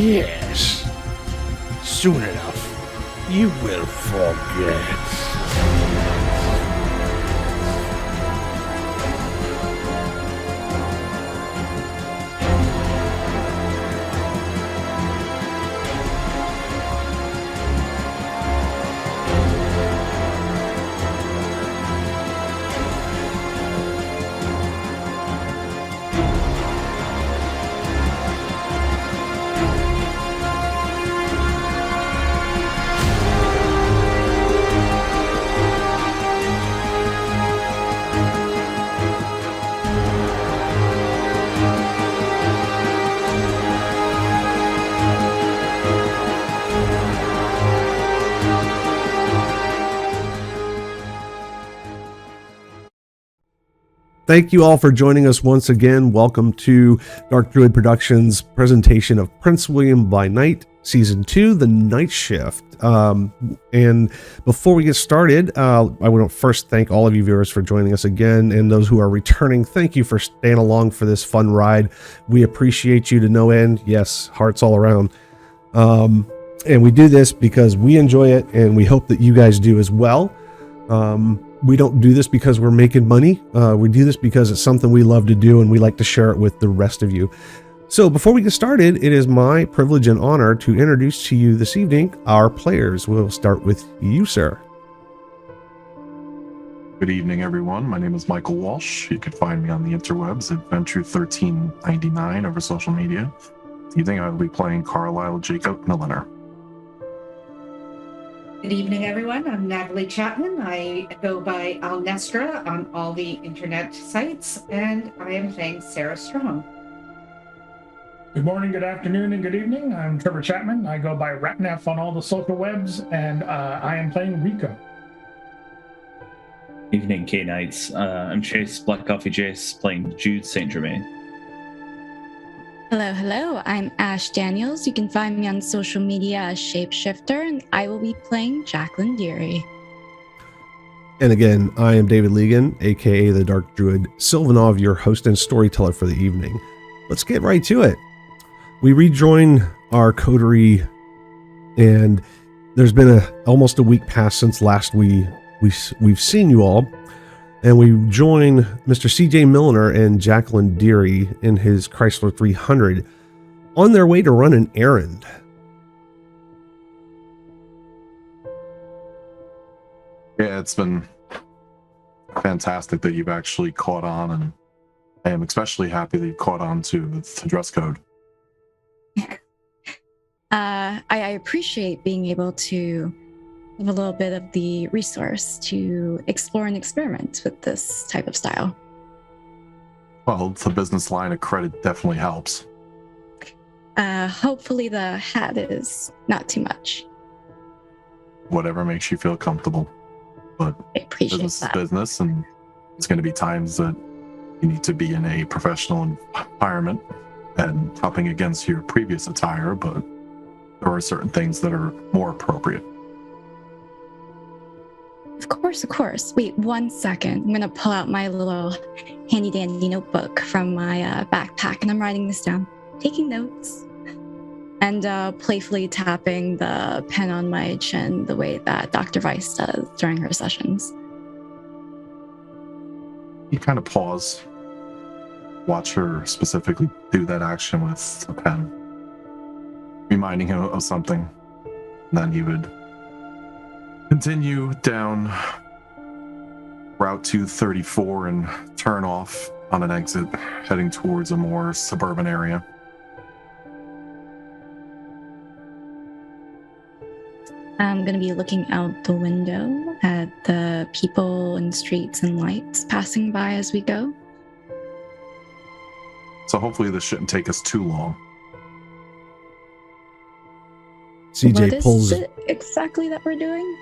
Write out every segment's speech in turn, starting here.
Yes. Soon enough, you will forget. Thank you all for joining us once again. Welcome to DrkDruid Productions' presentation of Prince William by Night, Season 2, The Night Shift. And before we get started, I want to first thank all of you viewers for joining us again, and those who are returning, thank you for staying along for this fun ride. We appreciate you to no end. Yes, hearts all around. And we do this because we enjoy it, and we hope that you guys do as well. We don't do this because we're making money. We do this because it's something we love to do, and we like to share it with the rest of you. So before we get started, it is my privilege and honor to introduce to you this evening our players. We'll start with you, sir. Good evening, everyone. My name is Michael Walsh. You can find me on the interwebs at Ventrue1399 over social media. This evening I will be playing Carlisle Jacob Milliner. Good evening, everyone. I'm Natalie Chapman. I go by Alnestra on all the internet sites, and I am playing Sarah Strong. Good morning, good afternoon, and good evening. I'm Trevor Chapman. I go by Ratnef on all the social webs, and I am playing Rico. Evening, K-Nights. I'm Chase, Black Coffee Jace, playing Jude St. Germain. Hello, I'm Ashe Daniels. You can find me on social media as Shapeshifter, and I will be playing Jacqueline Dearie. And again, I am David Legan, aka the Dark Druid Sylvanov, your host and storyteller for the evening. Let's get right to it. We rejoin our coterie, and there's been almost a week past since last we've seen you all. And we join Mr. CJ Milliner and Jacqueline Dearie in his Chrysler 300 on their way to run an errand. Yeah, it's been fantastic that you've actually caught on, and I am especially happy that you caught on to the dress code. I appreciate being able to have a little bit of the resource to explore and experiment with this type of style. Well, the business line of credit definitely helps. Hopefully the hat is not too much. Whatever makes you feel comfortable. But I appreciate business that. is business, and it's going to be times that you need to be in a professional environment and helping against your previous attire, but there are certain things that are more appropriate. Of course. Wait 1 second. I'm going to pull out my little handy-dandy notebook from my backpack, and I'm writing this down, taking notes, and playfully tapping the pen on my chin the way that Dr. Weiss does during her sessions. You kind of pause, watch her specifically do that action with a pen, reminding him of something, and then he would continue down Route 234 and turn off on an exit, heading towards a more suburban area. I'm going to be looking out the window at the people and streets and lights passing by as we go. So hopefully this shouldn't take us too long. CJ What pulls. is it exactly that we're doing?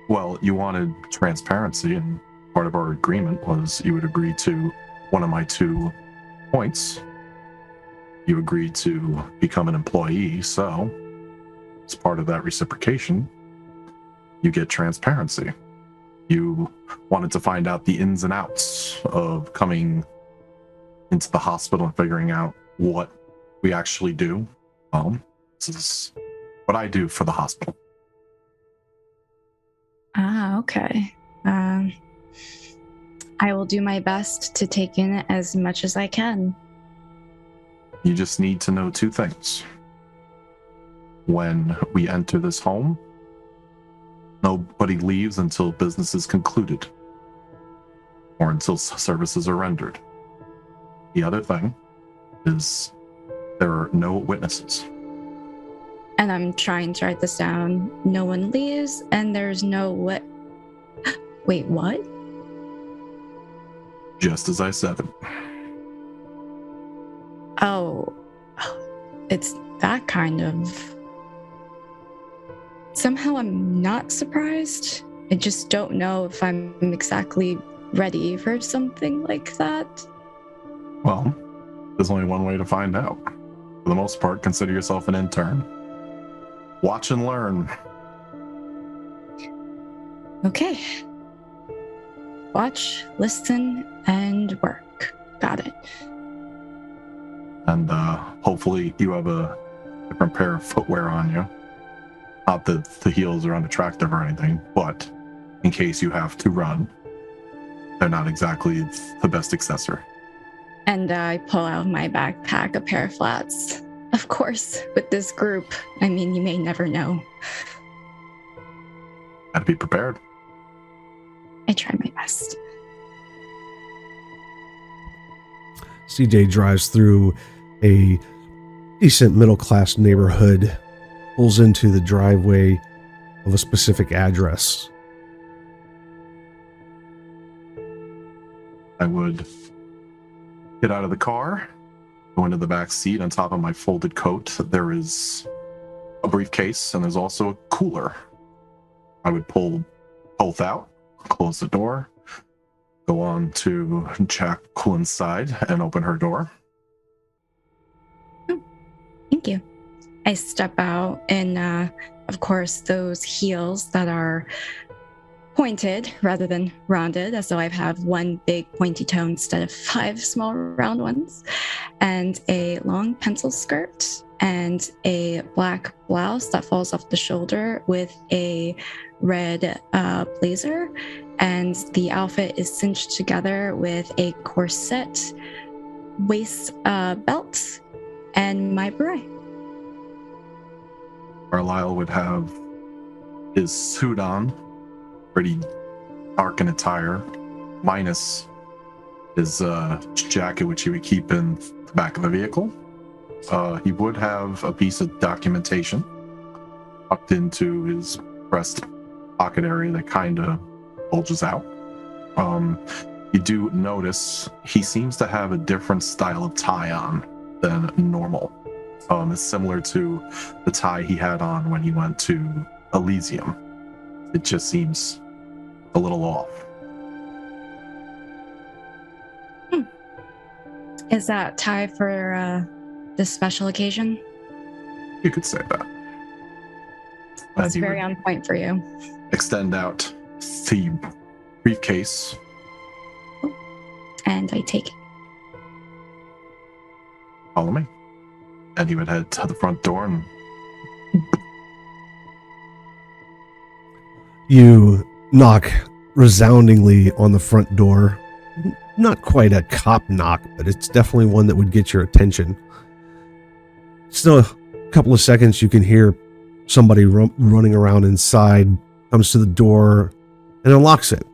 Well, you wanted transparency, and part of our agreement was you would agree to one of my 2 points. You agreed to become an employee, so as part of that reciprocation, you get transparency. You wanted to find out the ins and outs of coming into the hospital and figuring out what we actually do. This is what I do for the hospital. Ah, okay. I will do my best to take in as much as I can. You just need to know two things. When we enter this home, nobody leaves until business is concluded or until services are rendered. The other thing is there are no witnesses. And I'm trying to write this down. No one leaves, and there's no what? Wait, what? Just as I said it. Oh, it's that kind of... Somehow I'm not surprised. I just don't know if I'm exactly ready for something like that. Well, there's only one way to find out. For the most part, consider yourself an intern. Watch and learn. Okay. Watch, listen, and work. Got it. And hopefully you have a different pair of footwear on you. Not that the heels are unattractive or anything, but in case you have to run, they're not exactly the best accessory. And I pull out of my backpack a pair of flats. Of course, with this group, I mean, you may never know. Gotta be prepared. I try my best. CJ drives through a decent middle-class neighborhood, pulls into the driveway of a specific address. I would get out of the car, go into the back seat. On top of my folded coat, there is a briefcase, and there's also a cooler. I would pull both out, close the door, go on to Jacqueline's side, and open her door. Thank you. I step out in, of course, those heels that are pointed rather than rounded, as though I have one big pointy toe instead of 5 small round ones, and a long pencil skirt and a black blouse that falls off the shoulder with a red blazer, and the outfit is cinched together with a corset, waist belt, and my beret. Carlisle would have his suit on, pretty dark in attire, minus his jacket, which he would keep in the back of the vehicle. He would have a piece of documentation tucked into his breast pocket area that kind of bulges out. You do notice he seems to have a different style of tie on than normal. It's similar to the tie he had on when he went to Elysium. It just seems a little off. Is that tie for this special occasion? You could say that. That's very on point for you. Extend out the briefcase. And I take it. Follow me. And he would head to the front door and You knock resoundingly on the front door. Not quite a cop knock, but it's definitely one that would get your attention. Still a couple of seconds, you can hear somebody running around inside, comes to the door and unlocks it.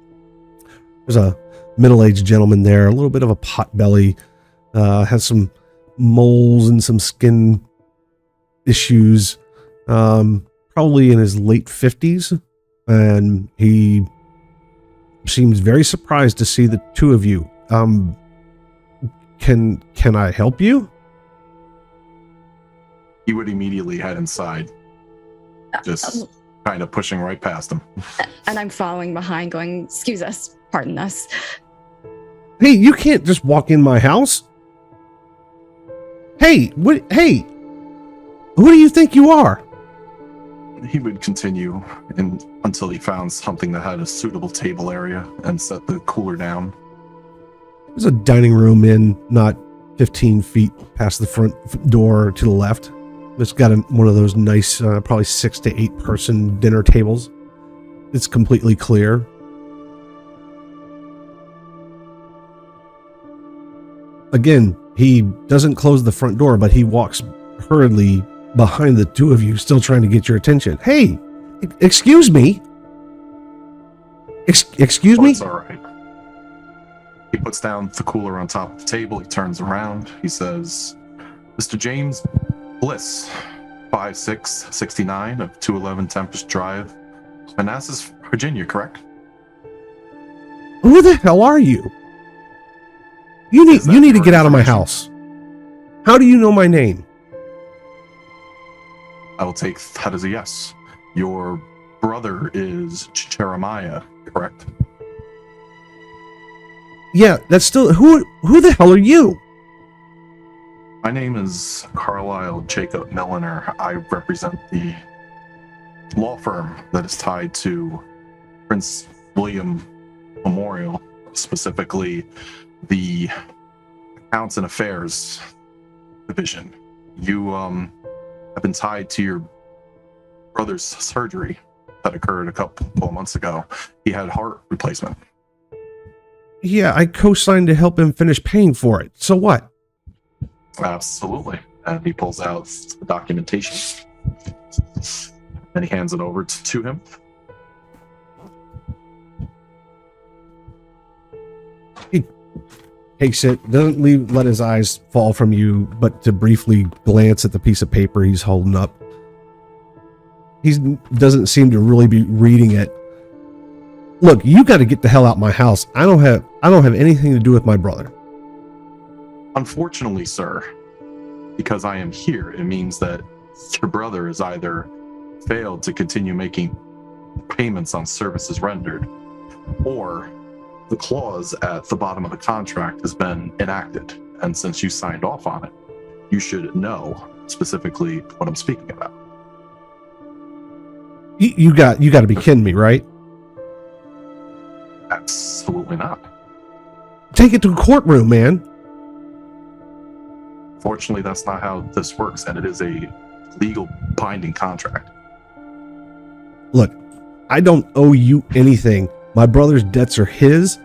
There's a middle-aged gentleman there, a little bit of a pot belly, has some moles and some skin issues, probably in his late 50s, and he seems very surprised to see the two of you. Can I help you? he would immediately head inside, just kind of pushing right past him. And I'm following behind going, excuse us, pardon us. Hey, you can't just walk in my house. Hey, hey, who do you think you are? He would continue until he found something that had a suitable table area and set the cooler down. There's a dining room in, not 15 feet past the front door to the left. It's got one of those nice, probably 6 to 8 person dinner tables. It's completely clear. Again, he doesn't close the front door, but he walks hurriedly behind the two of you, still trying to get your attention. Hey, excuse me. Excuse me? It's all right. He puts down the cooler on top of the table. He turns around. He says, Mr. James Bliss, 5669 of 211 Tempest Drive, Manassas, Virginia, correct? Who the hell are you? You need to get out of my house. How do you know my name? I will take that as a yes. Your brother is Jeremiah, correct? Yeah, that's still who the hell are you? My name is Carlisle Jacob Milliner. I represent the law firm that is tied to Prince William Memorial, specifically the Accounts and Affairs Division. You have been tied to your brother's surgery that occurred a couple of months ago. He had heart replacement. Yeah, I co-signed to help him finish paying for it. So what? Absolutely. And he pulls out the documentation and he hands it over to him. He takes it, doesn't let his eyes fall from you, but to briefly glance at the piece of paper he's holding up. He doesn't seem to really be reading it. Look, you got to get the hell out of my house. I don't have anything to do with my brother. Unfortunately, sir, because I am here, it means that your brother has either failed to continue making payments on services rendered, or the clause at the bottom of the contract has been enacted. And since you signed off on it, you should know specifically what I'm speaking about. You got to be kidding me, right? Absolutely not. Take it to a courtroom, man. Fortunately, that's not how this works, and it is a legal binding contract. Look, I don't owe you anything. My brother's debts are his.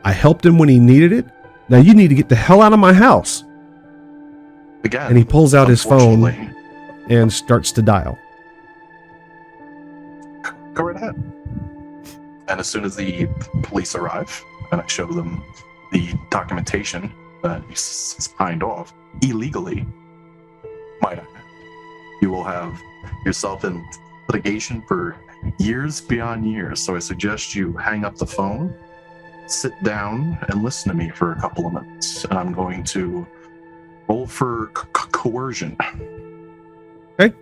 I helped him when he needed it. Now you need to get the hell out of my house. Again, and he pulls out his phone and starts to dial. Go right ahead. And as soon as the police arrive, and I show them the documentation that you signed off illegally, might I, you will have yourself in litigation for years beyond years. So I suggest you hang up the phone, sit down, and listen to me for a couple of minutes. And I'm going to roll for coercion. Okay.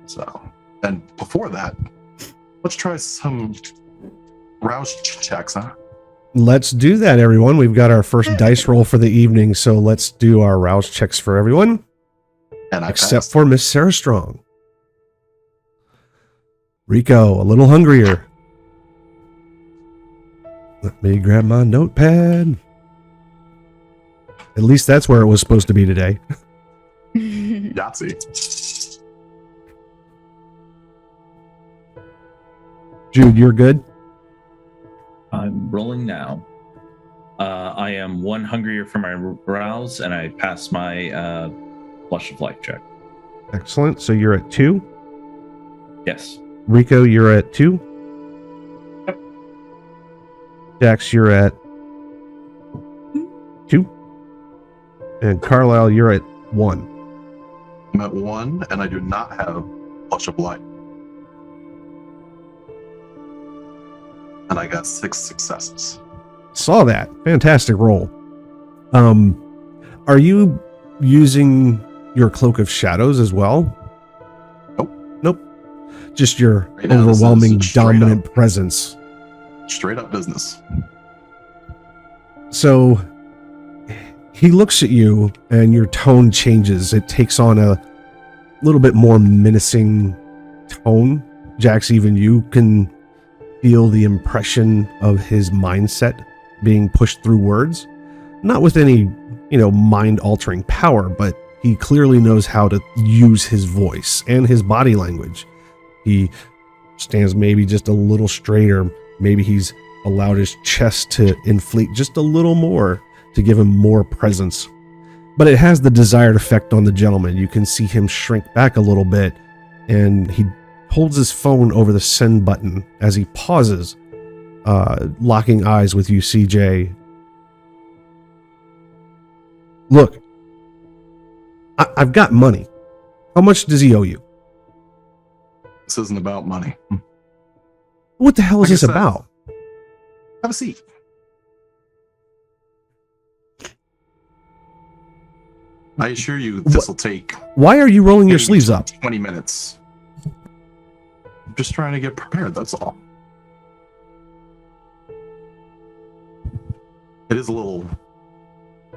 So, and before that, let's try some rouse checks, huh? Let's do that, everyone. We've got our first dice roll for the evening, so let's do our rouse checks for everyone. And except for Miss Sarah Strong. Rico, a little hungrier. Let me grab my notepad. At least that's where it was supposed to be today. Yahtzee. Jude, you're good? I'm rolling now. I am one hungrier for my rouse, and I passed my flush of life check. Excellent. So you're at 2? Yes. Rico, you're at 2? Yep. Jax, you're at 2? And Carlisle, you're at 1. I'm at 1, and I do not have flush of light. And I got 6 successes. Saw that. Fantastic roll. Are you using your Cloak of Shadows as well? Nope. Just your Right now, overwhelming this is straight dominant up. presence. Straight up business. So he looks at you and your tone changes. It takes on a little bit more menacing tone. Jax, even you can feel the impression of his mindset being pushed through words. Not with any mind-altering power, but he clearly knows how to use his voice and his body language. He stands maybe just a little straighter. Maybe he's allowed his chest to inflate just a little more to give him more presence. But it has the desired effect on the gentleman. You can see him shrink back a little bit, and he holds his phone over the send button as he pauses, locking eyes with you, CJ. Look, I've got money. How much does he owe you? This isn't about money. What the hell is Like I this said, about? Have a seat. I assure you this will take Why are you rolling your maybe sleeves up? 20 minutes. I'm just trying to get prepared, that's all. It is a little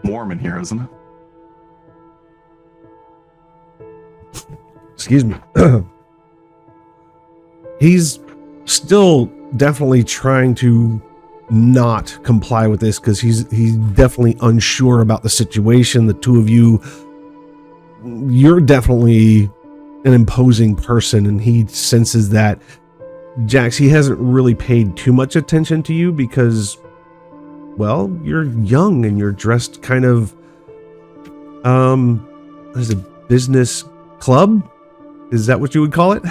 warm in here, isn't it? Excuse me. He's still definitely trying to not comply with this because he's definitely unsure about the situation. The two of you, you're definitely an imposing person, and he senses that. Jax, he hasn't really paid too much attention to you because, well, you're young and you're dressed kind of as a business club. Is that what you would call it?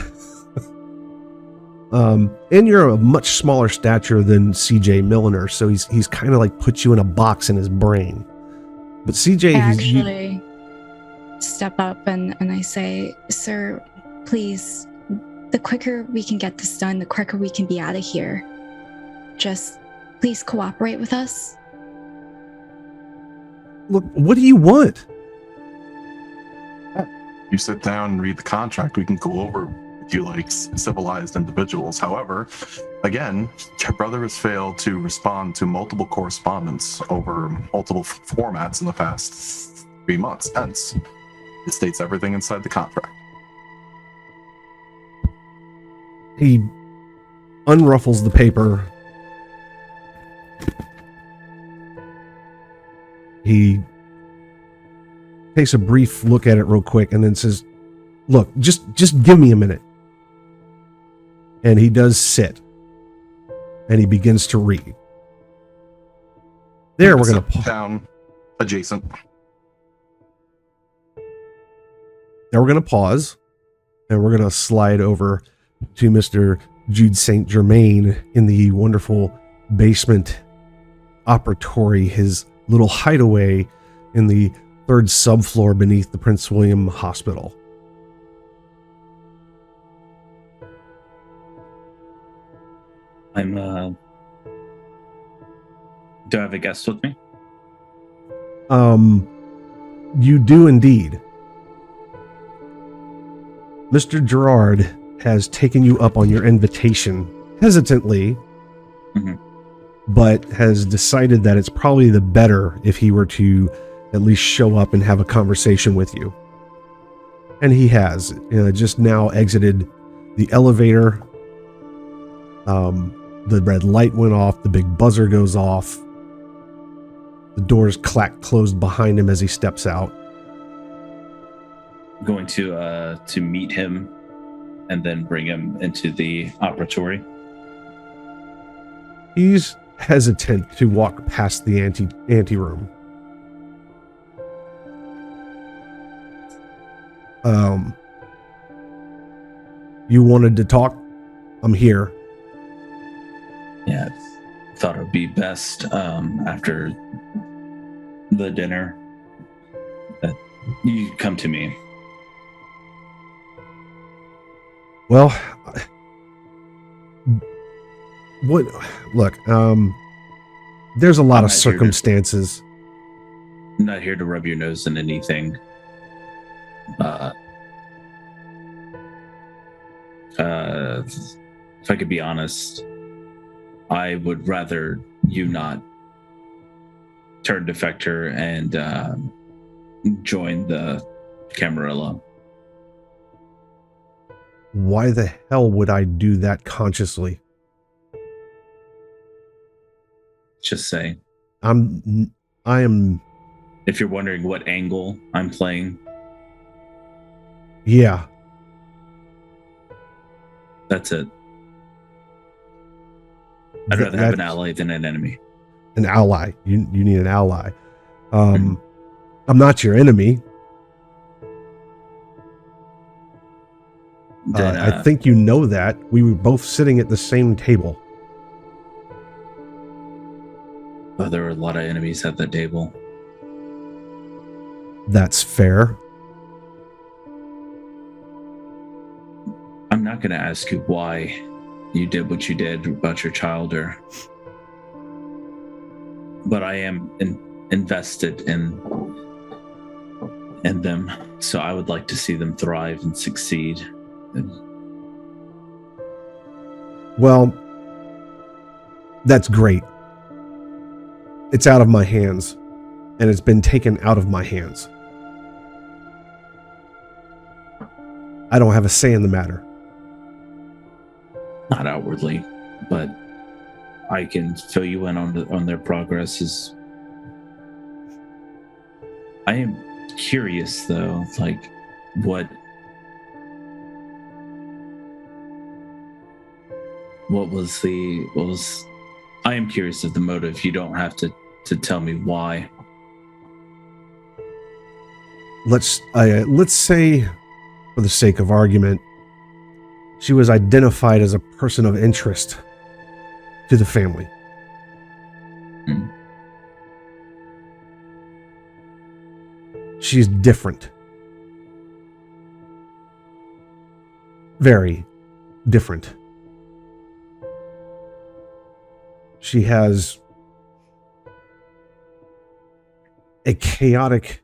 And you're a much smaller stature than CJ Milliner, so he's kind of like put you in a box in his brain. But CJ, I actually step up and I say, "Sir, please, the quicker we can get this done, the quicker we can be out of here. Just please cooperate with us." Look, what do you want? You sit down and read the contract, we can go over with you like civilized individuals. However, again, your brother has failed to respond to multiple correspondence over multiple formats in the past 3 months. Hence, it states everything inside the contract. He unruffles the paper. He takes a brief look at it real quick and then says, "Look, just give me a minute." And he does sit. And he begins to read. There, we're going to down adjacent. Now we're going to pause, and we're going to slide over to Mr. Jude St. Germain in the wonderful basement operatory, his little hideaway in the third subfloor beneath the Prince William Hospital. Do I have a guest with me? You do indeed. Mr. Gerard has taken you up on your invitation hesitantly, but has decided that it's probably the better if he were to at least show up and have a conversation with you. And he has just now exited the elevator. The red light went off. The big buzzer goes off. The doors clack closed behind him as he steps out. I'm going to meet him and then bring him into the operatory. He's hesitant to walk past the anteroom. You wanted to talk? I'm here. Yeah, I thought it would be best after the dinner that you come to me. Well, what? Look, there's a lot of circumstances. I'm not here to rub your nose in anything. If I could be honest, I would rather you not turn defector and join the Camarilla. Why the hell would I do that consciously? Just say. I am If you're wondering what angle I'm playing, Yeah. that's it. I'd rather have an ally than an enemy. An ally. You need an ally. I'm not your enemy. Then, I think you know that. We were both sitting at the same table. oh, there were a lot of enemies at the table. That's fair. I'm not going to ask you why you did what you did about your child, but I am invested in them, so I would like to see them thrive and succeed. Well, that's great. It's out of my hands, and it's been taken out of my hands. I don't have a say in the matter. Not outwardly, but I can fill you in on their progress. I am curious, though, like what was I am curious of the motive. You don't have to tell me why. Let's say, for the sake of argument, she was identified as a person of interest to the family. She's different. Very different. She has a chaotic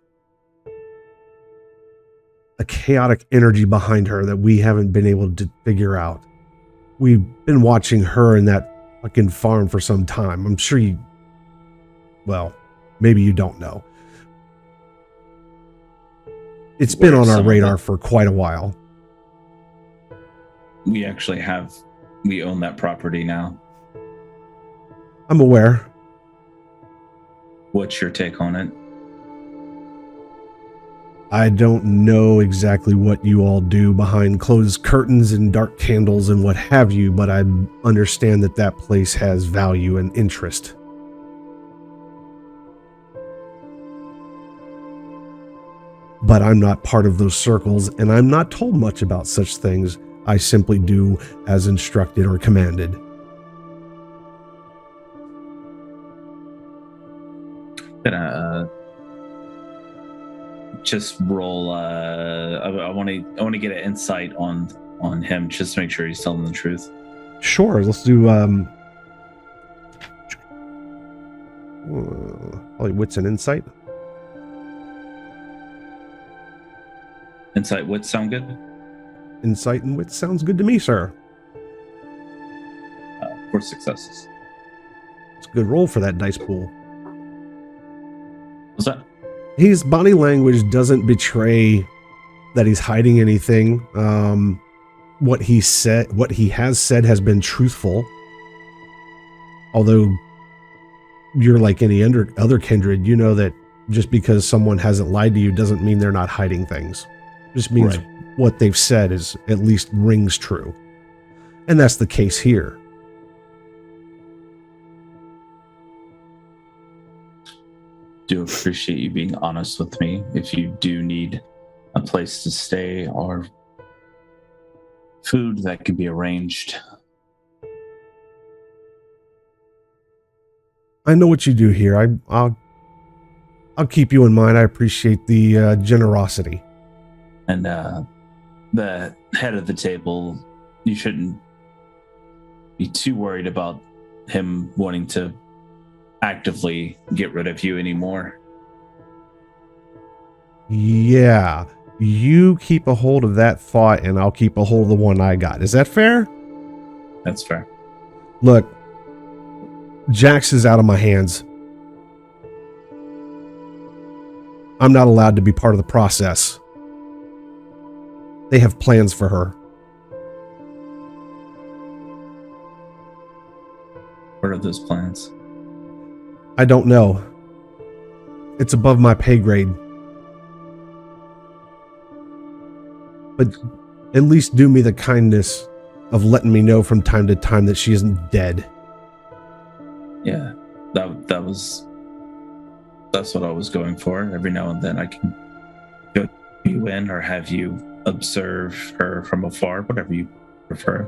energy behind her that we haven't been able to figure out. We've been watching her in that fucking farm for some time. I'm sure maybe you don't know. It's been on our radar for quite a while. We actually we own that property now. I'm aware. What's your take on it? I don't know exactly what you all do behind closed curtains and dark candles and what have you, but I understand that place has value and interest. But I'm not part of those circles, and I'm not told much about such things. I simply do as instructed or commanded. Gonna just roll. I want to get an insight on him, just to make sure he's telling the truth. Sure, let's do probably wits and insight. Insight, wits sound good? Insight and wits sounds good to me, sir. 4 successes. It's a good roll for that dice pool. What's that? His body language doesn't betray that he's hiding anything. What he has said has been truthful. Although you're like any other kindred, you know that just because someone hasn't lied to you doesn't mean they're not hiding things. It just means what they've said is at least rings true. And that's the case here. Do appreciate you being honest with me. If you do need a place to stay or food, that can be arranged. I know what you do here. I'll keep you in mind. I appreciate the generosity. And the head of the table, you shouldn't be too worried about him wanting to actively get rid of you anymore. Yeah, you keep a hold of that thought and I'll keep a hold of the one I got. Is that fair? That's fair. Look, Jax is out of my hands. I'm not allowed to be part of the process. They have plans for her. What are those plans? I don't know. It's above my pay grade. But at least do me the kindness of letting me know from time to time that she isn't dead. Yeah, that's what I was going for. Every now and then I can go you in or have you observe her from afar, whatever you prefer.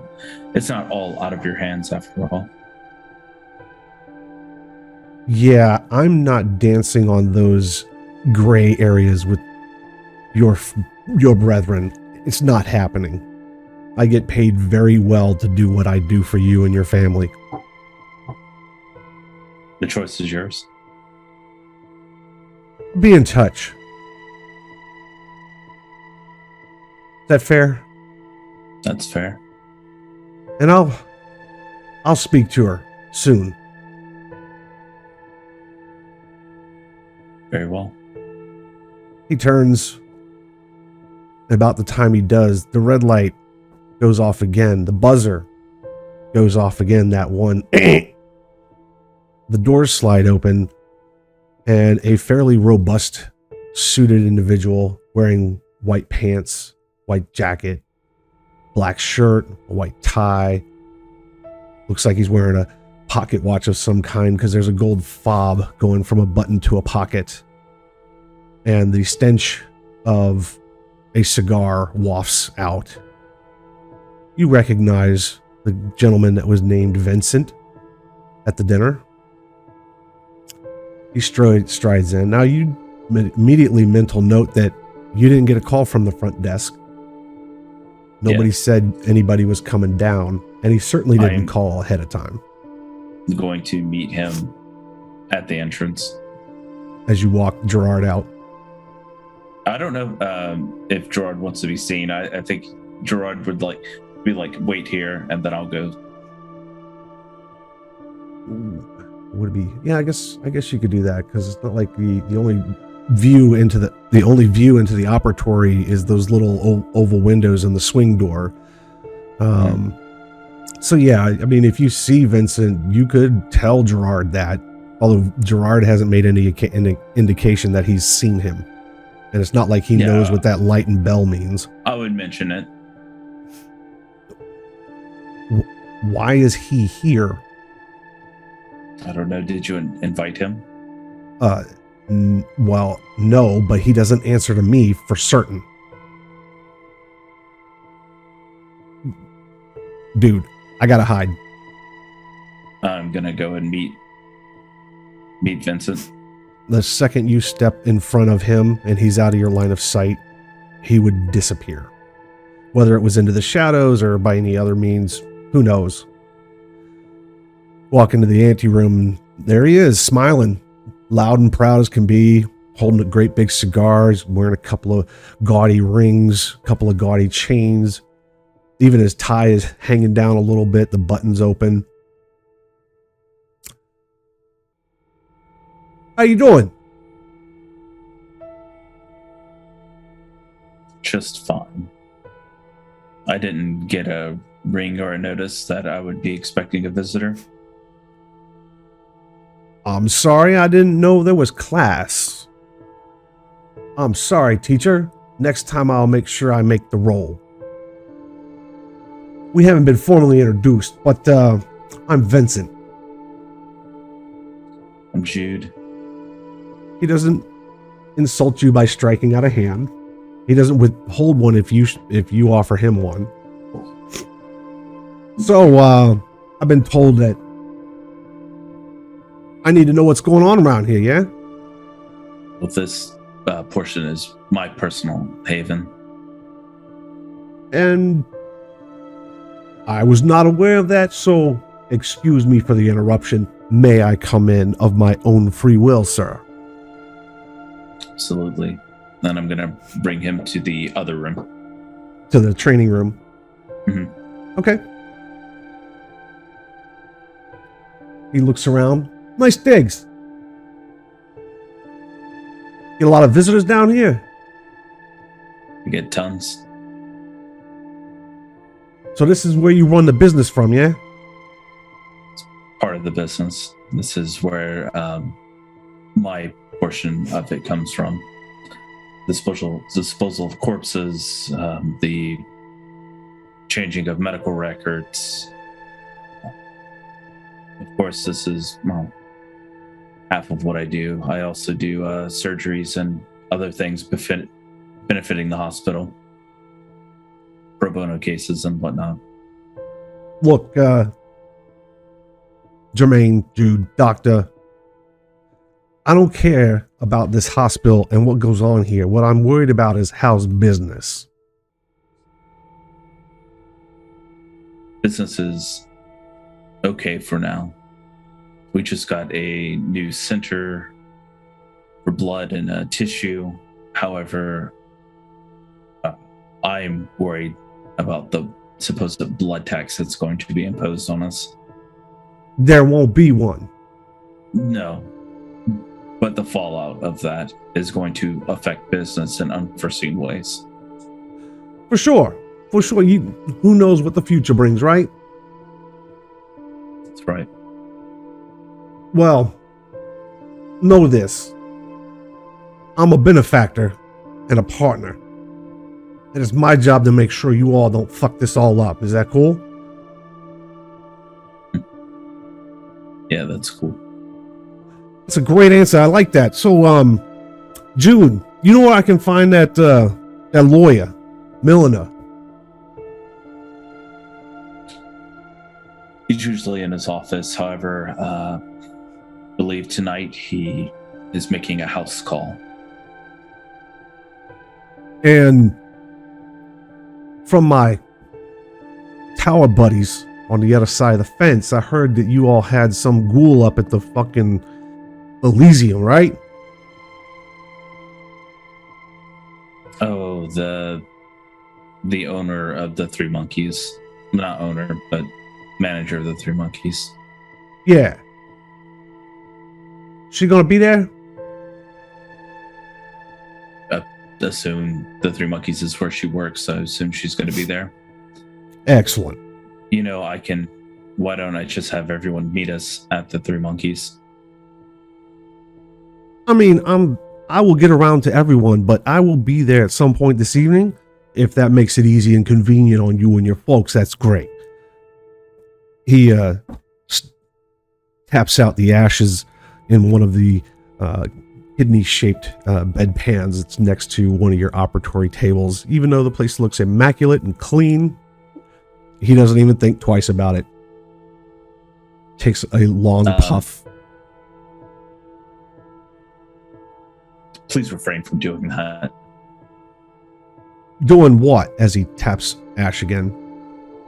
It's not all out of your hands after all. Yeah, I'm not dancing on those gray areas with your brethren. It's not happening. I get paid very well to do what I do for you and your family. The choice is yours. Be in touch. Is that fair? That's fair. And I'll speak to her soon. Very well. He turns. About the time he does, the red light goes off again. The buzzer goes off again. That one. The doors slide open, and a fairly robust, suited individual wearing white pants, white jacket, black shirt, a white tie. Looks like he's wearing a pocket watch of some kind because there's a gold fob going from a button to a pocket. And the stench of a cigar wafts out. You recognize the gentleman that was named Vincent at the dinner. He strides in. Now you immediately mental note that you didn't get a call from the front desk. Nobody said anybody was coming down, and he certainly didn't call ahead of time. I'm going to meet him at the entrance. As you walk Gerard out. I don't know if Gerard wants to be seen. I think Gerard would be like, wait here, and then I'll go. Would it be? Yeah, I guess you could do that because it's not like the only view into the operatory is those little oval windows and the swing door. So yeah, I mean, if you see Vincent, you could tell Gerard that, although Gerard hasn't made any indication that he's seen him. And it's not like he knows what that light and bell means. I would mention it. Why is he here? I don't know. Did you invite him? Well, no, but he doesn't answer to me for certain. Dude, I gotta hide. I'm gonna go and meet Vincent. The second you step in front of him and he's out of your line of sight, he would disappear. Whether it was into the shadows or by any other means, who knows? Walk into the anteroom, there he is, smiling, loud and proud as can be, holding a great big cigar, wearing a couple of gaudy rings, a couple of gaudy chains. Even his tie is hanging down a little bit, the button's open. How you doing? Just fine. I didn't get a ring or a notice that I would be expecting a visitor. I'm sorry, I didn't know there was class. I'm sorry, teacher. Next time I'll make sure I make the roll. We haven't been formally introduced, but I'm Vincent. I'm Jude. He doesn't insult you by striking out a hand. He doesn't withhold one if you offer him one. So, I've been told that I need to know what's going on around here, yeah? Well, this portion is my personal haven. And I was not aware of that, so excuse me for the interruption. May I come in of my own free will, sir? Absolutely. Then I'm going to bring him to the other room. To the training room? Mm-hmm. Okay. He looks around. Nice digs. Get a lot of visitors down here. We get tons. So this is where you run the business from, yeah? It's part of the business. This is where my portion of it comes from. Disposal of corpses, the changing of medical records. Of course, this is half of what I do. I also do surgeries and other things benefiting the hospital, pro bono cases and whatnot. Look, Germain, Jude, Doctor, I don't care about this hospital and what goes on here. What I'm worried about is how's business. Business is okay for now. We just got a new center for blood and tissue. However, I'm worried about the supposed blood tax that's going to be imposed on us. There won't be one. No. But the fallout of that is going to affect business in unforeseen ways. For sure. For sure. Who knows what the future brings, right? That's right. Well, know this. I'm a benefactor and a partner. And it's my job to make sure you all don't fuck this all up. Is that cool? Yeah, that's cool. That's a great answer. I like that. So, Jude, you know where I can find that lawyer, Milliner? He's usually in his office. However, I believe tonight he is making a house call. And from my tower buddies on the other side of the fence, I heard that you all had some ghoul up at the fucking Elysium, right? Oh, the owner of the Three Monkeys. Not owner, but manager of the Three Monkeys. Yeah. She gonna be there? Assume the Three Monkeys is where she works, so I assume she's going to be there. Excellent. You know, why don't I just have everyone meet us at the Three Monkeys? I mean, I will get around to everyone, but I will be there at some point this evening. If that makes it easy and convenient on you and your folks, that's great. He taps out the ashes in one of the kidney-shaped bedpans that's next to one of your operatory tables. Even though the place looks immaculate and clean, he doesn't even think twice about it. Takes a long puff. Please refrain from doing that. Doing what? As he taps Ashe again.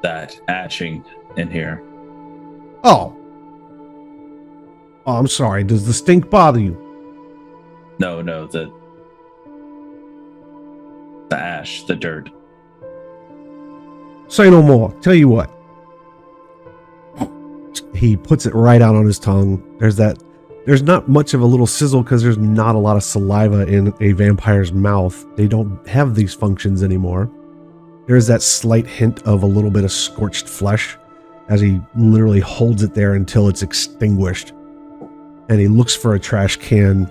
That ashing in here. Oh, I'm sorry. Does the stink bother you? No, the ash, the dirt. Say no more. Tell you what. He puts it right out on his tongue. There's not much of a little sizzle because there's not a lot of saliva in a vampire's mouth. They don't have these functions anymore. There's that slight hint of a little bit of scorched flesh as he literally holds it there until it's extinguished. And he looks for a trash can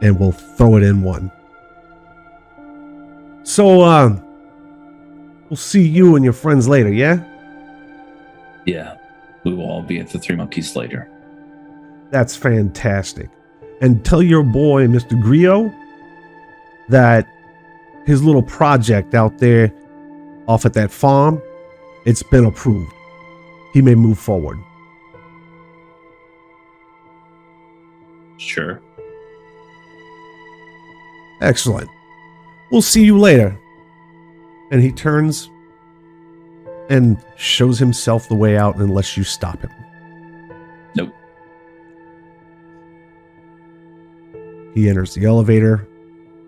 and will throw it in one. So, we'll see you and your friends later, yeah? Yeah, we will all be at the Three Monkeys later. That's fantastic. And tell your boy, Mr. Grillo, that his little project out there off at that farm, it's been approved. He may move forward. Sure. Excellent. We'll see you later. And he turns and shows himself the way out unless you stop him. Nope. He enters the elevator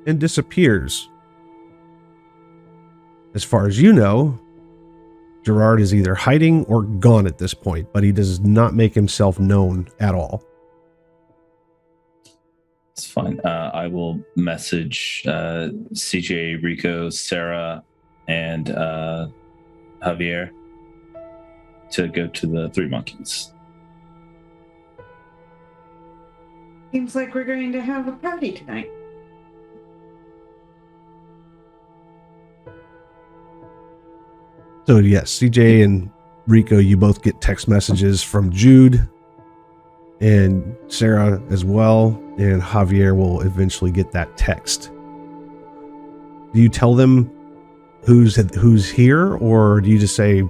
and disappears. As far as you know, Gerard is either hiding or gone at this point, but he does not make himself known at all. It's fine. I will message CJ, Rico, Sarah, and Javier to go to the Three Monkeys. Seems like we're going to have a party tonight. So yes, CJ and Rico, you both get text messages from Jude and Sarah as well, and Javier will eventually get that text. Do you tell them who's here, or do you just say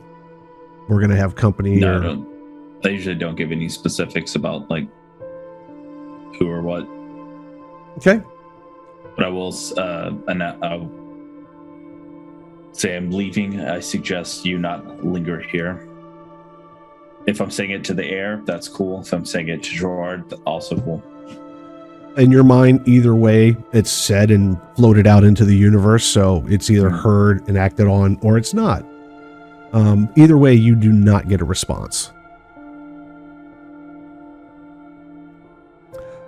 we're gonna have company? No, or... I don't. I usually don't give any specifics about like who or what. Okay. But I will I'll say I'm leaving. I suggest you not linger here. If I'm saying it to the air, that's cool. If I'm saying it to Gerard, also cool. In your mind, either way, it's said and floated out into the universe, so it's either heard and acted on, or it's not. Either way, you do not get a response.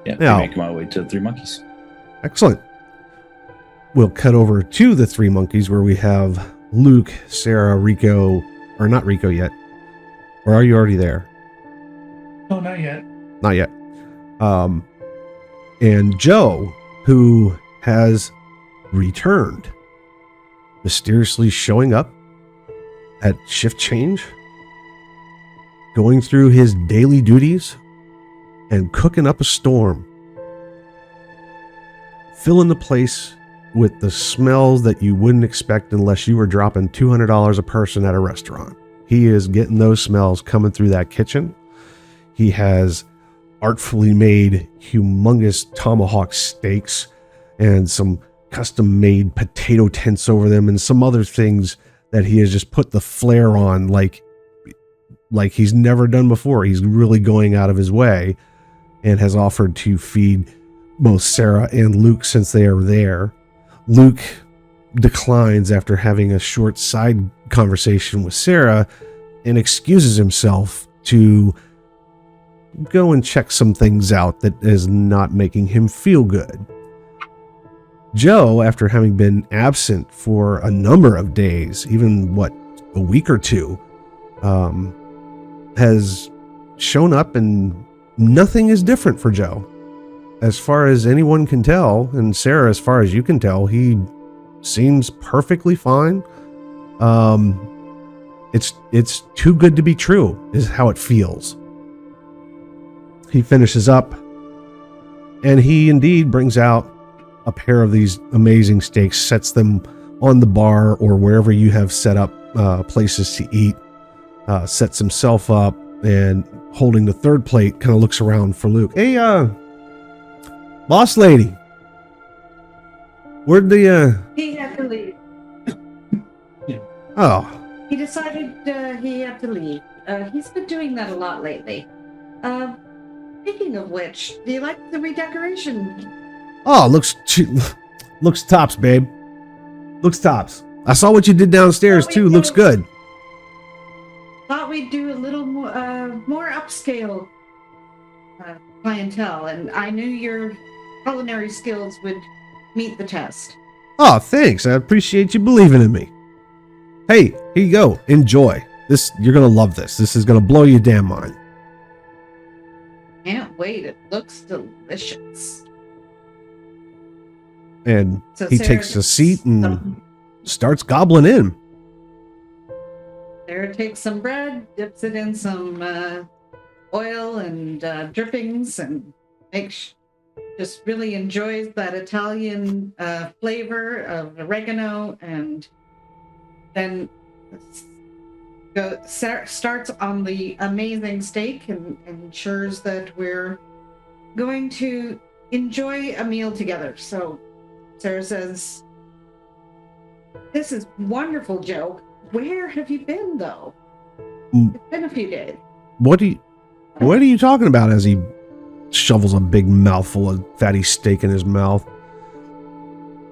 Yeah, now, making my way to the Three Monkeys. Excellent. We'll cut over to the Three Monkeys, where we have Luke, Sarah, Rico, or not Rico yet. Or are you already there? No, not yet. Not yet. And Joe, who has returned, mysteriously showing up at shift change, going through his daily duties, and cooking up a storm, filling the place with the smells that you wouldn't expect unless you were dropping $200 a person at a restaurant. He is getting those smells coming through that kitchen. He has artfully made humongous tomahawk steaks and some custom made potato tents over them and some other things that he has just put the flair on like he's never done before. He's really going out of his way and has offered to feed both Sarah and Luke since they are there. Luke declines after having a short side conversation with Sarah and excuses himself to go and check some things out that is not making him feel good. Joe, after having been absent for a number of days, even a week or two, has shown up, and nothing is different for Joe. As far as anyone can tell, and Sarah, as far as you can tell, he seems perfectly fine. It's too good to be true, is how it feels. He finishes up, and he indeed brings out a pair of these amazing steaks, sets them on the bar or wherever you have set up places to eat, sets himself up, and holding the third plate, kind of looks around for Luke. Hey, boss lady, where'd the He had to leave. Oh, He decided he had to leave. He's been doing that a lot lately. Speaking of which, do you like the redecoration? oh, looks tops, babe. Looks tops. I saw what you did downstairs too. Looks good. Thought we'd do a little more upscale clientele, and I knew your culinary skills would meet the test. Oh, thanks. I appreciate you believing in me. Hey, here you go. Enjoy. This, you're gonna love this. This is gonna blow your damn mind. Can't wait. It looks delicious. And So he Sarah takes a seat and some- starts gobbling in. Sarah takes some bread, dips it in some oil and drippings, and just really enjoys that Italian flavor of oregano, and then starts on the amazing steak and ensures that we're going to enjoy a meal together. So Sarah says, "This is wonderful, Joe. Where have you been, though? It's been a few days." What are you talking about? As he shovels a big mouthful of fatty steak in his mouth.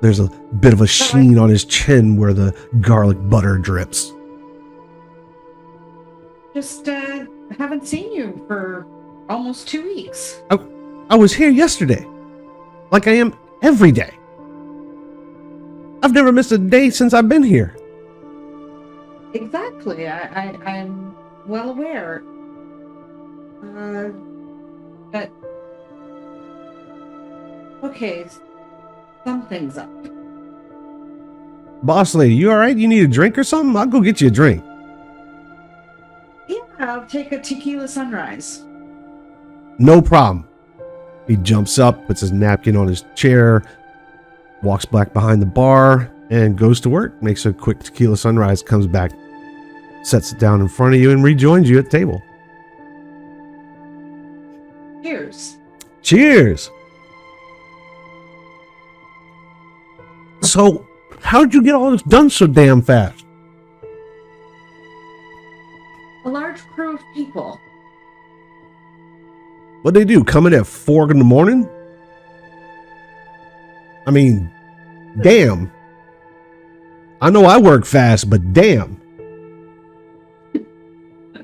There's a bit of a sheen on his chin where the garlic butter drips. Just haven't seen you for almost 2 weeks. I was here yesterday, like I am every day. I've never missed a day since I've been here. Exactly. I'm well aware. But Okay, something's up. Boss lady, you all right? You need a drink or something? I'll go get you a drink. Yeah, I'll take a tequila sunrise. No problem. He jumps up, puts his napkin on his chair, walks back behind the bar, and goes to work. Makes a quick tequila sunrise, comes back, sets it down in front of you, and rejoins you at the table. Cheers. Cheers. So, how'd you get all this done so damn fast? A large crew of people. What'd they do? Come in at 4 in the morning? I mean, damn. I know I work fast, but damn.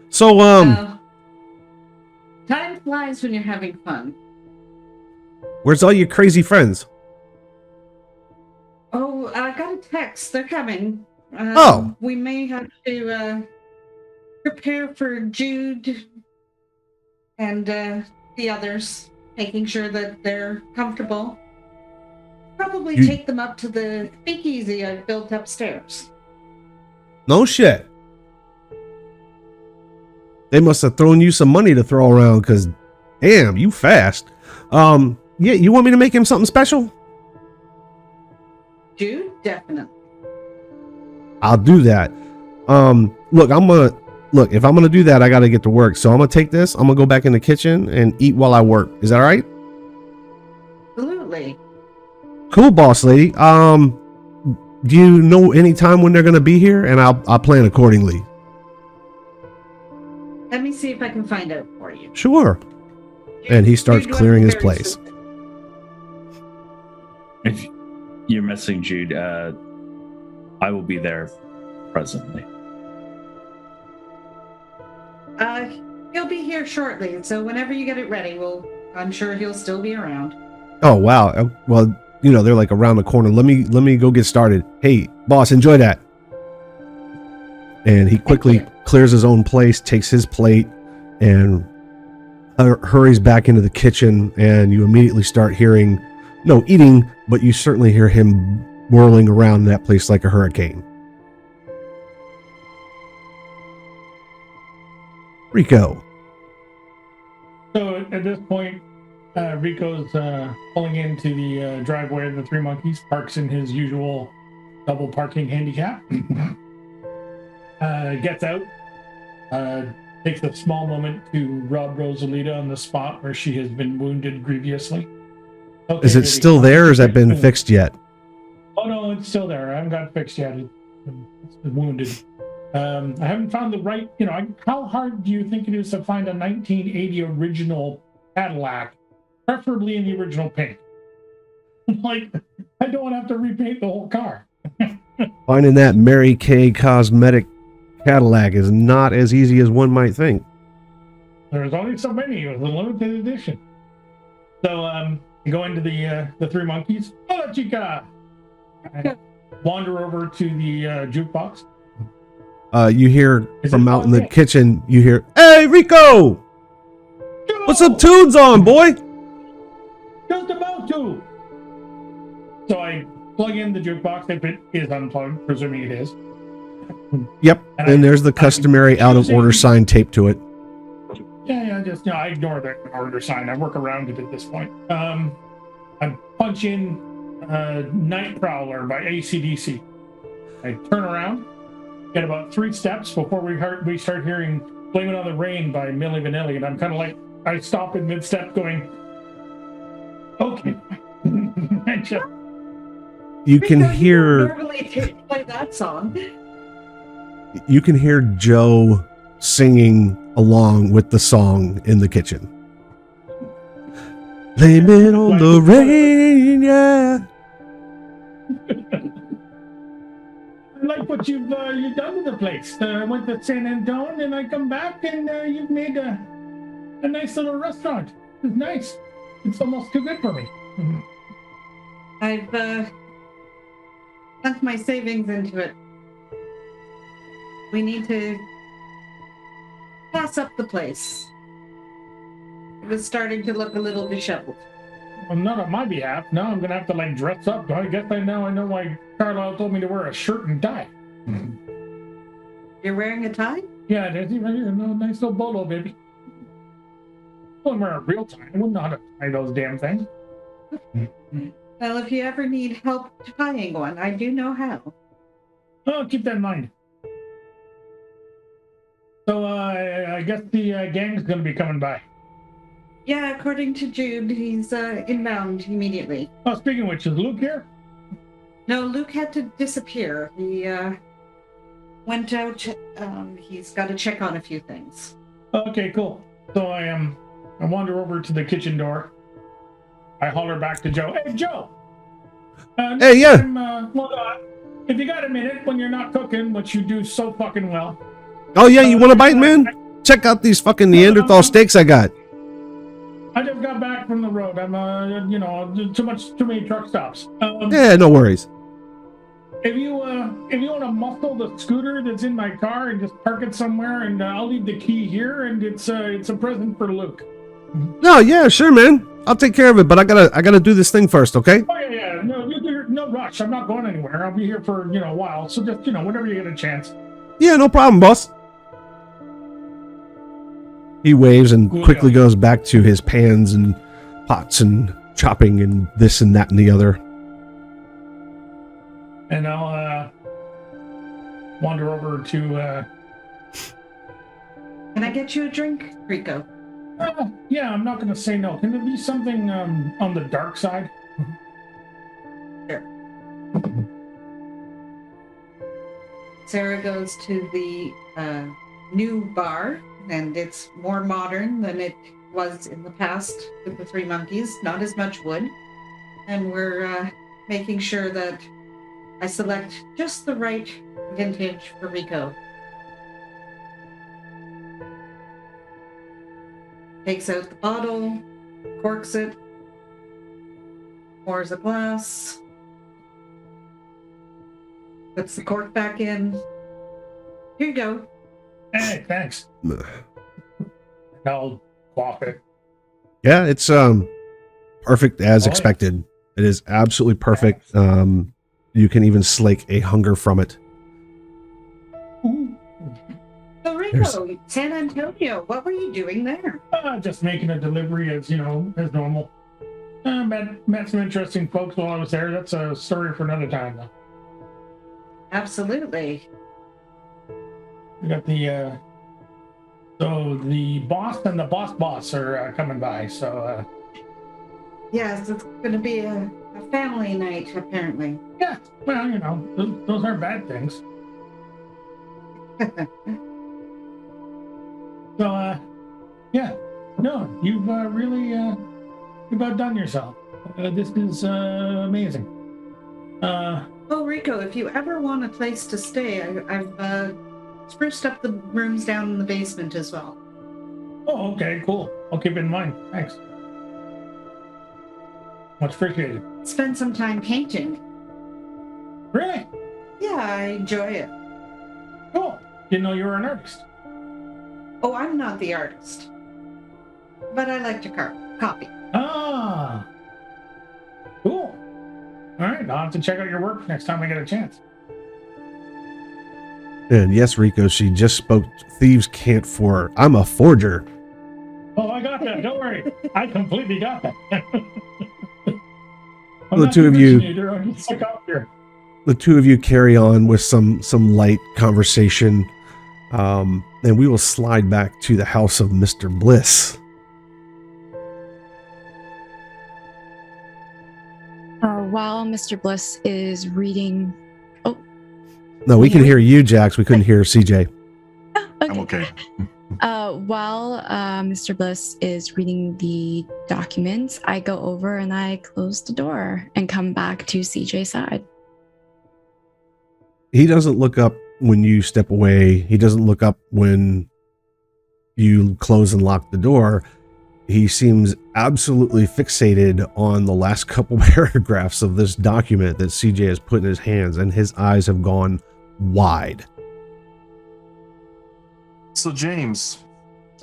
So, Time flies when you're having fun. where's all your crazy friends? Oh, I got a text. They're coming. Oh. We may have to prepare for Jude and the others, making sure that they're comfortable. Probably take them up to the speakeasy I built upstairs. No shit. They must have thrown you some money to throw around, because damn, you fast. Yeah, you want me to make him something special? Jude, definitely. I'll do that. Look, if I'm gonna do that, I gotta get to work. So I'm gonna take this, I'm gonna go back in the kitchen and eat while I work. Is that all right? Absolutely. Cool, boss lady. Do you know any time when they're gonna be here? And I'll plan accordingly. Let me see if I can find out for you. Sure. And he starts clearing his place. If you're missing Jude, I will be there presently. He'll be here shortly, so whenever you get it ready, I'm sure he'll still be around. Oh wow. Well, you know, they're like around the corner. Let me go get started. Hey, boss, enjoy that. And he quickly clears his own place, takes his plate, and hurries back into the kitchen. And you immediately start hearing, no eating, but you certainly hear him whirling around that place like a hurricane. Rico. So at this point, Rico's pulling into the driveway of the Three Monkeys, parks in his usual double parking handicap, gets out, takes a small moment to rub Rosalita on the spot where she has been wounded grievously. Okay, Is it still there, or has that been fixed yet? Oh no, it's still there. I haven't got it fixed yet. It's been wounded. I haven't found the right, how hard do you think it is to find a 1980 original Cadillac, preferably in the original pink? Like, I don't want to have to repaint the whole car. Finding that Mary Kay cosmetic Cadillac is not as easy as one might think. There's only so many. It was a limited edition. So, you go into the Three Monkeys. Hola, chica! And wander over to the jukebox. You hear from out in the okay? kitchen, you hear, "Hey, Rico! What's some tunes on, boy?" Just about to. So I plug in the jukebox if it is unplugged, presuming it is. Yep, and there's the customary out-of-order sign taped to it. Yeah, just, I ignore the order sign. I work around it at this point. I punch in Night Prowler by AC/DC. I turn around, get about 3 steps before we start hearing Blame It on the Rain by Milli Vanilli, and I'm kind of like, I stop in mid-step going, okay. You can hear... Normally play that song. You can hear Joe singing along with the song in the kitchen. Blame it on the rain, yeah. I like what you've done to the place. I went to San Antonio and I come back and you've made a nice little restaurant. It's nice. It's almost too good for me. I've sunk my savings into it. We need to pass up the place. It was starting to look a little disheveled. not on my behalf. Now I'm gonna have to like dress up. I guess I know why Carlisle told me to wear a shirt and tie. You're wearing a tie? Yeah, there's even a nice little bolo, baby. I wouldn't wear a real tie. I wouldn't know how to tie those damn things. Well, if you ever need help tying one, I do know how. Oh, keep that in mind. So I guess the gang's gonna be coming by. Yeah, according to Jude, he's inbound immediately. Oh, speaking of which, is Luke here? No, Luke had to disappear. He went out. He's got to check on a few things. Okay, cool. So I wander over to the kitchen door. I holler back to Joe. Hey, Joe. Hey, yeah. If you got a minute when you're not cooking, which you do so fucking well. Oh yeah, you want a bite, man? Check out these fucking Neanderthal steaks I got. I just got back from the road. I'm too many truck stops. Yeah, no worries. If you want to muscle the scooter that's in my car and just park it somewhere, and I'll leave the key here, and it's a present for Luke. No, yeah, sure, man. I'll take care of it, but I gotta do this thing first, okay? Oh yeah. No rush. I'm not going anywhere. I'll be here for a while. So just whenever you get a chance. Yeah, no problem, boss. He waves and quickly goes back to his pans and pots and chopping and this and that and the other. And I'll wander over to... Can I get you a drink, Rico? Yeah, I'm not going to say no. Can there be something on the dark side? Sure. Sarah goes to the new bar, and it's more modern than it was in the past with the Three Monkeys. Not as much wood. And we're making sure that I select just the right vintage for Rico. Takes out the bottle, corks it, pours a glass, puts the cork back in. Here you go. Hey, thanks. I'll quaff it. Yeah, it's perfect as expected. It is absolutely perfect. You can even slake a hunger from it. So Rico, San Antonio, what were you doing there? Just making a delivery as normal. Met some interesting folks while I was there. That's a story for another time, though. Absolutely. We got the boss and the boss are coming by. So yes, it's going to be a family night, apparently. yeah, well, those aren't bad things. So yeah, no, you've really you've outdone yourself. This is amazing. Oh, Rico, if you ever want a place to stay, I've spruced up the rooms down in the basement as well. Oh, okay, cool. I'll keep it in mind. Thanks. Much appreciated. Spend some time painting. Really? Yeah, I enjoy it. Cool. Didn't know you were an artist. Oh, I'm not the artist, but I like to copy. Ah, cool. All right, I'll have to check out your work next time I get a chance. And yes, Rico, she just spoke Thieves Can't For. I'm a forger. Oh, I got that. Don't worry. I completely got that. The two of you carry on with some light conversation, and we will slide back to the house of Mr. Bliss. While Mr. Bliss is reading... Oh. No, we can hear you, Jax. We couldn't hear CJ. Oh, okay. I'm okay. While Mr. Bliss is reading the documents, I go over and I close the door and come back to CJ's side. He doesn't look up when you step away. He doesn't look up when you close and lock the door. He seems absolutely fixated on the last couple paragraphs of this document that CJ has put in his hands, and his eyes have gone wide. So James,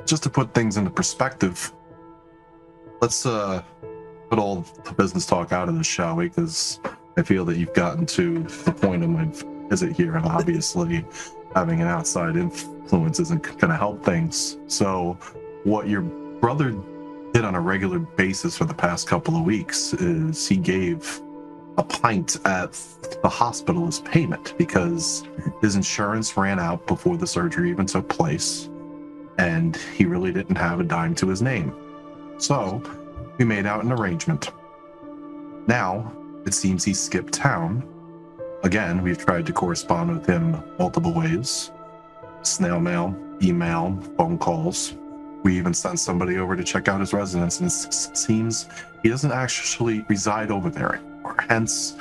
just to put things into perspective, let's put all the business talk out of this, shall we? Because I feel that you've gotten to the point of my visit here, and obviously having an outside influence isn't going to help things. So what your brother did on a regular basis for the past couple of weeks is he gave a pint at the hospital as payment because his insurance ran out before the surgery even took place, and he really didn't have a dime to his name. So we made out an arrangement. Now it seems he skipped town. Again, we've tried to correspond with him multiple ways: snail mail, email, phone calls. We even sent somebody over to check out his residence, and it seems he doesn't actually reside over there anymore. Hence,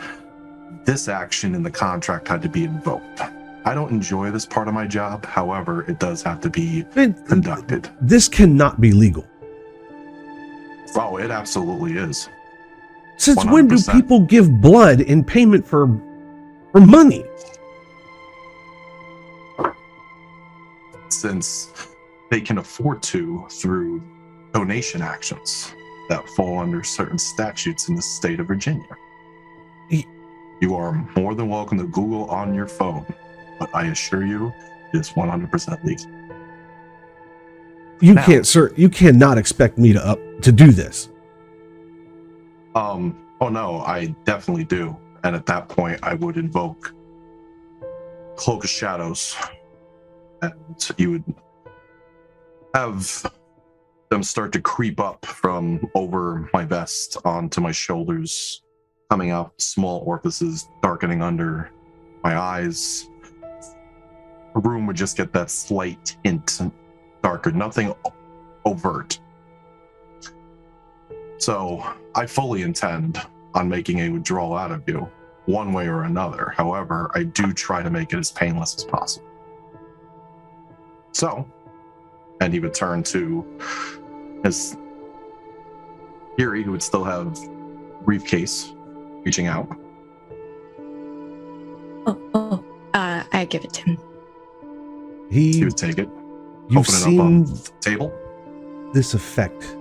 this action in the contract had to be invoked. I don't enjoy this part of my job. However, it does have to be conducted. This cannot be legal. Oh, it absolutely is. Since 100%. when do people give blood in payment for money? Since they can afford to through donation actions that fall under certain statutes in the state of Virginia. You are more than welcome to Google on your phone, but I assure you, it's 100% legal. You Now- can't, sir. You cannot expect me to do this. Oh no, I definitely do. And at that point, I would invoke Cloak of Shadows, and you would have them start to creep up from over my vest onto my shoulders, coming out small orifices, darkening under my eyes. The room would just get that slight tint darker, nothing overt. So I fully intend on making a withdrawal out of you, one way or another. However, I do try to make it as painless as possible. So, and he would turn to his Dearie, who would still have briefcase, reaching out. I give it to him. He would take it, You've open it up seen on the table. this effect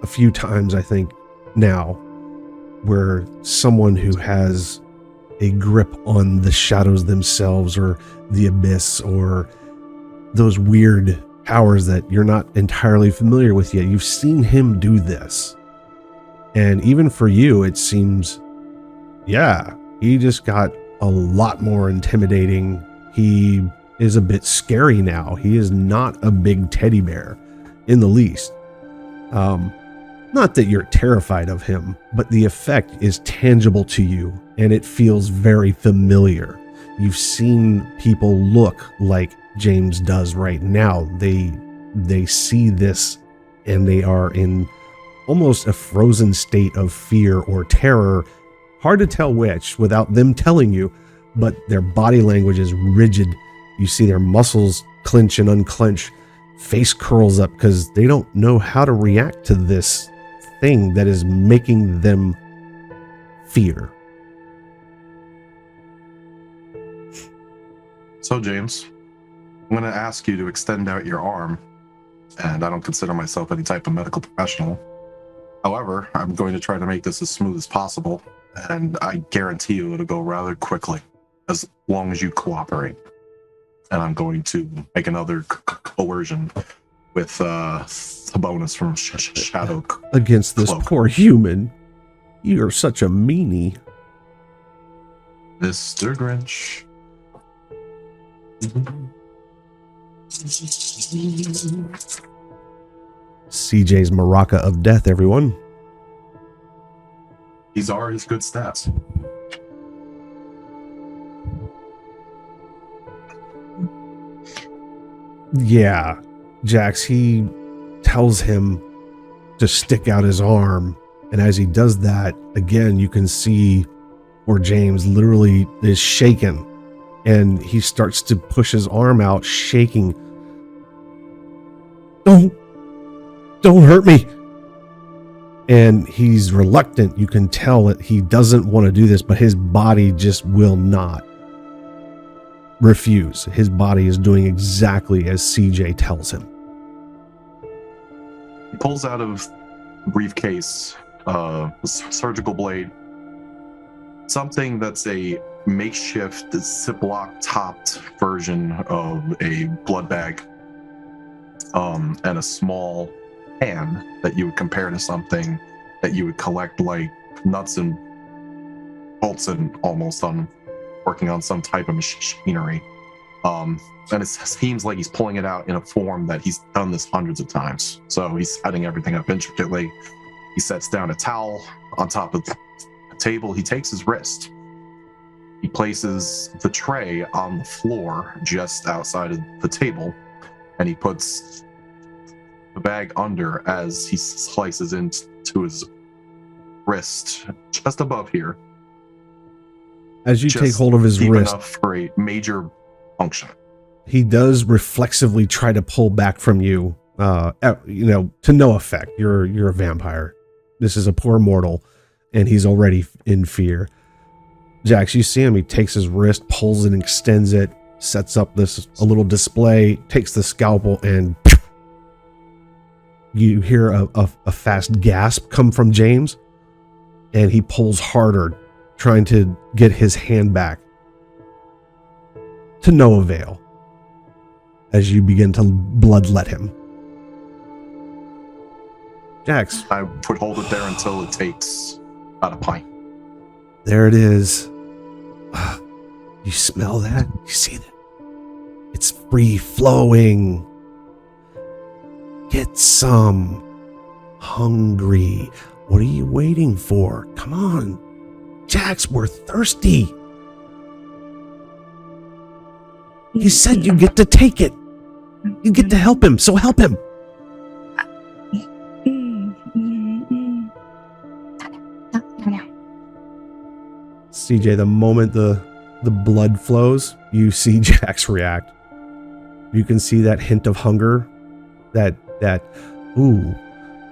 a few times, I think, now, where someone who has a grip on the shadows themselves or the abyss or those weird powers that you're not entirely familiar with yet. You've seen him do this. And even for you, it seems, yeah, he just got a lot more intimidating. He is a bit scary now. He is not a big teddy bear in the least. Not that you're terrified of him, but the effect is tangible to you and it feels very familiar. You've seen people look like James does right now. They see this and they are in almost a frozen state of fear or terror. Hard to tell which without them telling you, but their body language is rigid. You see their muscles clench and unclench, face curls up because they don't know how to react to this thing that is making them fear. So, James, I'm going to ask you to extend out your arm, and I don't consider myself any type of medical professional. However, I'm going to try to make this as smooth as possible, and I guarantee you it'll go rather quickly, as long as you cooperate. And I'm going to make another coercion with a bonus from Shadow Against this Cloak. poor human. You're such a meanie. Mr. Grinch. CJ's Maraca of Death, everyone. These are his good stats. Yeah, Jax, he tells him to stick out his arm. And as he does that, again, you can see where James literally is shaken. And he starts to push his arm out, shaking. Don't hurt me. And he's reluctant. You can tell that he doesn't want to do this, but his body just will not refuse. His body is doing exactly as CJ tells him. He pulls out of the briefcase surgical blade, something that's a makeshift Ziploc topped version of a blood bag, and a small pan that you would compare to something that you would collect like nuts and bolts and almost on working on some type of machinery. And it seems like he's pulling it out in a form that he's done this hundreds of times. So he's setting everything up intricately. He sets down a towel on top of the table. He takes his wrist. He places the tray on the floor just outside of the table, and he puts the bag under as he slices into his wrist just above here. As you take hold of his deep wrist, enough for a major function. he does reflexively try to pull back from you, to no effect. You're a vampire. This is a poor mortal, and he's already in fear. Jax, you see him. He takes his wrist, pulls it, and extends it, sets up a little display, takes the scalpel, and you hear a fast gasp come from James, and he pulls harder, trying to get his hand back. To no avail, as you begin to bloodlet him. Jax. I would hold it there until it takes about a pint. There it is. You smell that? You see that? It's free flowing. Get some. Hungry. What are you waiting for? Come on. Jax, we're thirsty. He said you get to take it. You get to help him, so help him. CJ, the moment the blood flows, you see Jax react. You can see that hint of hunger, that ooh,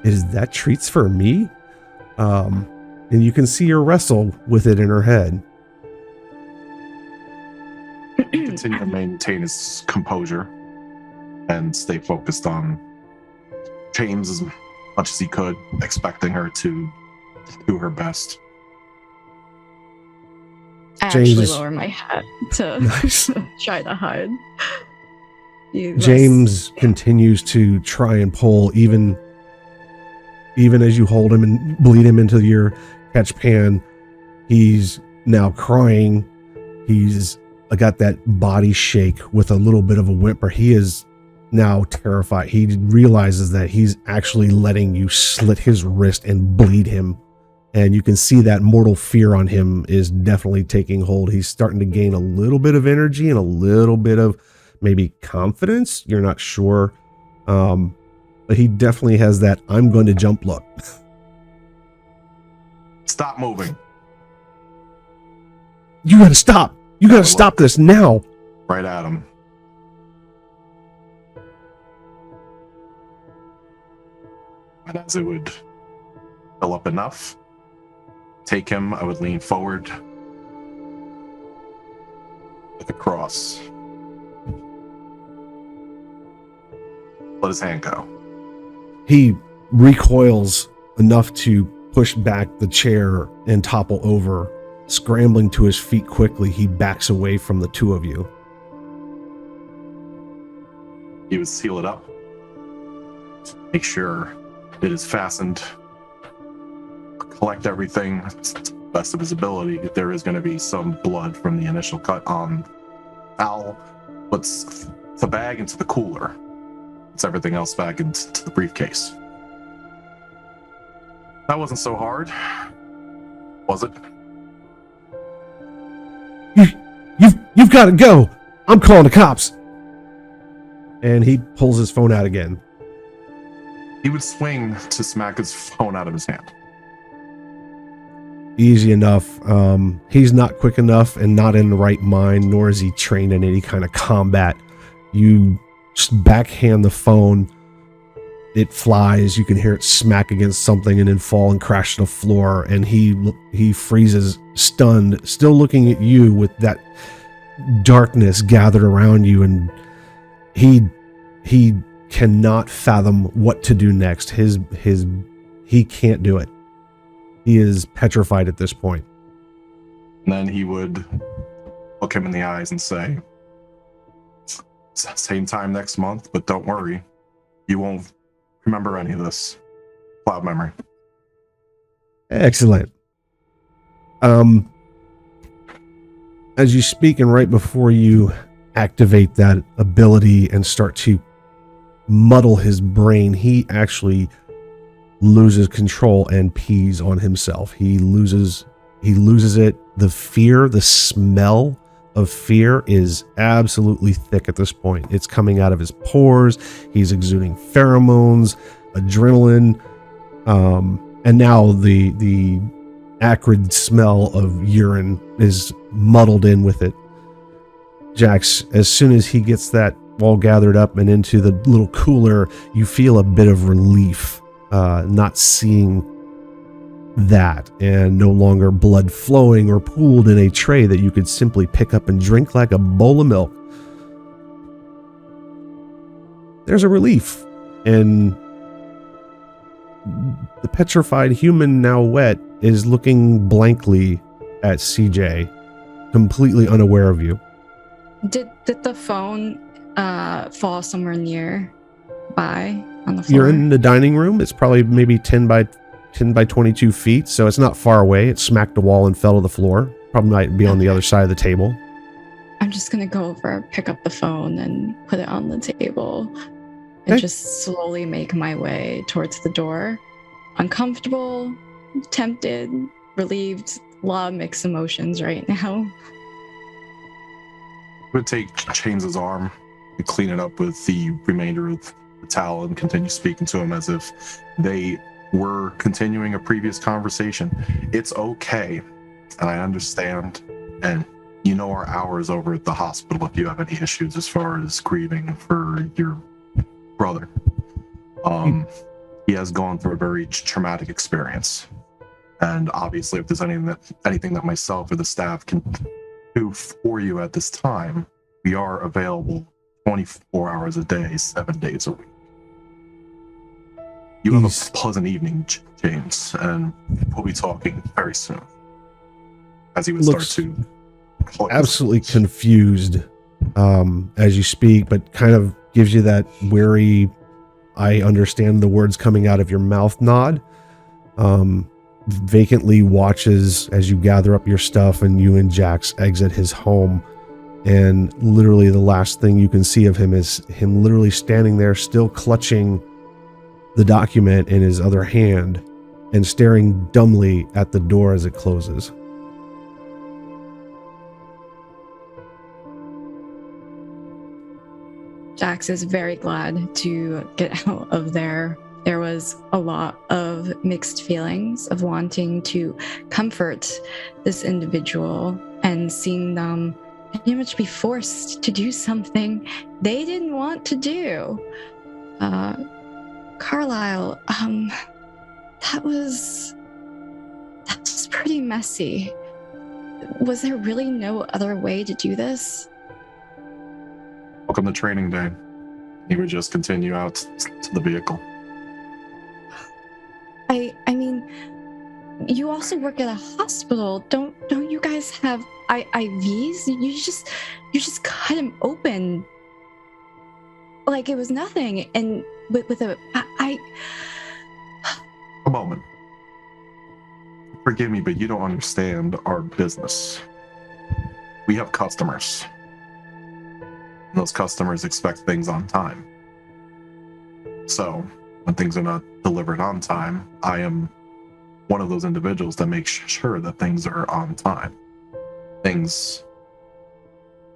is that treats for me? And you can see her wrestle with it in her head. Continue to maintain his composure and stay focused on James as much as he could, expecting her to do her best. I actually James- lower my hat to Nice. try to hide. James continues to try and pull, even as you hold him and bleed him into your catch pan. He's now crying. He's got that body shake with a little bit of a whimper. He is now terrified. He realizes that he's actually letting you slit his wrist and bleed him. And you can see that mortal fear on him is definitely taking hold. He's starting to gain a little bit of energy and a little bit of maybe confidence. You're not sure. But he definitely has that I'm going to jump look. Stop moving. You got to stop. You got to stop this now. Right at him. And as it would fill up enough, take him, I would lean forward with a cross. Let his hand go. He recoils enough to push back the chair and topple over. Scrambling to his feet quickly, he backs away from the two of you. He would seal it up. Make sure it is fastened. Collect everything to the best of his ability. There is going to be some blood from the initial cut on Al. Puts the bag into the cooler. Puts everything else back into the briefcase. That wasn't so hard, was it? You've got to go. I'm calling the cops. And he pulls his phone out again. He would swing to smack his phone out of his hand. Easy enough. He's not quick enough and not in the right mind, nor is he trained in any kind of combat. You just backhand the phone. It flies. You can hear it smack against something and then fall and crash to the floor. And he freezes, stunned, still looking at you with that darkness gathered around you. And he cannot fathom what to do next. He can't do it. He is petrified at this point. And then he would look him in the eyes and say, same time next month, but don't worry. You won't remember any of this. Cloud memory. Excellent. As you speak, and right before you activate that ability and start to muddle his brain, he actually loses control and pees on himself. He loses it. The fear, the smell of fear is absolutely thick at this point. It's coming out of his pores. He's exuding pheromones, adrenaline, and now the acrid smell of urine is muddled in with it. Jax, as soon as he gets that all gathered up and into the little cooler, you feel a bit of relief, not seeing that, and no longer blood flowing or pooled in a tray that you could simply pick up and drink like a bowl of milk. There's a relief, and the petrified human, now wet, is looking blankly at CJ, completely unaware of you. Did the phone fall somewhere nearby on the floor? You're in the dining room. It's probably maybe 10 by 22 feet, so it's not far away. It smacked the wall and fell to the floor. Probably might be on the other side of the table. I'm just gonna go over, pick up the phone, and put it on the table, and Okay. just slowly make my way towards the door. Uncomfortable, tempted, relieved, a lot of mixed emotions right now. Would take Chains' arm and clean it up with the remainder of the towel and continue speaking to him as if they were continuing a previous conversation. It's okay, and I understand, and you know our hours over at the hospital if you have any issues as far as grieving for your brother. He has gone through a very traumatic experience, and obviously if there's anything that myself or the staff can do for you at this time, we are available 24 hours a day, 7 days a week. You have a pleasant evening, James, and we'll be talking very soon. As he would start to absolutely confused as you speak, but kind of gives you that weary, I understand the words coming out of your mouth nod. Vacantly watches as you gather up your stuff and you and Jax exit his home, and literally the last thing you can see of him is him literally standing there still clutching the document in his other hand and staring dumbly at the door as it closes. Jax is very glad to get out of there. There was a lot of mixed feelings of wanting to comfort this individual and seeing them pretty much be forced to do something they didn't want to do. Carlisle, that was pretty messy. Was there really no other way to do this? welcome to training day. He would just continue out to the vehicle. I mean, you also work at a hospital. Don't you guys have IVs? You just cut him open like it was nothing, and with a A moment. Forgive me, but you don't understand our business. We have customers. And those customers expect things on time. So, when things are not delivered on time, I am one of those individuals that makes sure that things are on time. Things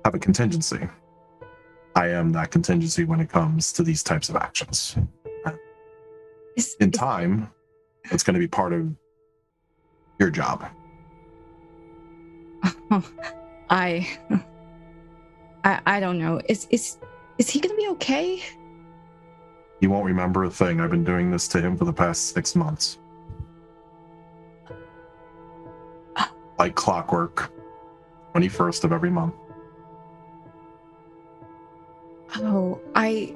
have a contingency. I am that contingency when it comes to these types of actions. In time, it's going to be part of your job. I don't know. Is he gonna be okay? He won't remember a thing. I've been doing this to him for the past 6 months. Like clockwork. 21st of every month. Oh, I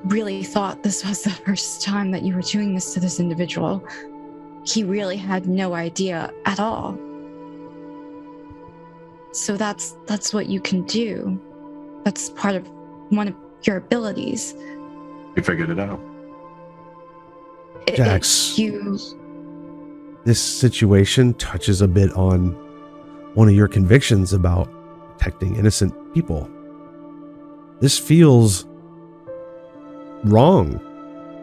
really thought this was the first time that you were doing this to this individual. he really had no idea at all. So that's what you can do. That's part of one of your abilities. You figured it out. Jax, this situation touches a bit on one of your convictions about protecting innocent people. This feels wrong,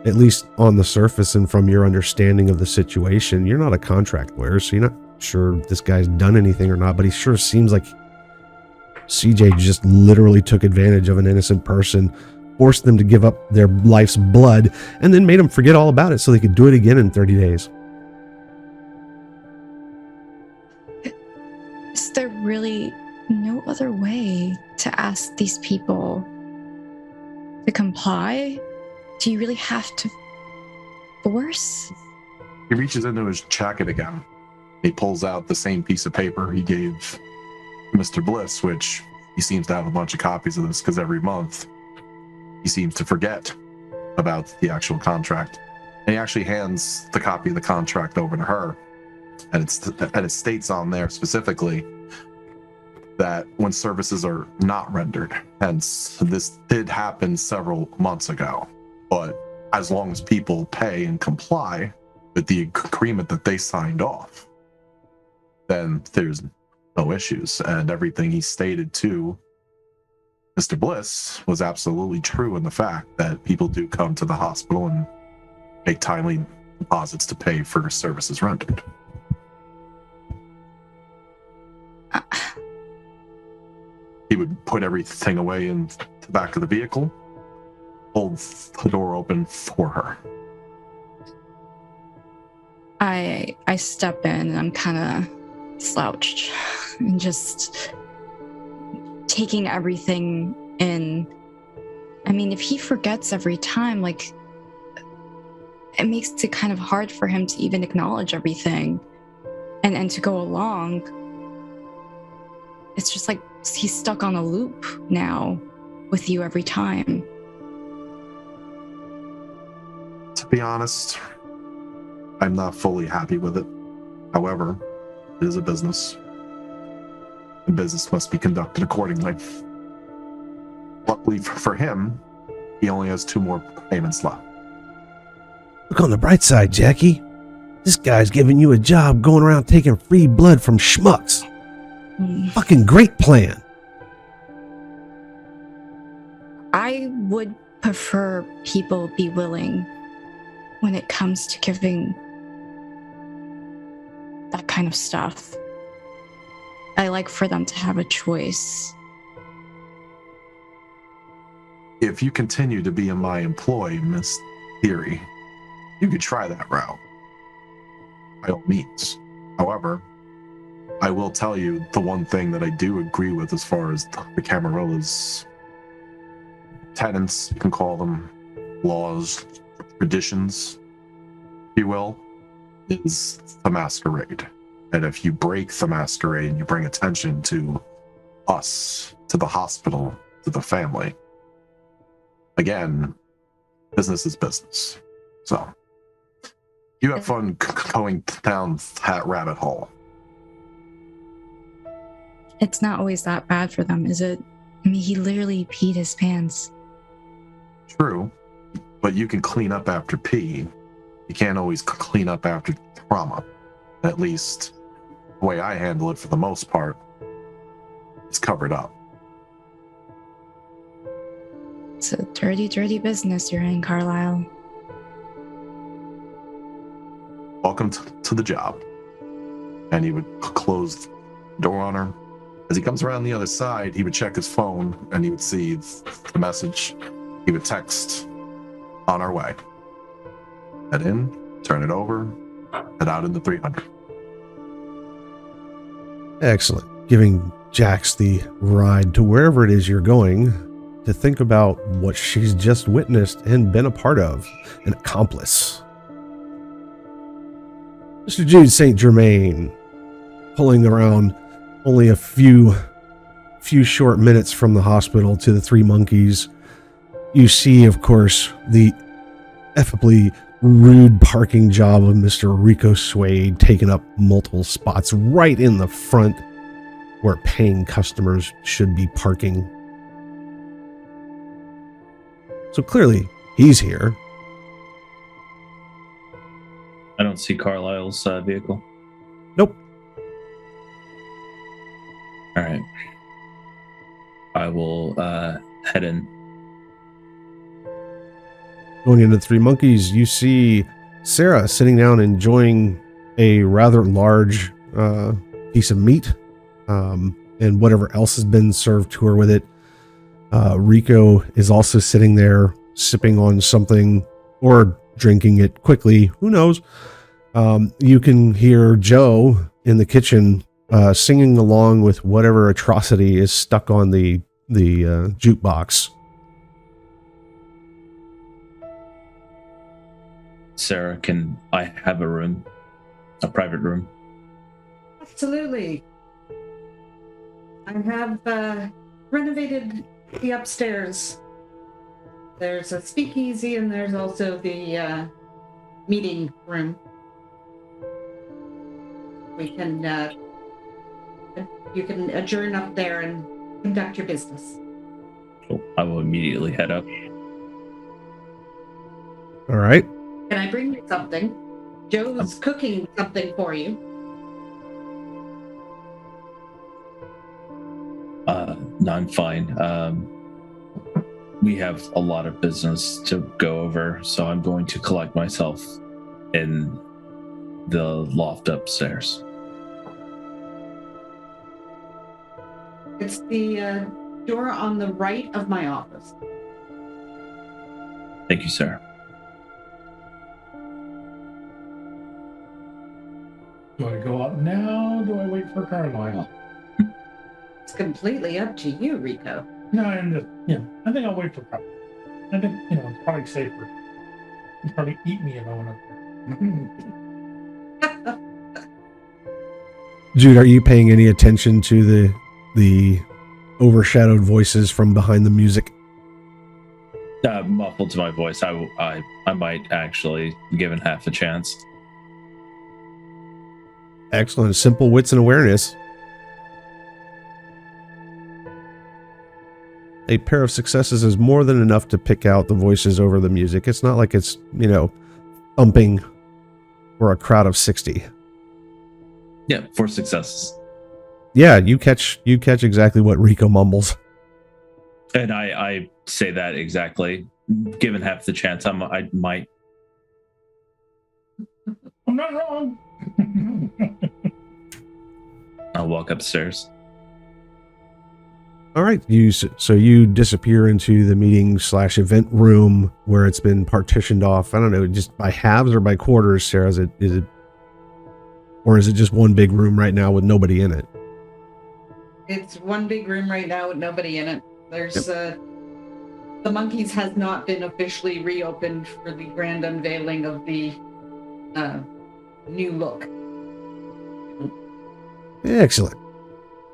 at least on the surface and from your understanding of the situation. You're not a contract lawyer, so you're not sure this guy's done anything or not, but he sure seems like CJ just literally took advantage of an innocent person, forced them to give up their life's blood, and then made them forget all about it so they could do it again in 30 days. Is there really no other way to ask these people to comply? Do you really have to force? He reaches into his jacket again. He pulls out the same piece of paper he gave Mr. Bliss, which he seems to have a bunch of copies of this because every month he seems to forget about the actual contract. And he actually hands the copy of the contract over to her. And it states on there specifically that when services are not rendered, hence this did happen several months ago, but as long as people pay and comply with the agreement that they signed off, then there's no issues. And everything he stated to Mr. Bliss was absolutely true in the fact that people do come to the hospital and make timely deposits to pay for services rendered. He would put everything away in the back of the vehicle, hold the door open for her. I step in and I'm kind of slouched and just taking everything in. I mean, if he forgets every time, like, it makes it kind of hard for him to even acknowledge everything and to go along. It's just like he's stuck on a loop now with you every time. To be honest, I'm not fully happy with it. However, it is a business. The business must be conducted accordingly. Luckily for him, he only has 2 more payments left. Look on the bright side, Jackie. This guy's giving you a job going around taking free blood from schmucks. Fucking great plan. I would prefer people be willing when it comes to giving that kind of stuff. I like for them to have a choice. If you continue to be in my employ, Miss Dearie, you could try that route. By all means. However, I will tell you the one thing that I do agree with as far as the Camarillas' tenets, you can call them, laws, traditions, if you will, is the masquerade. And if you break the masquerade and you bring attention to us, to the hospital, to the family, again, business is business. So, you have fun going down that rabbit hole. It's not always that bad for them, is it? I mean, he literally peed his pants. True, but you can clean up after pee. You can't always clean up after trauma. At least, the way I handle it for the most part, it's covered up. It's a dirty, dirty business you're in, Carlisle. Welcome to the job. And he would close the door on her. As he comes around the other side, he would check his phone and he would see the message. He would text, on our way. Head in, turn it over, head out in the 300. Excellent. Giving Jax the ride to wherever it is you're going to think about what she's just witnessed and been a part of, an accomplice. Mr. Jude St. Germain, pulling around only a few short minutes from the hospital to the Three Monkeys. You see, of course, the effably rude parking job of Mr. Rico Suede, taking up multiple spots right in the front where paying customers should be parking. So clearly, he's here. I don't see Carlisle's vehicle. Nope. All right. I will head in. Going into Three Monkeys, you see Sarah sitting down enjoying a rather large piece of meat and whatever else has been served to her with it. Rico is also sitting there sipping on something or drinking it quickly. Who knows? You can hear Joe in the kitchen singing along with whatever atrocity is stuck on the jukebox. Sarah, can I have a room? A private room? Absolutely. I have renovated the upstairs. There's a speakeasy and there's also the meeting room. We can, you can adjourn up there and conduct your business. So I will immediately head up. All right. Can I bring you something? Joe's cooking something for you. No, I'm fine. We have a lot of business to go over, so I'm going to collect myself in the loft upstairs. It's the door on the right of my office. Thank you, Sarah. Do I go up now? Do I wait for Carlisle? It's completely up to you, Rico. No, I'm just, I think I'll wait for Carlisle. I think, it's probably safer. He'll probably eat me if I went up there. Jude, are you paying any attention to the overshadowed voices from behind the music? Muffled to my voice, I might actually, given half a chance. Excellent. Simple wits and awareness. A pair of successes is more than enough to pick out the voices over the music. It's not like it's, thumping for a crowd of 60. Yeah, 4 successes. Yeah, you catch exactly what Rico mumbles. And I say that exactly. Given half the chance, I might. I'm not wrong. I'll walk upstairs. All right, so you disappear into the meeting/event room where it's been partitioned off. I don't know, just by halves or by quarters, Sarah. Is it, or is it just one big room right now with nobody in it? It's one big room right now with nobody in it. There's the Monkeys has not been officially reopened for the grand unveiling of the new look. Excellent.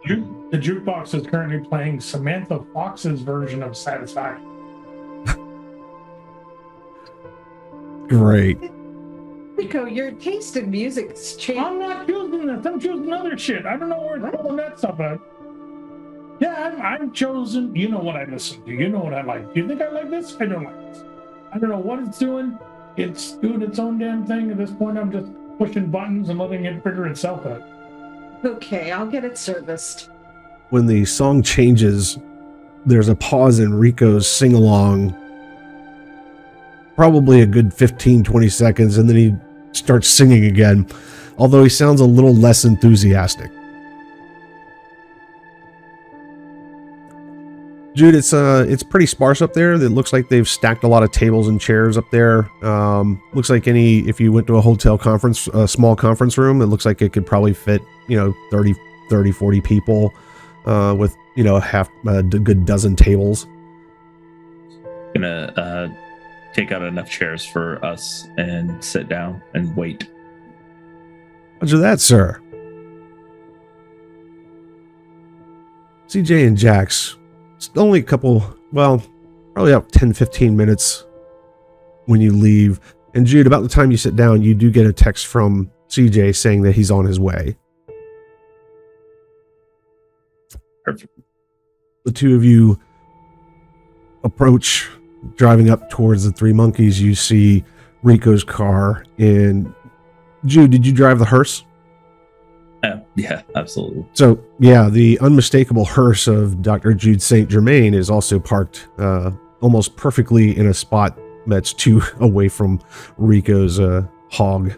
The jukebox is currently playing Samantha Fox's version of Satisfaction. Great. Rico, your taste in music's changed. I'm not choosing this. I'm choosing other shit. I don't know where it's pulling that stuff out. Yeah, I'm chosen. You know what I listen to. You know what I like. Do you think I like this? I don't like this. I don't know what it's doing. It's doing its own damn thing. At this point, I'm just pushing buttons and letting it figure itself out. Okay, I'll get it serviced. When the song changes, there's a pause in Rico's sing-along. Probably a good 15-20 seconds, and then he starts singing again, although he sounds a little less enthusiastic. Jude, it's pretty sparse up there. It looks like they've stacked a lot of tables and chairs up there. Looks like if you went to a hotel conference, a small conference room, it looks like it could probably fit, 30, 40 people, with, half a good dozen tables. Gonna take out enough chairs for us and sit down and wait. Roger that, sir. CJ and Jax, it's only a couple, probably about 10-15 minutes when you leave. And Jude, about the time you sit down, you do get a text from CJ saying that he's on his way. Perfect. The two of you approach, driving up towards the Three Monkeys. You see Rico's car. And Jude, did you drive the hearse? Yeah, absolutely. So, yeah, the unmistakable hearse of Dr. Jude St. Germain is also parked almost perfectly in a spot that's too away from Rico's hog.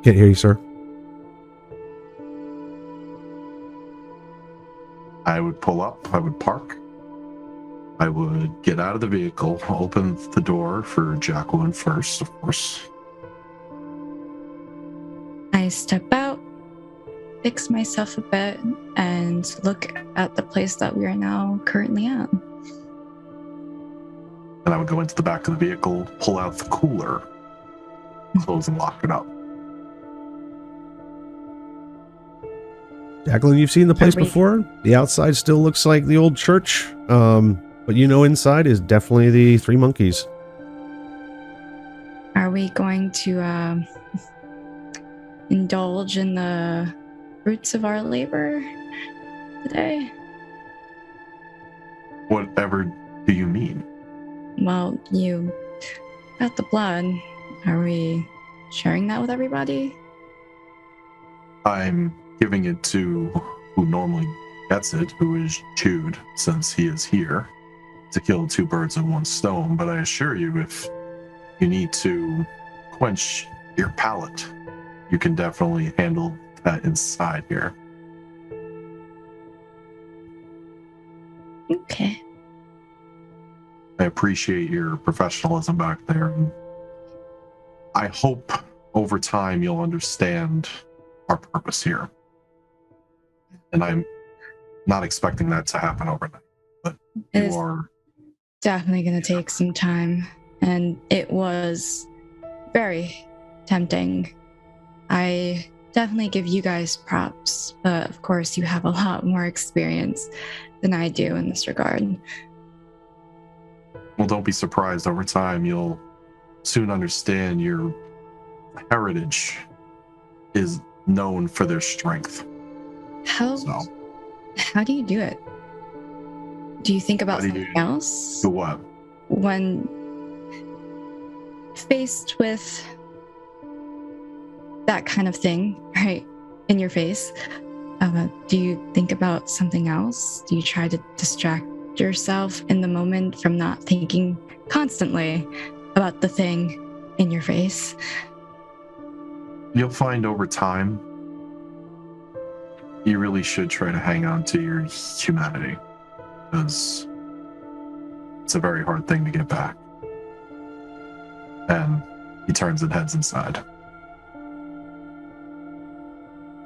Can't hear you, sir. I would pull up, I would park, I would get out of the vehicle, open the door for Jacqueline first, of course. I step out, fix myself a bit, and look at the place that we are now currently at. And I would go into the back of the vehicle, pull out the cooler, close and lock it up. Jacqueline, you've seen the place before. The outside still looks like the old church, but you know inside is definitely the Three Monkeys. Are we going to indulge in the fruits of our labor today? Whatever do you mean? Well, you got the blood. Are we sharing that with everybody? I'm giving it to who normally gets it, who is Jude, since he is here, to kill two birds with one stone. But I assure you, if you need to quench your palate, you can definitely handle that inside here. Okay. I appreciate your professionalism back there. And I hope over time you'll understand our purpose here. And I'm not expecting that to happen overnight, but you are definitely going to take some time, and it was very tempting. I definitely give you guys props, but of course you have a lot more experience than I do in this regard. Well, don't be surprised. Over time, you'll soon understand your heritage is known for their strength. How do you do it? Do you think about something else? Do what? When faced with that kind of thing, right, in your face, do you think about something else? Do you try to distract yourself in the moment from not thinking constantly about the thing in your face? You'll find over time, you really should try to hang on to your humanity, because it's a very hard thing to get back. And he turns and heads inside.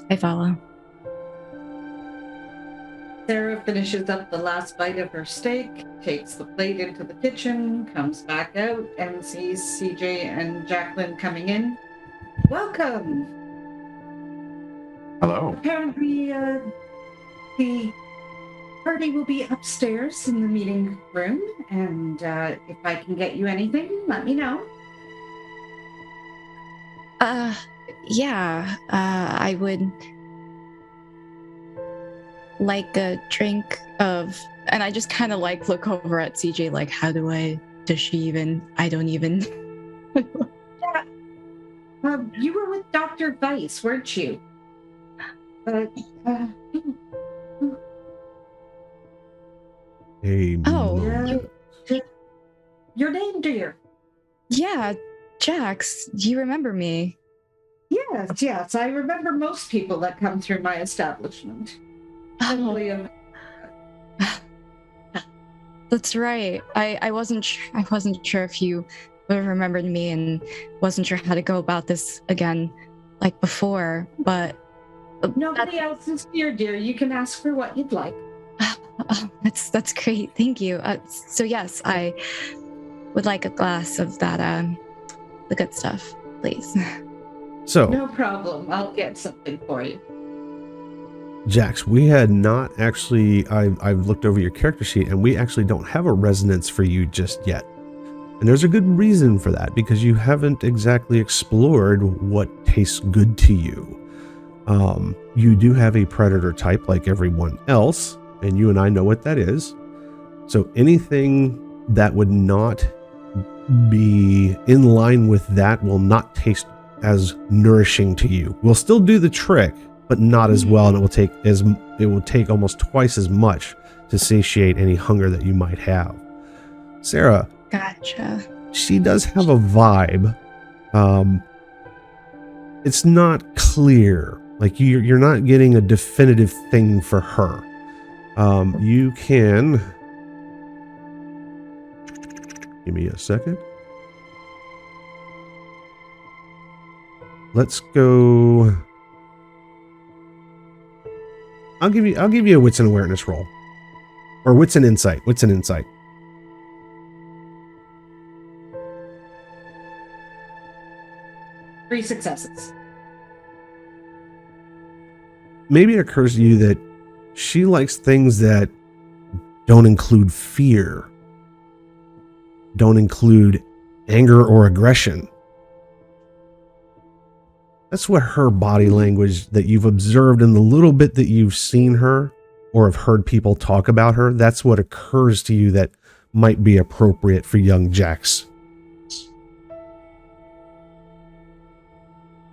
I follow. Sarah finishes up the last bite of her steak, takes the plate into the kitchen, comes back out, and sees CJ and Jacqueline coming in. Welcome! Hello. Apparently, the party will be upstairs in the meeting room, and if I can get you anything, let me know. Yeah, I would like a drink of, and I just kind of like look over at CJ like, how do I, does she even, I don't even. You were with Dr. Weiss, weren't you? Hey, Your name, dear? Yeah, Jax, do you remember me? Yes, I remember most people that come through my establishment. That's right. I wasn't sure if you would have remembered me, and wasn't sure how to go about this again like before, but nobody else is here, dear. You can ask for what you'd like. Oh, that's great. Thank you. So yes, I would like a glass of that the good stuff, please. So no problem. I'll get something for you. Jax, we had not actually, I've looked over your character sheet and we actually don't have a resonance for you just yet. And there's a good reason for that, because you haven't exactly explored what tastes good to you. You do have a predator type like everyone else, and you and I know what that is. So anything that would not be in line with that will not taste as nourishing to you. We'll still do the trick, but not as well, and it will take almost twice as much to satiate any hunger that you might have. Sarah, Gotcha. she does have a vibe. It's not clear. Like you're not getting a definitive thing for her. You can give me a second. Let's go. I'll give you a wits and awareness roll, or wits and insight. Wits and insight. Three successes. Maybe it occurs to you that she likes things that don't include fear, don't include anger or aggression. That's what her body language that you've observed in the little bit that you've seen her or have heard people talk about her, that's what occurs to you that might be appropriate for young Jax.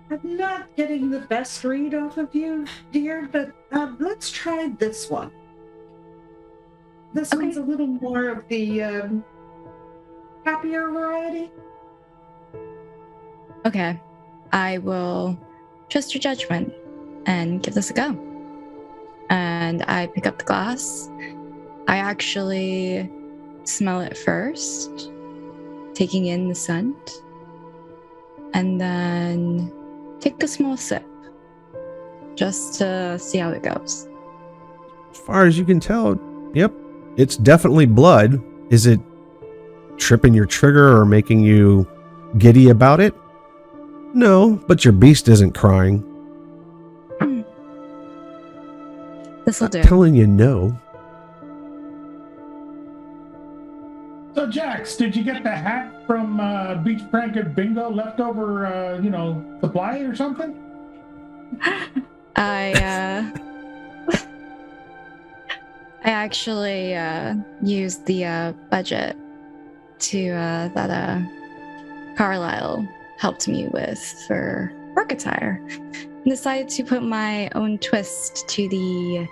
I'm not getting the best read off of you, dear, but let's try this one. This one's a little more of the happier variety. Okay. I will trust your judgment and give this a go. And I pick up the glass. I actually smell it first, taking in the scent, and then take a small sip just to see how it goes. As far as you can tell, yep, it's definitely blood. Is it tripping your trigger or making you giddy about it? No, but your beast isn't crying. This'll do. I'm telling you no. So, Jax, did you get the hat from Beach Prank at Bingo leftover, supply or something? I actually used the budget to that Carlisle helped me with for work attire, and decided to put my own twist to the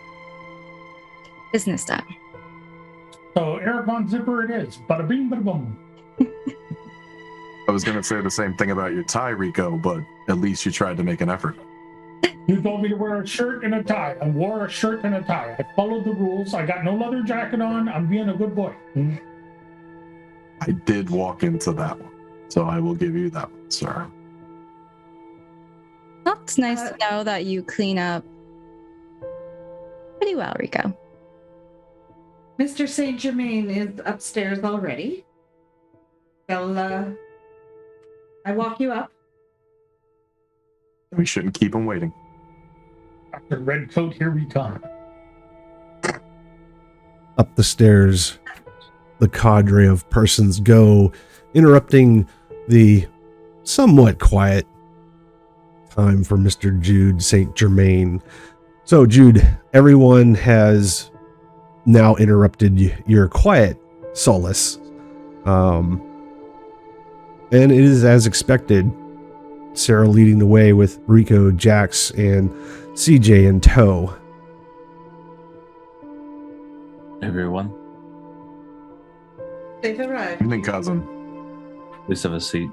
business style. So Eric Von Zipper it is. Bada bing, bada boom. I was going to say the same thing about your tie, Rico, but at least you tried to make an effort. You told me to wear a shirt and a tie. I wore a shirt and a tie. I followed the rules. I got no leather jacket on. I'm being a good boy. I did walk into that one, so I will give you that one, sir. Well, it's nice to know that you clean up pretty well, Rico. Mr. Saint Germain is upstairs already. Shall I walk you up? We shouldn't keep him waiting. Dr. Redcoat, here we come. Up the stairs, the cadre of persons go, interrupting the somewhat quiet time for Mr. Jude St. Germain. So, Jude, everyone has now interrupted your quiet solace. And it is as expected. Sarah leading the way with Rico, Jax, and CJ in tow. Everyone, They've arrived. Evening, cousin. please have a seat.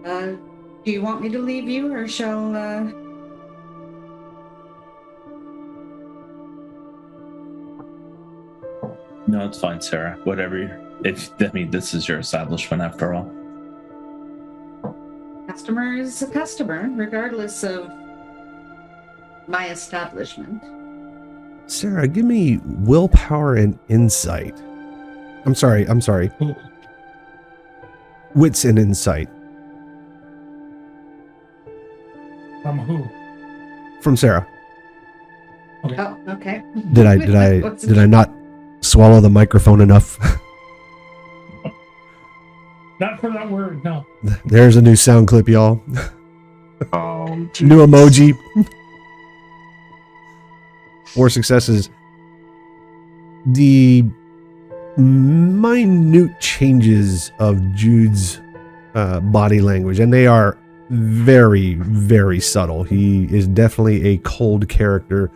Do you want me to leave you, or shall No, it's fine, Sarah. Whatever. This is your establishment after all. Customer is a customer, regardless of my establishment. Sarah, give me willpower and insight. I'm sorry. Ooh. Wits and insight. From who? from Sarah. Oh, okay. Did I not swallow the microphone enough? Not for that word, no. There's a new sound clip, y'all. Oh, New emoji. 4 successes. The minute changes of Jude's body language, and they are very, very subtle. He is definitely a cold character,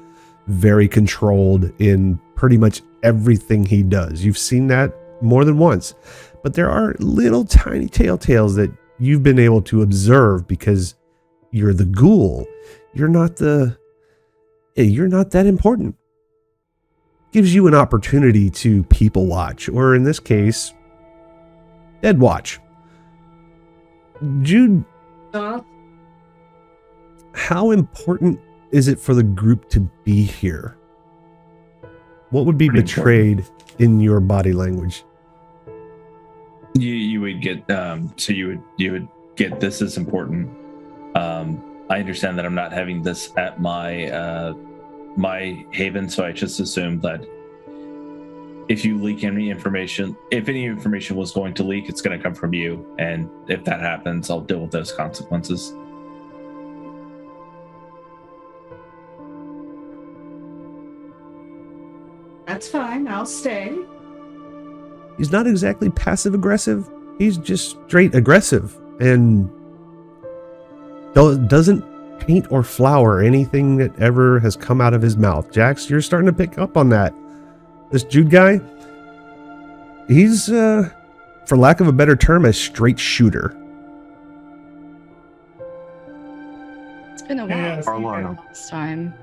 very controlled in pretty much everything he does. You've seen that more than once, but there are little tiny telltales that you've been able to observe because you're the ghoul. You're not that important. Gives you an opportunity to people watch, or in this case, dead watch. Jude, how important is it for the group to be here? What would be betrayed in your body language? You would get so you would get this is important. I understand that I'm not having this at my my haven, so I just assumed that if you leak any information, if any information was going to leak, it's going to come from you, and if that happens, I'll deal with those consequences. That's fine. I'll stay. He's not exactly passive aggressive. He's just straight aggressive and doesn't paint or flower anything that ever has come out of his mouth. Jax, you're starting to pick up on that. This Jude guy, he's, for lack of a better term, a straight shooter. It's been a while since last time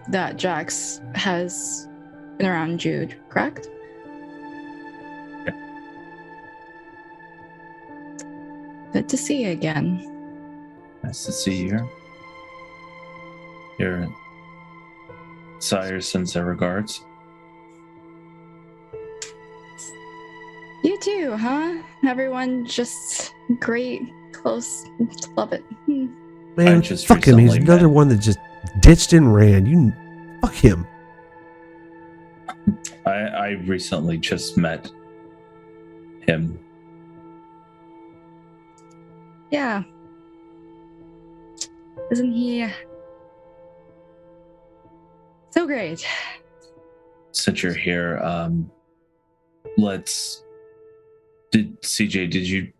that Jax has been around Jude, correct? Good to see you again. Nice to see you here. Your sire sends their regards. You too, huh? Everyone just great, close, love it. Man, fuck him. He's another one that just ditched and ran. Fuck him. I recently just met him. Yeah. Isn't he so great? Since you're here, CJ, did you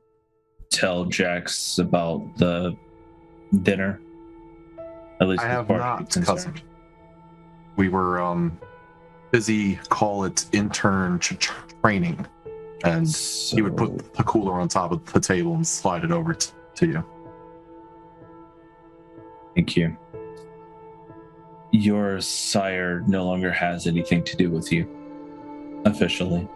tell Jax about the dinner? At least I have not, cousin. We were busy, call it intern training, and he would put the cooler on top of the table and slide it over to you. Thank you. Your sire no longer has anything to do with you, officially.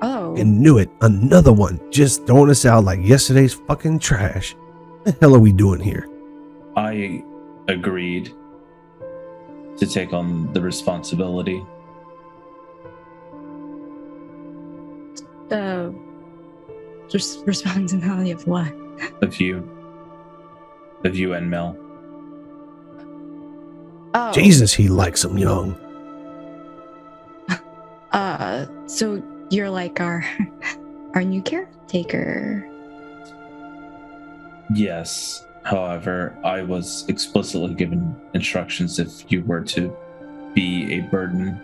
Oh. And knew it. Another one. Just throwing us out like yesterday's fucking trash. What the hell are we doing here? I agreed to take on the responsibility. Just responsibility of what? Of you and Mel. Oh. Jesus, he likes him young. So you're like our new caretaker. Yes. However, I was explicitly given instructions if you were to be a burden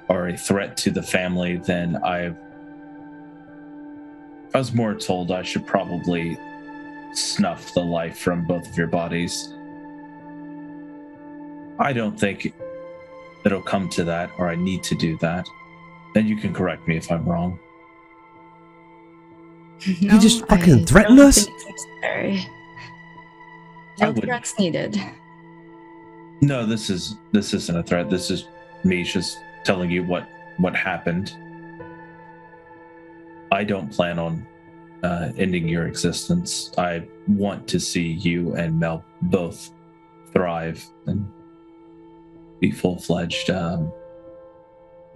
or a threat to the family, then I was more told I should probably snuff the life from both of your bodies. I don't think it'll come to that, or I need to do that. And you can correct me if I'm wrong. No, you just fucking threaten us? No threats needed. No, this isn't a threat. This is me just telling you what happened. I don't plan on ending your existence. I want to see you and Mel both thrive and be full-fledged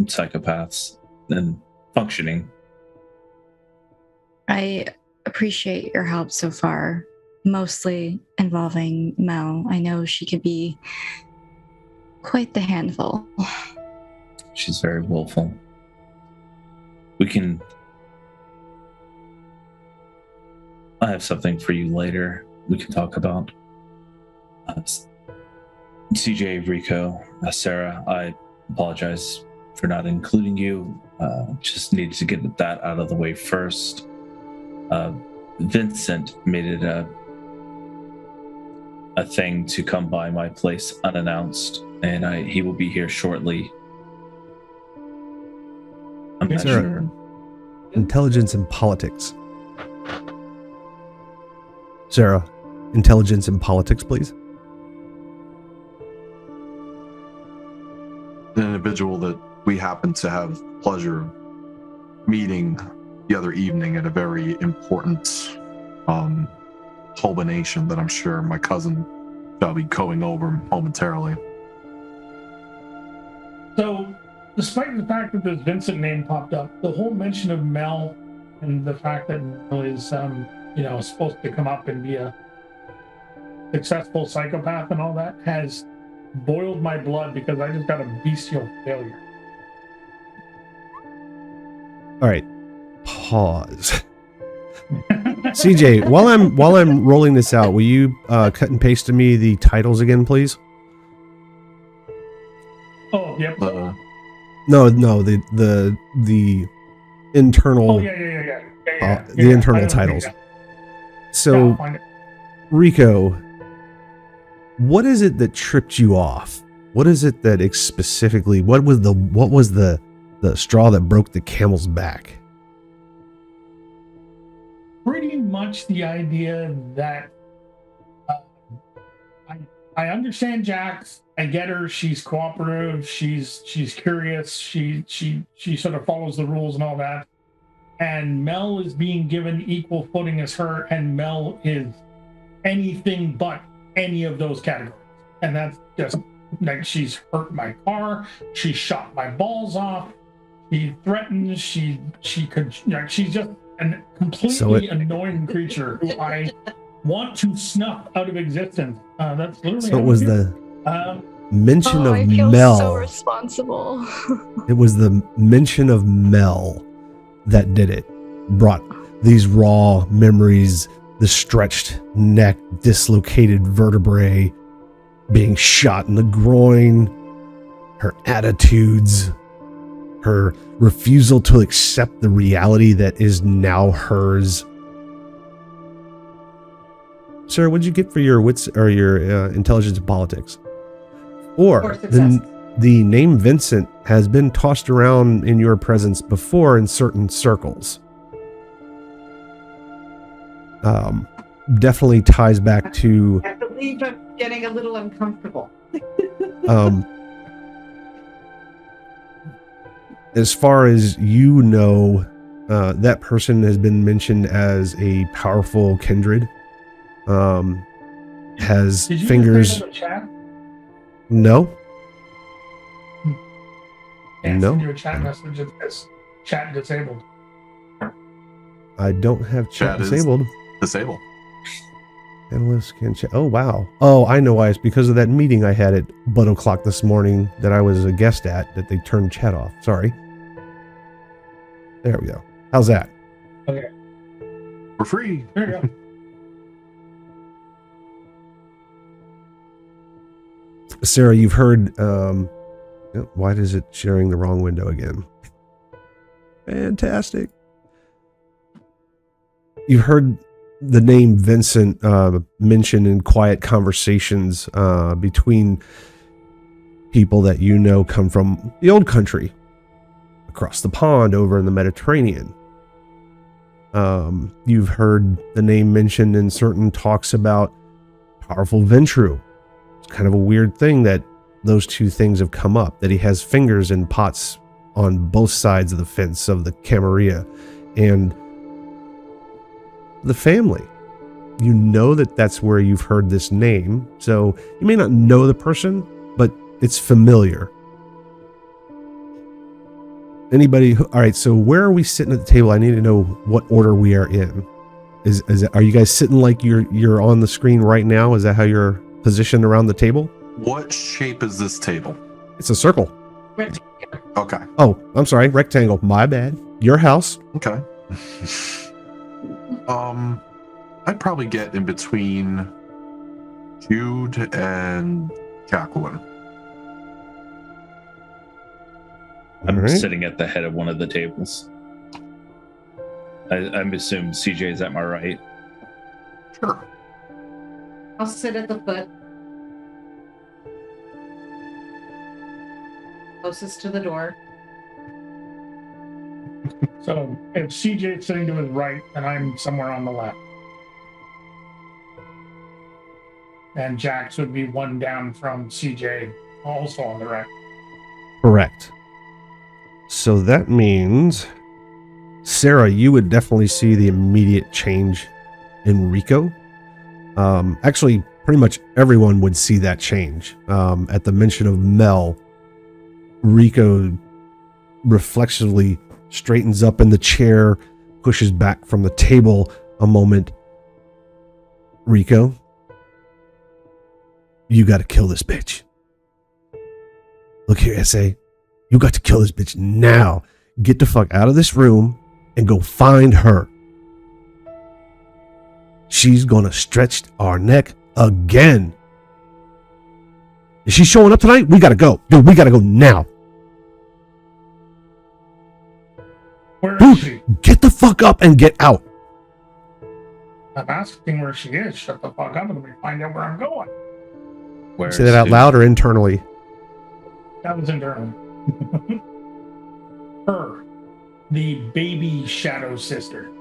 psychopaths and functioning. I appreciate your help so far. mostly involving Mel. I know she could be quite the handful. She's very willful. I have something for you later we can talk about. CJ, Rico, Sarah, I apologize for not including you. Just needed to get that out of the way first. Vincent made it a thing to come by my place unannounced, and he will be here shortly. I'm not sure. Intelligence and politics. Sarah, intelligence and politics, please. An individual that we happen to have pleasure of meeting the other evening at a very important culmination that I'm sure my cousin shall be going over momentarily. So, despite the fact that this Vincent name popped up, the whole mention of Mel and the fact that Mel is, supposed to come up and be a successful psychopath and all that has boiled my blood because I just got a bestial failure. All right, pause. CJ, while I'm rolling this out, will you cut and paste to me the titles again, please? Oh, yep. No, the internal. Oh, yeah. The internal titles. So, Rico, what is it that tripped you off? What is it that specifically? What was the straw that broke the camel's back? Pretty much the idea that I understand Jax. I get her. She's cooperative. She's curious. She sort of follows the rules and all that. And Mel is being given equal footing as her, and Mel is anything but any of those categories. And that's just like, she's hurt my car. She shot my balls off. She threatens. She's just a completely annoying creature who I want to snuff out of existence. That's literally. So it was the mention of I feel Mel. so responsible. It was the mention of Mel that did it. Brought these raw memories, the stretched neck, dislocated vertebrae, being shot in the groin, her attitudes, her refusal to accept the reality that is now hers. Sir, what'd you get for your wits or your intelligence and politics? Or the name Vincent has been tossed around in your presence before in certain circles. Definitely ties back to. I believe I'm getting a little uncomfortable. As far as you know, that person has been mentioned as a powerful kindred. Has Did you fingers. just say that in the chat? No. Can't No. send you a chat message that says chat disabled. I don't have chat Chat is disabled. Disable. Analysts can chat. Oh, wow. Oh, I know why. It's because of that meeting I had at Bud O'Clock this morning that I was a guest at that they turned chat off. Sorry. There we go. How's that? Okay. For free. There you go. Sarah, you've heard. Why is it sharing the wrong window again? Fantastic. You've heard the name Vincent mentioned in quiet conversations between people that you know come from the old country, across the pond over in the Mediterranean. You've heard the name mentioned in certain talks about powerful Ventrue. It's kind of a weird thing that those two things have come up, that he has fingers in pots on both sides of the fence of the Camarilla, and the family. You know that that's where you've heard this name, so you may not know the person, but it's familiar. Anybody who, all right, so where are we sitting at the table? I need to know what order we are in. Are you guys sitting like you're on the screen right now? Is that how you're positioned around the table? What shape is this table? It's a circle. Okay. Oh, I'm sorry, rectangle. My bad. Your house. Okay. I'd probably get in between Jude and Jacqueline. I'm All right. sitting at the head of one of the tables. I'm assuming CJ's at my right. Sure. I'll sit at the foot. Closest to the door. So if CJ's sitting to his right, and I'm somewhere on the left. And Jax would be one down from CJ, also on the right. Correct. So that means, Sarah, you would definitely see the immediate change in Rico. Actually, pretty much everyone would see that change. At the mention of Mel, Rico reflexively straightens up in the chair, pushes back from the table a moment. Rico, you got to kill this bitch. Look here, SA. You got to kill this bitch now. Get the fuck out of this room and go find her. She's gonna stretch our neck again. Is she showing up tonight? We gotta go. Dude, we gotta go now. Where is Dude, she? get the fuck up and get out. I'm asking where she is. Shut the fuck up and let me find out where I'm going. Where Say that out loud or internally? That was internal. Her, the baby shadow sister.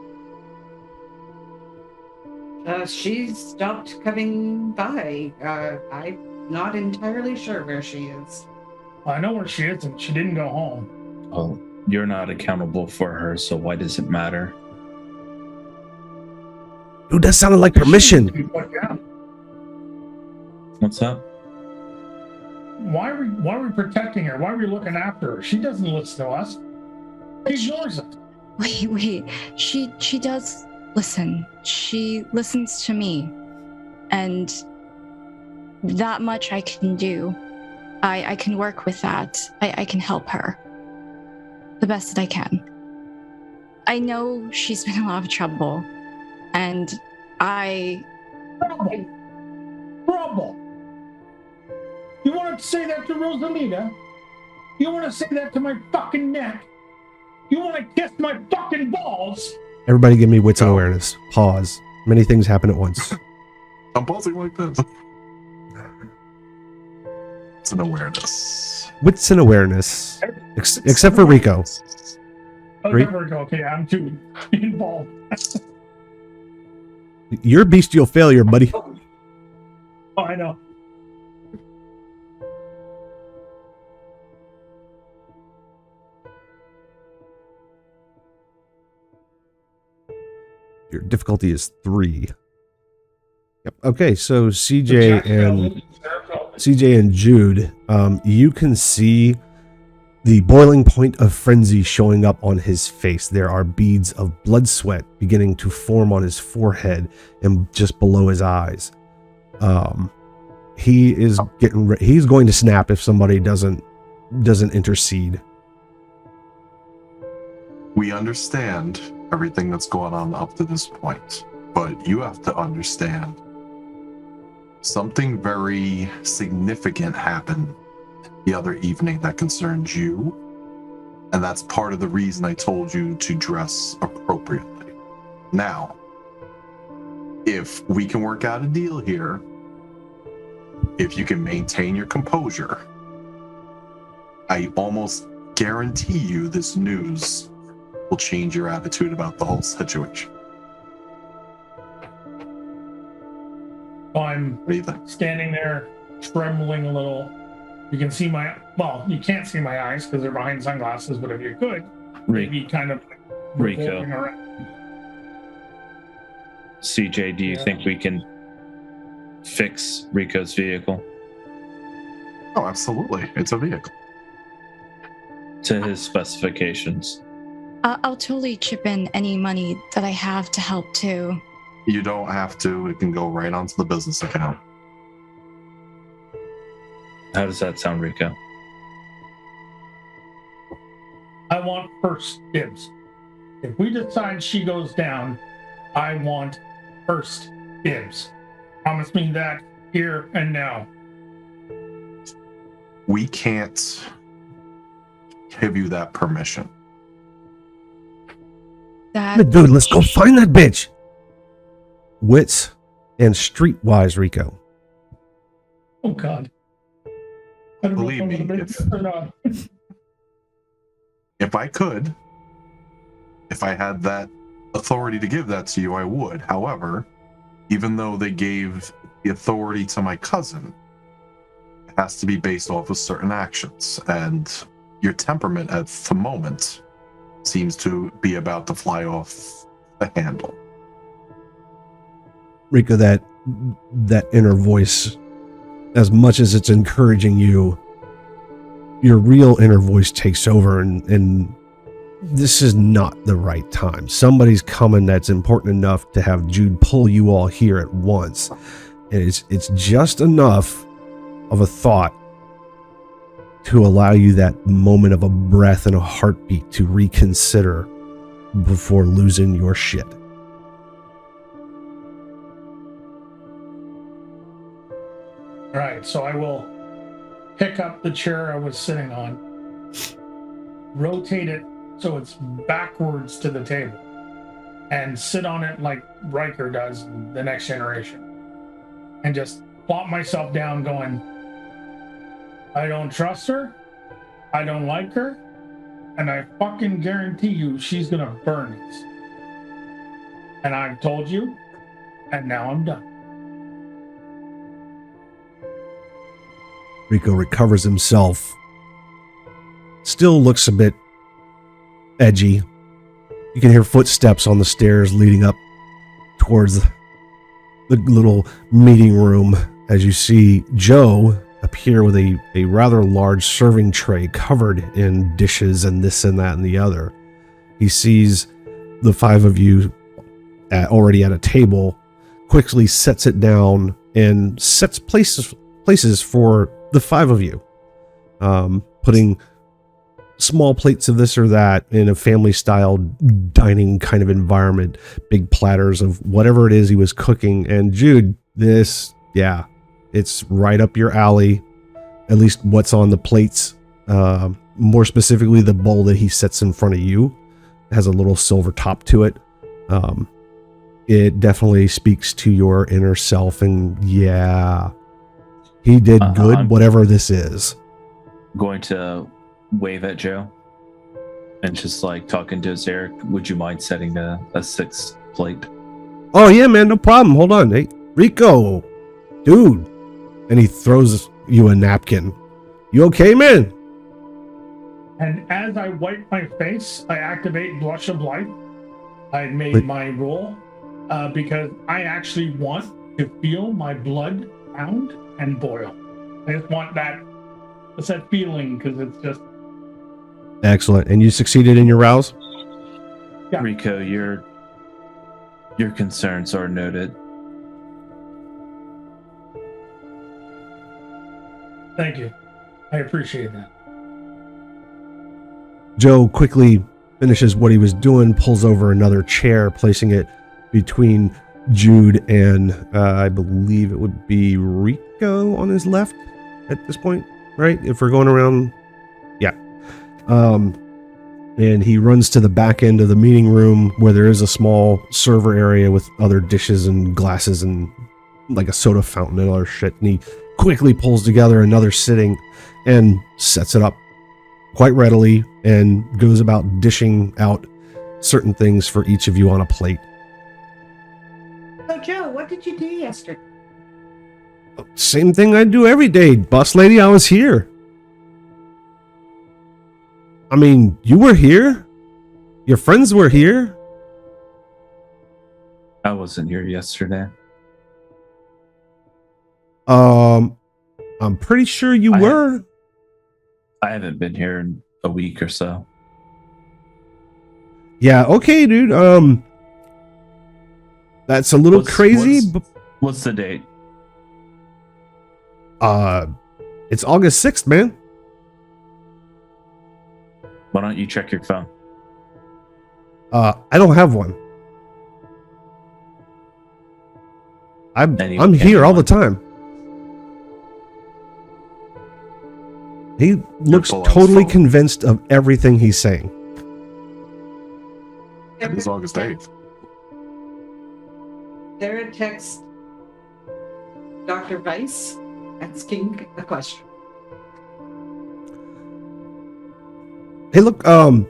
She stopped coming by. I'm not entirely sure where she is. Well, I know where she is, and she didn't go home. Well, you're not accountable for her, so why does it matter? Dude, that sounded like permission. What's up? Why are we protecting her? Why are we looking after her? She doesn't listen to us. She ignores us. Wait. She does listen. She listens to me. And that much I can do. I can work with that. I can help her. The best that I can. I know she's been in a lot of trouble. And Trouble. You want to say that to Rosalita? You want to say that to my fucking neck? You want to kiss my fucking balls? Everybody give me wits and awareness. Pause. Many things happen at once. I'm pausing like this. It's an awareness. Wits and awareness. Except for Rico. Oh, there we go. Okay, I'm too involved. You're a bestial failure, buddy. Oh, I know. Your difficulty is 3. Yep. Okay, so CJ and Jude, you can see the boiling point of frenzy showing up on his face. There are beads of blood sweat beginning to form on his forehead and just below his eyes. He is he's going to snap if somebody doesn't intercede. We understand everything that's gone on up to this point, but you have to understand something very significant happened the other evening that concerns you, and that's part of the reason I told you to dress appropriately. Now, if we can work out a deal here, if you can maintain your composure, I almost guarantee you this news will change your attitude about the whole situation. I'm What do you think? standing there, trembling a little. You can see you can't see my eyes because they're behind sunglasses, but if you could, maybe kind of Rico. around. CJ, do you think we can fix Rico's vehicle Oh, absolutely. It's a vehicle. to his specifications? I'll totally chip in any money that I have to help too. You don't have to. It can go right onto the business account. How does that sound, Rico? I want first dibs. If we decide she goes down, I want first dibs. Promise me that here and now. We can't give you that permission. Dude, let's go find that bitch. Wits and streetwise, Rico. Oh God. I don't Believe know if I'm me, gonna make this or not. If I could, if I had that authority to give that to you, I would. However, even though they gave the authority to my cousin, it has to be based off of certain actions. And your temperament at the moment seems to be about to fly off the handle. Rico, that inner voice, as much as it's encouraging you, your real inner voice takes over, and this is not the right time. Somebody's coming that's important enough to have Jude pull you all here at once. And it's just enough of a thought to allow you that moment of a breath and a heartbeat to reconsider before losing your shit. All right, so I will pick up the chair I was sitting on, rotate it so it's backwards to the table, and sit on it like Riker does in The Next Generation, and just plop myself down going, I don't trust her, I don't like her, and I fucking guarantee you she's gonna burn us. And I've told you, and now I'm done. Rico recovers himself. Still looks a bit edgy. You can hear footsteps on the stairs leading up towards the little meeting room as you see Joe appear with a rather large serving tray covered in dishes and this and that and the other. He sees the five of you already at a table, quickly sets it down and sets places for the five of you, putting small plates of this or that in a family-style dining kind of environment, big platters of whatever it is he was cooking. And Jude, it's right up your alley, at least what's on the plates. More specifically, the bowl that he sets in front of you has a little silver top to it. It definitely speaks to your inner self, and yeah, he did good, whatever this is. Going to wave at Joe and just like talking to his Eric, would you mind setting a sixth plate? Oh yeah, man, no problem. Hold on. Hey, Rico, dude. And he throws you a napkin. You okay, man? And as I wipe my face, I activate Blush of Life. I made my roll because I actually want to feel my blood pound and boil. I just want that feeling because it's just excellent. And you succeeded in your rouse? Yeah. Rico, your concerns are noted. Thank you. I appreciate that. Joe quickly finishes what he was doing, pulls over another chair, placing it between Jude and I believe it would be Rico on his left at this point, right? If we're going around, yeah. And he runs to the back end of the meeting room where there is a small server area with other dishes and glasses and like a soda fountain and other shit. And he quickly pulls together another sitting and sets it up quite readily and goes about dishing out certain things for each of you on a plate. So, Joe, what did you do yesterday? Same thing I do every day, boss lady. I was here. I mean, you were here. Your friends were here. I wasn't here yesterday. I'm pretty sure you were. I haven't been here in a week or so. Yeah, okay, dude. That's a little crazy. What's the date? It's August 6th, man. Why don't you check your phone? I don't have one. I'm here all the time. He looks totally convinced of everything he's saying. It is August 8th. Sarah texts Dr. Weiss asking a question. Hey, look, I'm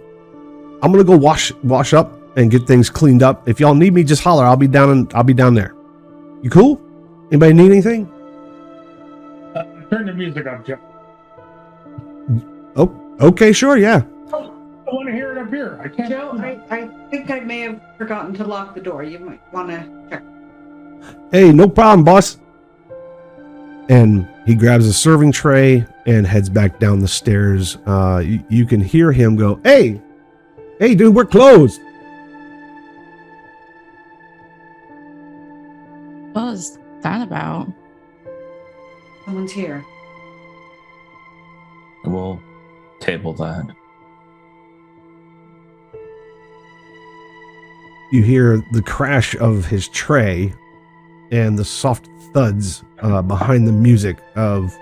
gonna go wash up and get things cleaned up. If y'all need me, just holler. I'll be down there. You cool? Anybody need anything? Turn the music up, Jeff. Oh, okay, sure, yeah. I want to hear it up here. I can't. Joe, I think I may have forgotten to lock the door. You might want to check. Hey, no problem, boss. And he grabs a serving tray and heads back down the stairs. You can hear him go, hey, dude, we're closed. What was that about? Someone's here. We'll table that. You hear the crash of his tray and the soft thuds behind the music of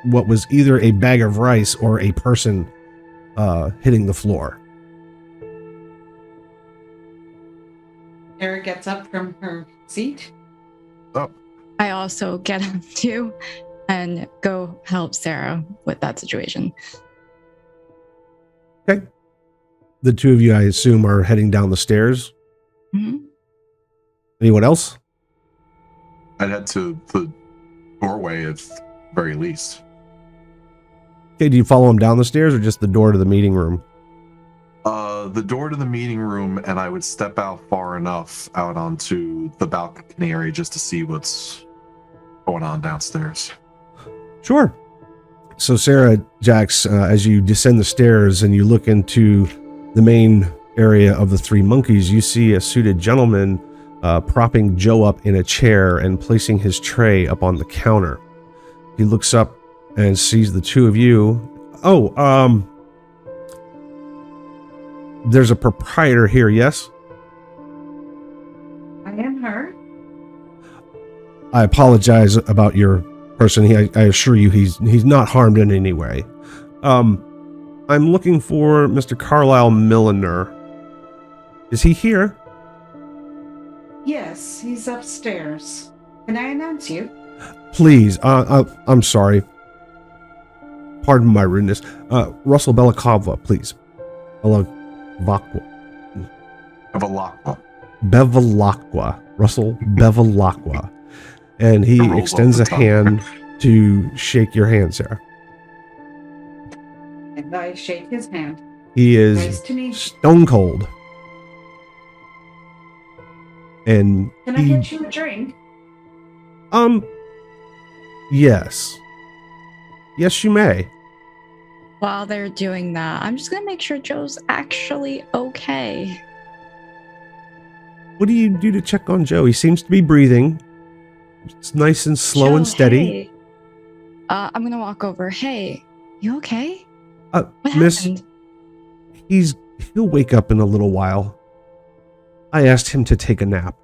what was either a bag of rice or a person hitting the floor. Sarah gets up from her seat. Oh, I also get up too and go help Sarah with that situation. Okay. The two of you, I assume, are heading down the stairs. Mm-hmm. Anyone else? I'd head to the doorway at very least. Okay, do you follow him down the stairs or just the door to the meeting room? The door to the meeting room, and I would step out far enough out onto the balcony area just to see what's going on downstairs. Sure. So Sarah, Jax, as you descend the stairs and you look into the main area of the Three Monkeys, you see a suited gentleman propping Joe up in a chair and placing his tray up on the counter. He looks up and sees the two of you. Oh, there's a proprietor here, yes? I am her. I apologize about your person. I assure you he's not harmed in any way. I'm looking for Mr. Carlisle Milliner. Is he here? Yes, he's upstairs. Can I announce you? Please. I'm sorry. Pardon my rudeness. Russell Belakova, please. Bevilacqua. Russell Bevilacqua. And he extends a hand to shake your hand, Sarah. And I shake his hand. He is Nice to meet you. stone cold. And Can I get you a drink? Yes. Yes, you may. While they're doing that, I'm just gonna make sure Joe's actually okay. What do you do to check on Joe? He seems to be breathing. It's nice and slow Joe, and steady. hey. I'm gonna walk over. Hey, you okay? What Miss, happened? he'll wake up in a little while. I asked him to take a nap.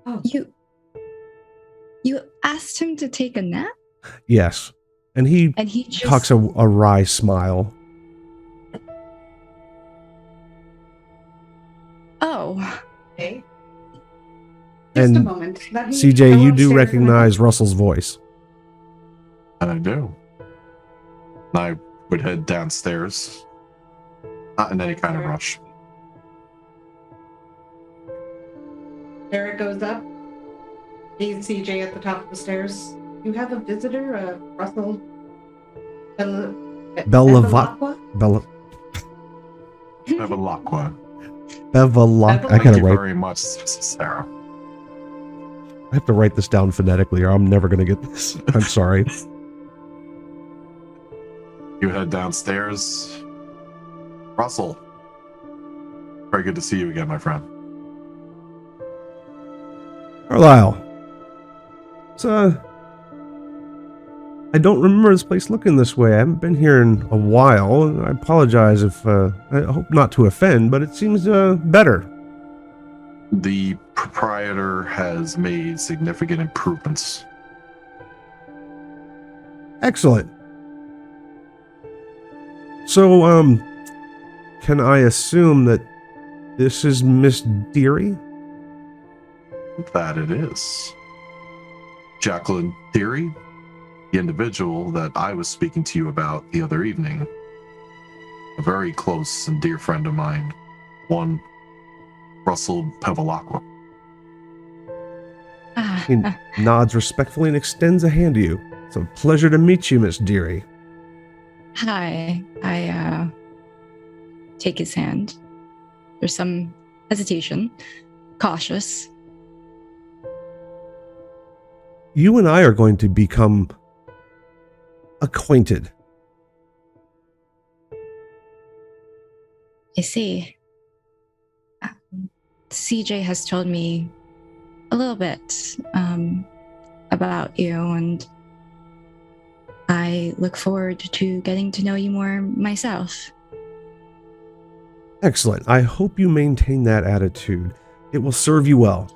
Oh, You asked him to take a nap? Yes. And he just talks a wry smile. Oh. okay. Just And a moment. Let me CJ, go you do upstairs recognize Russell's voice. And I do. And I would head downstairs. Not in any kind of rush. Sarah goes up. Sees CJ at the top of the stairs. You have a visitor, Russell Bevilacqua? Bevilacqua. I Thank gotta you write. very much, Sarah. I have to write this down phonetically, or I'm never gonna get this. I'm sorry. You head downstairs. Russell. Very good to see you again, my friend. Carlisle. I don't remember this place looking this way. I haven't been here in a while. I apologize if I hope not to offend, but it seems better. The proprietor has made significant improvements. Excellent. So, can I assume that this is Miss Dearie? That it is. Jacqueline Dearie, the individual that I was speaking to you about the other evening. A very close and dear friend of mine, one Russell Pevalacqua. He nods respectfully and extends a hand to you. It's a pleasure to meet you, Miss Dearie. Hi. I take his hand. There's some hesitation, cautious. You and I are going to become acquainted. I see. CJ has told me a little bit about you, and I look forward to getting to know you more myself. Excellent. I hope you maintain that attitude. It will serve you well.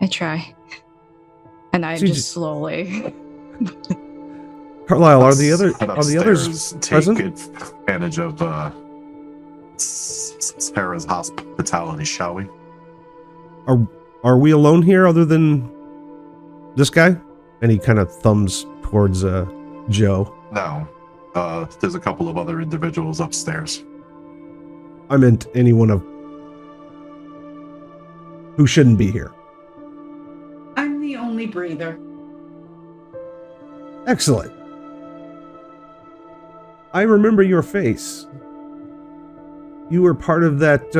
I try. And I just slowly. Carlisle, are the others Take present? advantage of Sarah's hospitality, shall we? Are we alone here other than this guy? And he kind of thumbs towards Joe. No. There's a couple of other individuals upstairs. I meant anyone who shouldn't be here. I'm the only breather. Excellent. I remember your face. You were part of that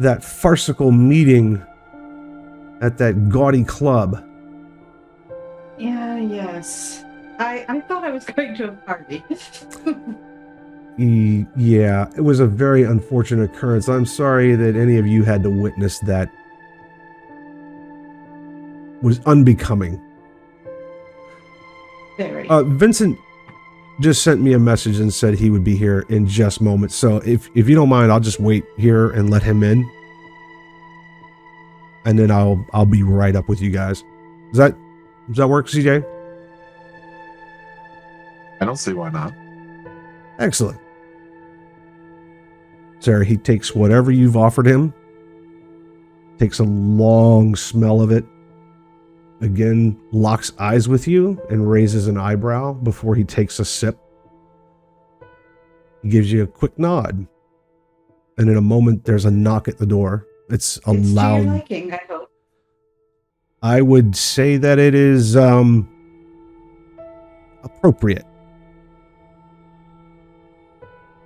that farcical meeting at that gaudy club. Yes. I thought I was going to a party. Yeah, it was a very unfortunate occurrence. I'm sorry that any of you had to witness that. It was unbecoming. Very. Vincent just sent me a message and said he would be here in just moments. So if you don't mind, I'll just wait here and let him in. And then I'll be right up with you guys. Does that work, CJ? I don't see why not. Excellent. Sarah, he takes whatever you've offered him, takes a long smell of it, again locks eyes with you and raises an eyebrow before he takes a sip. He gives you a quick nod. And in a moment, there's a knock at the door. It's a loud... to your liking, I hope. I would say that it is appropriate.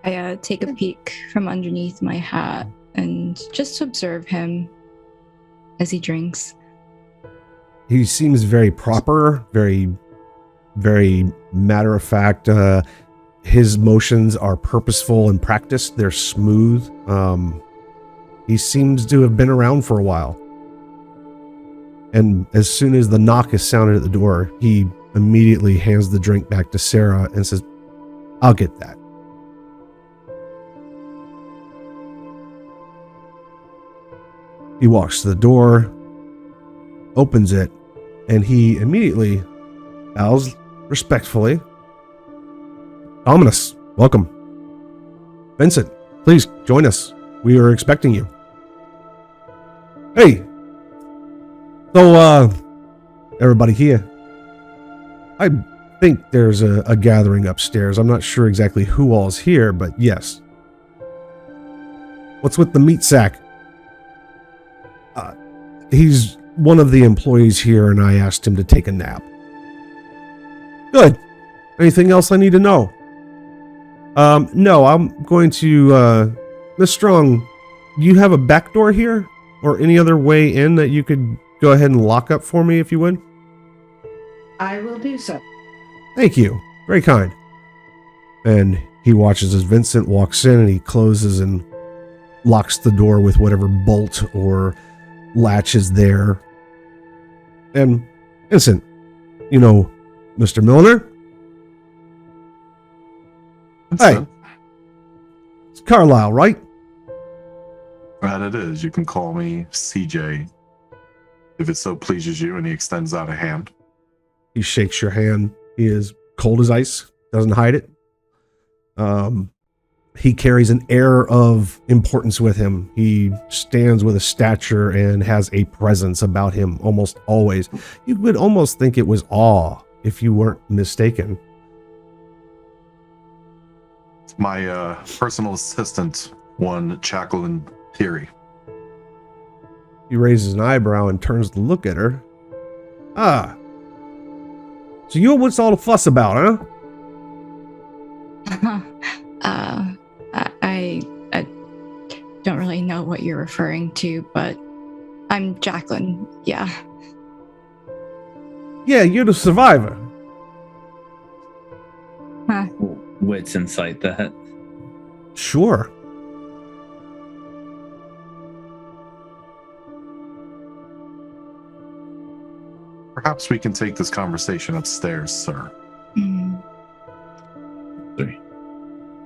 I take a peek from underneath my hat and just observe him as he drinks. He seems very proper, very, very matter of fact. His motions are purposeful and practiced. They're smooth. He seems to have been around for a while. And as soon as the knock is sounded at the door, he immediately hands the drink back to Sarah and says, "I'll get that." He walks to the door, opens it, and he immediately bows respectfully. Ominous, welcome. Vincent, please join us. We are expecting you. Hey! So, everybody here. I think there's a gathering upstairs. I'm not sure exactly who all's here, but yes. What's with the meat sack? He's one of the employees here, and I asked him to take a nap. Good. Anything else I need to know? No, I'm going to, Miss Strong, do you have a back door here? Or any other way in that you could go ahead and lock up for me, if you would? I will do so. Thank you. Very kind. And He watches as Vincent walks in and he closes and locks the door with whatever bolt or latch is there. And Vincent, you know, Mr. Milliner? Hey, it's Carlisle, right? That it is. You can call me CJ if it so pleases you. And he extends out a hand. He shakes your hand. He is cold as ice, doesn't hide it. He carries an air of importance with him. He stands with a stature and has a presence about him almost always. You would almost think it was awe if you weren't mistaken. It's my personal assistant, one Jacqueline Dearie. He raises an eyebrow and turns to look at her. Ah. So you're what's all the fuss about, huh? I don't really know what you're referring to, but I'm Jacqueline, yeah. Yeah, you're the survivor. Huh. Wits insight that. Sure. Perhaps we can take this conversation upstairs, sir. Mm.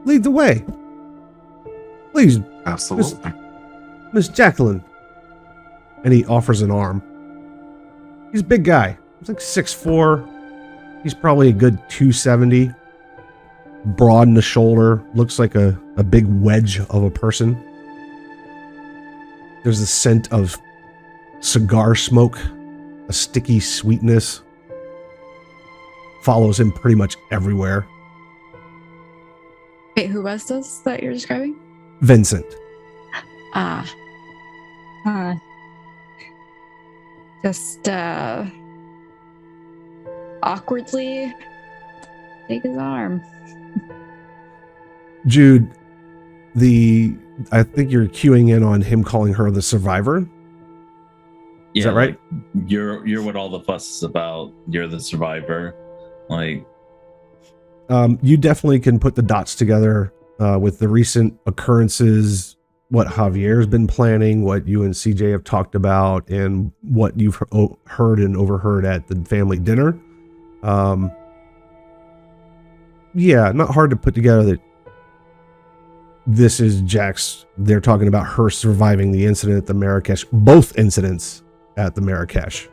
Lead the way. Please, Absolutely. Miss Jacqueline. And he offers an arm. He's a big guy. He's like 6'4". He's probably a good 270. Broad in the shoulder. Looks like a big wedge of a person. There's a scent of cigar smoke. A sticky sweetness. Follows him pretty much everywhere. Wait, who was this that you're describing? Vincent. Just awkwardly take his arm. Jude, I think you're cueing in on him calling her the survivor. Is that right? Like, you're what all the fuss is about. You're the survivor. Like, you definitely can put the dots together with the recent occurrences, what Javier's been planning, what you and CJ have talked about, and what you've heard and overheard at the family dinner. Yeah, not hard to put together that this is Jack's. They're talking about her surviving the incident at the Marrakesh, both incidents at the Marrakesh.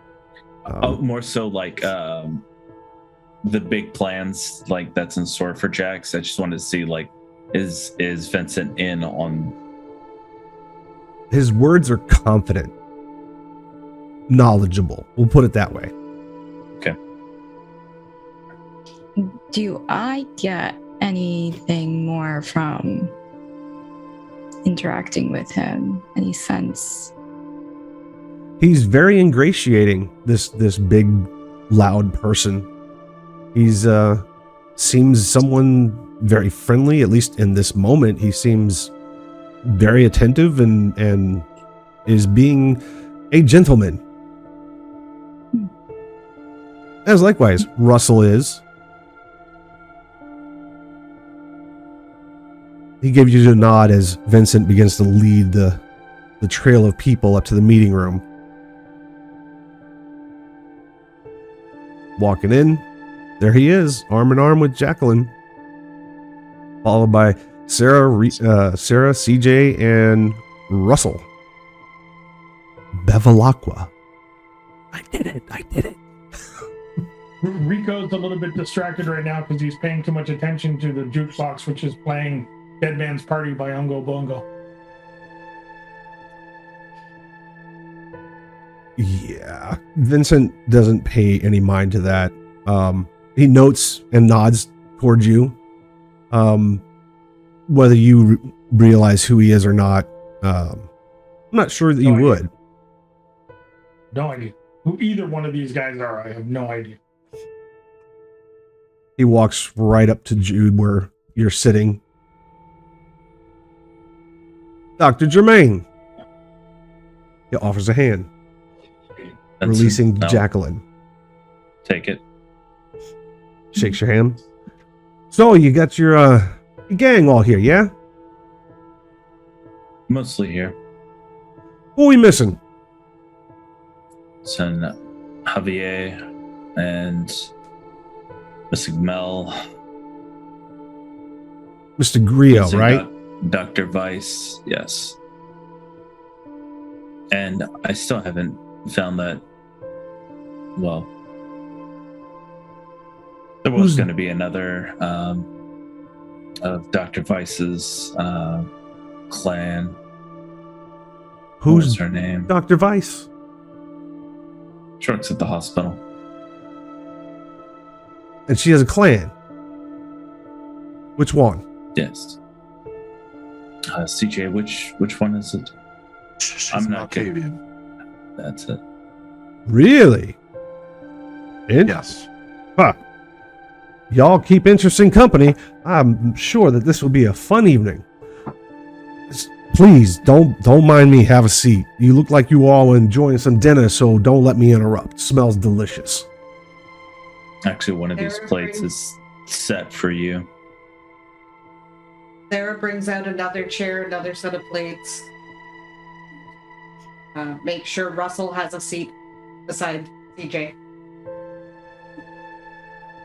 More so like the big plans like that's in store for Jax. I just wanted to see like is Vincent in on. His words are confident, knowledgeable. We'll put it that way. Okay. Do I get anything more from interacting with him? Any sense? He's very ingratiating, this big, loud person. He's seems someone very friendly, at least in this moment. He seems very attentive and is being a gentleman. As likewise, Russell is. He gives you a nod as Vincent begins to lead the trail of people up to the meeting room. Walking in, there he is, arm in arm with Jacqueline, followed by Sarah, CJ, and Russell. Bevilacqua. I did it. Rico's a little bit distracted right now because he's paying too much attention to the jukebox, which is playing Dead Man's Party by Ungo Bongo. Yeah, Vincent doesn't pay any mind to that. He notes and nods towards you. Whether you realize who he is or not, I'm not sure that you would. No idea. Who either one of these guys are, I have no idea. He walks right up to Jude where you're sitting. Dr. Germain. He offers a hand. Releasing Jacqueline. Take it. Shakes your hand. So you got your gang all here, yeah? Mostly here. Who are we missing? Son Javier and Mr. Mel. Mr. Grillo, Missing right? Dr. Weiss, yes. And I still haven't found that. Well, there was going to be another of Dr. Weiss's clan. What was Who's her name? Dr. Weiss? She works at the hospital. And she has a clan. Which one? Yes. CJ, which one is it? She's I'm an not good. Octavian. That's it. Really? Yes. Huh. Y'all keep interesting company. I'm sure that this will be a fun evening. Please don't mind me. Have a seat. You look like you all are enjoying some dinner, so don't let me interrupt. Smells delicious. Actually, one of these Sarah plates brings- is set for you. Sarah brings out another chair, another set of plates. Make sure Russell has a seat beside CJ.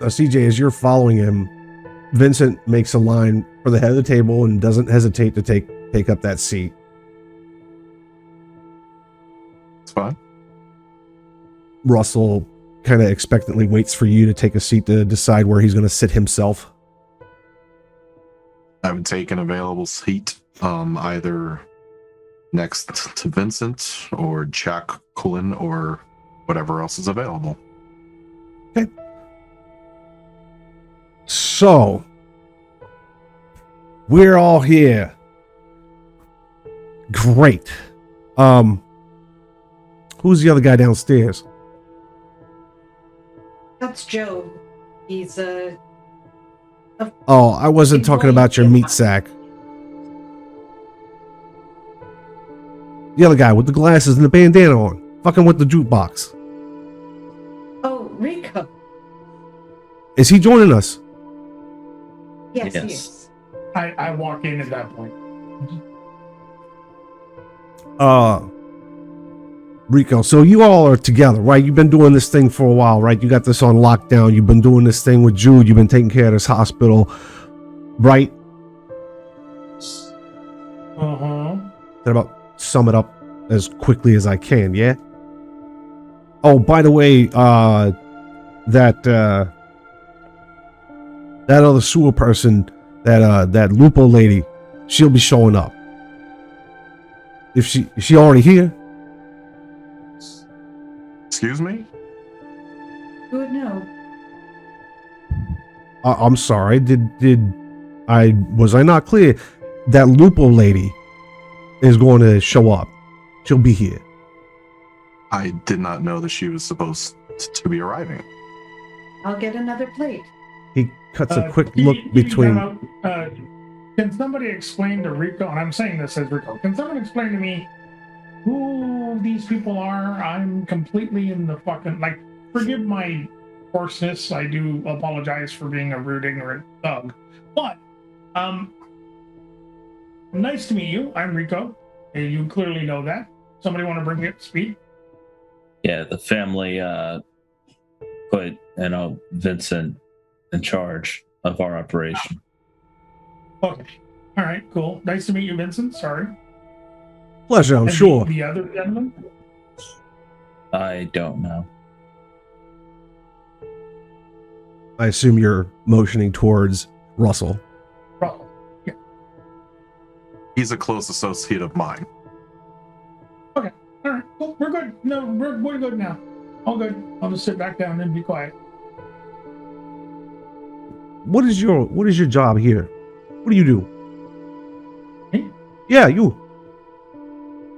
CJ, as you're following him, Vincent makes a line for the head of the table and doesn't hesitate to take up that seat. It's fine. Russell kind of expectantly waits for you to take a seat to decide where he's going to sit himself. I would take an available seat, either next to Vincent or Jacqueline or whatever else is available. Okay. So, we're all here. Great. Who's the other guy downstairs? That's Joe. He's Oh, I wasn't talking about your meat sack. The other guy with the glasses and the bandana on. Fucking with the jukebox. oh, Rico. Is he joining us? Yes, Yes. yes. I walk in at that point. Rico, so you all are together, right? You've been doing this thing for a while, right? You got this on lockdown. You've been doing this thing with Jude. You've been taking care of this hospital, right? That about sum it up as quickly as I can, yeah? Oh, by the way, that other sewer person, that Lupo lady, she'll be showing up. Is she already here? Excuse me? Who would know? I'm sorry. Was I not clear? That Lupo lady is going to show up. She'll be here. I did not know that she was supposed to be arriving. I'll get another plate. He cuts a quick look between. Can somebody explain to Rico, and I'm saying this as Rico, can someone explain to me who these people are? I'm completely in the fucking, like, forgive my coarseness. I do apologize for being a rude, ignorant thug. But, nice to meet you. I'm Rico. And you clearly know that. Somebody want to bring me up to speed? Yeah, the family put Vincent in charge of our operation. Okay. All right, cool. Nice to meet you, Vincent. Sorry. Pleasure, I'm And sure. The other gentleman? I don't know. I assume you're motioning towards Russell. Probably. Yeah. He's a close associate of mine. Okay. All right. Cool. We're good. No, we're good now. All good. I'll just sit back down and be quiet. What is your job here? What do you do? Me? Yeah, you.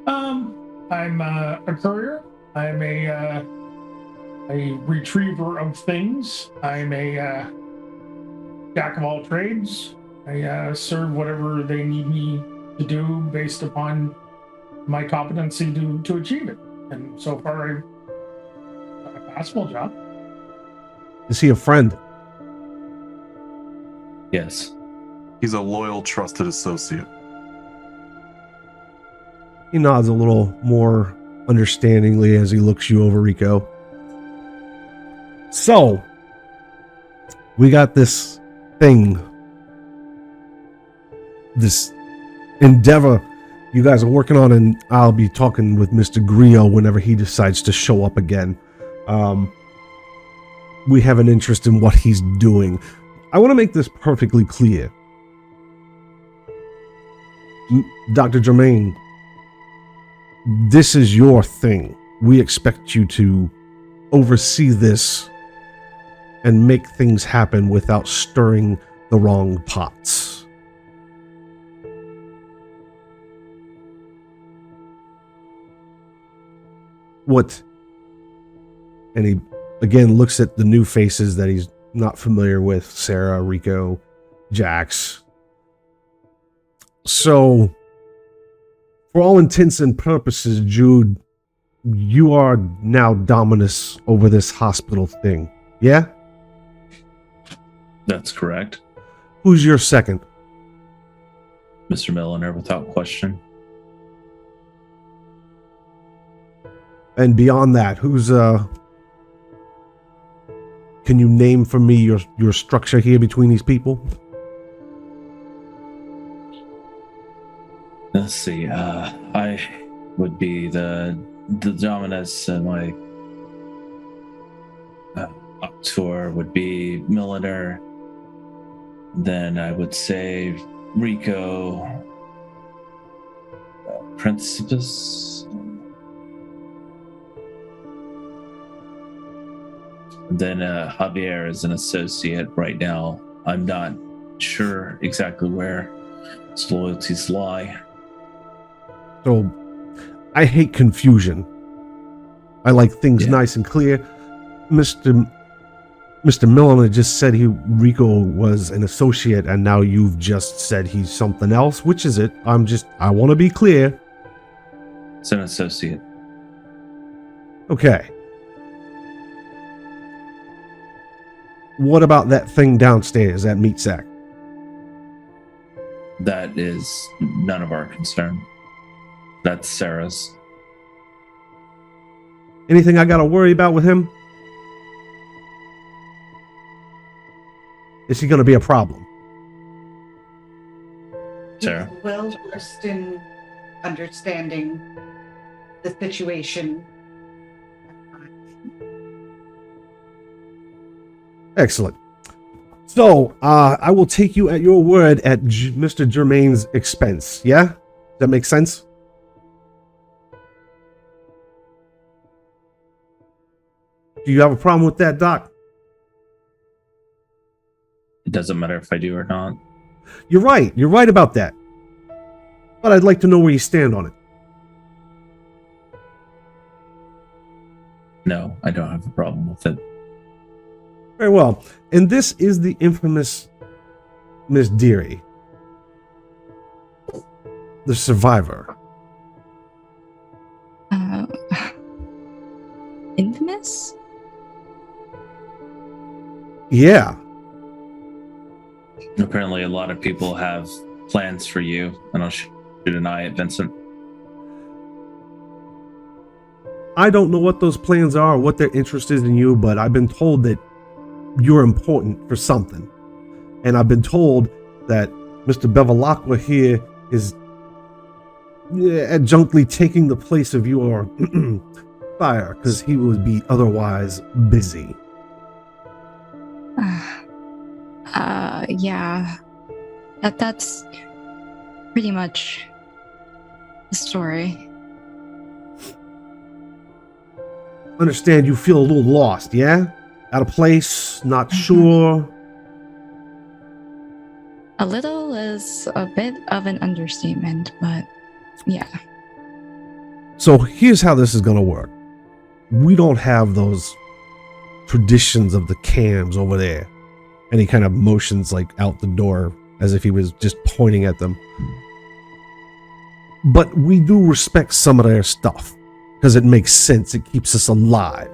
I'm a courier. I'm a retriever of things. I'm a jack of all trades. I serve whatever they need me to do based upon my competency to achieve it. And so far, I've done a passable job. Is he a friend? Yes. He's a loyal, trusted associate. He nods a little more understandingly as he looks you over, Rico. So, we got this thing, this endeavor you guys are working on, and I'll be talking with Mr. Grillo whenever he decides to show up again. We have an interest in what he's doing. I want to make this perfectly clear. Dr. Germain, this is your thing. We expect you to oversee this and make things happen without stirring the wrong pots. What? And he again looks at the new faces that he's not familiar with: Sarah, Rico, Jax. So, for all intents and purposes, Jude, you are now dominus over this hospital thing, yeah? That's correct. Who's your second? Mr. Milliner, without question. And beyond that, who's can you name for me your structure here between these people? Let's see. I would be the dominus, and my auteur would be Milliner. Then I would say Rico, Principus. Then Javier is an associate right now. I'm not sure exactly where his loyalties lie. So, I hate confusion. I like things nice and clear. Mr. Milliner just said Rico was an associate, and now you've just said he's something else. Which is it? I want to be clear. It's an associate. Okay. What about that thing downstairs, that meat sack? That is none of our concern. That's Sarah's. Anything I gotta worry about with him? Is he gonna be a problem? Sarah? He's well versed in understanding the situation. Excellent. So, I will take you at your word at Mr. Germain's expense. Yeah? Does that make sense? Do you have a problem with that, Doc? It doesn't matter if I do or not. You're right. You're right about that. But I'd like to know where you stand on it. No, I don't have a problem with it. Very well. And this is the infamous Miss Dearie, the survivor. Infamous? Yeah. Apparently, a lot of people have plans for you, and I'll shoot an eye at Vincent. I don't know what those plans are, what their interest is in you, but I've been told that you're important for something. And I've been told that Mr. Bevilacqua here is adjunctly taking the place of your fire, because he would be otherwise busy. Yeah. That's pretty much the story. Understand you feel a little lost, yeah? Out of place, not sure. A little is a bit of an understatement, but yeah. So here's how this is going to work. We don't have those traditions of the cams over there. And he kind of motions like out the door as if he was just pointing at them. But we do respect some of their stuff because it makes sense. It keeps us alive.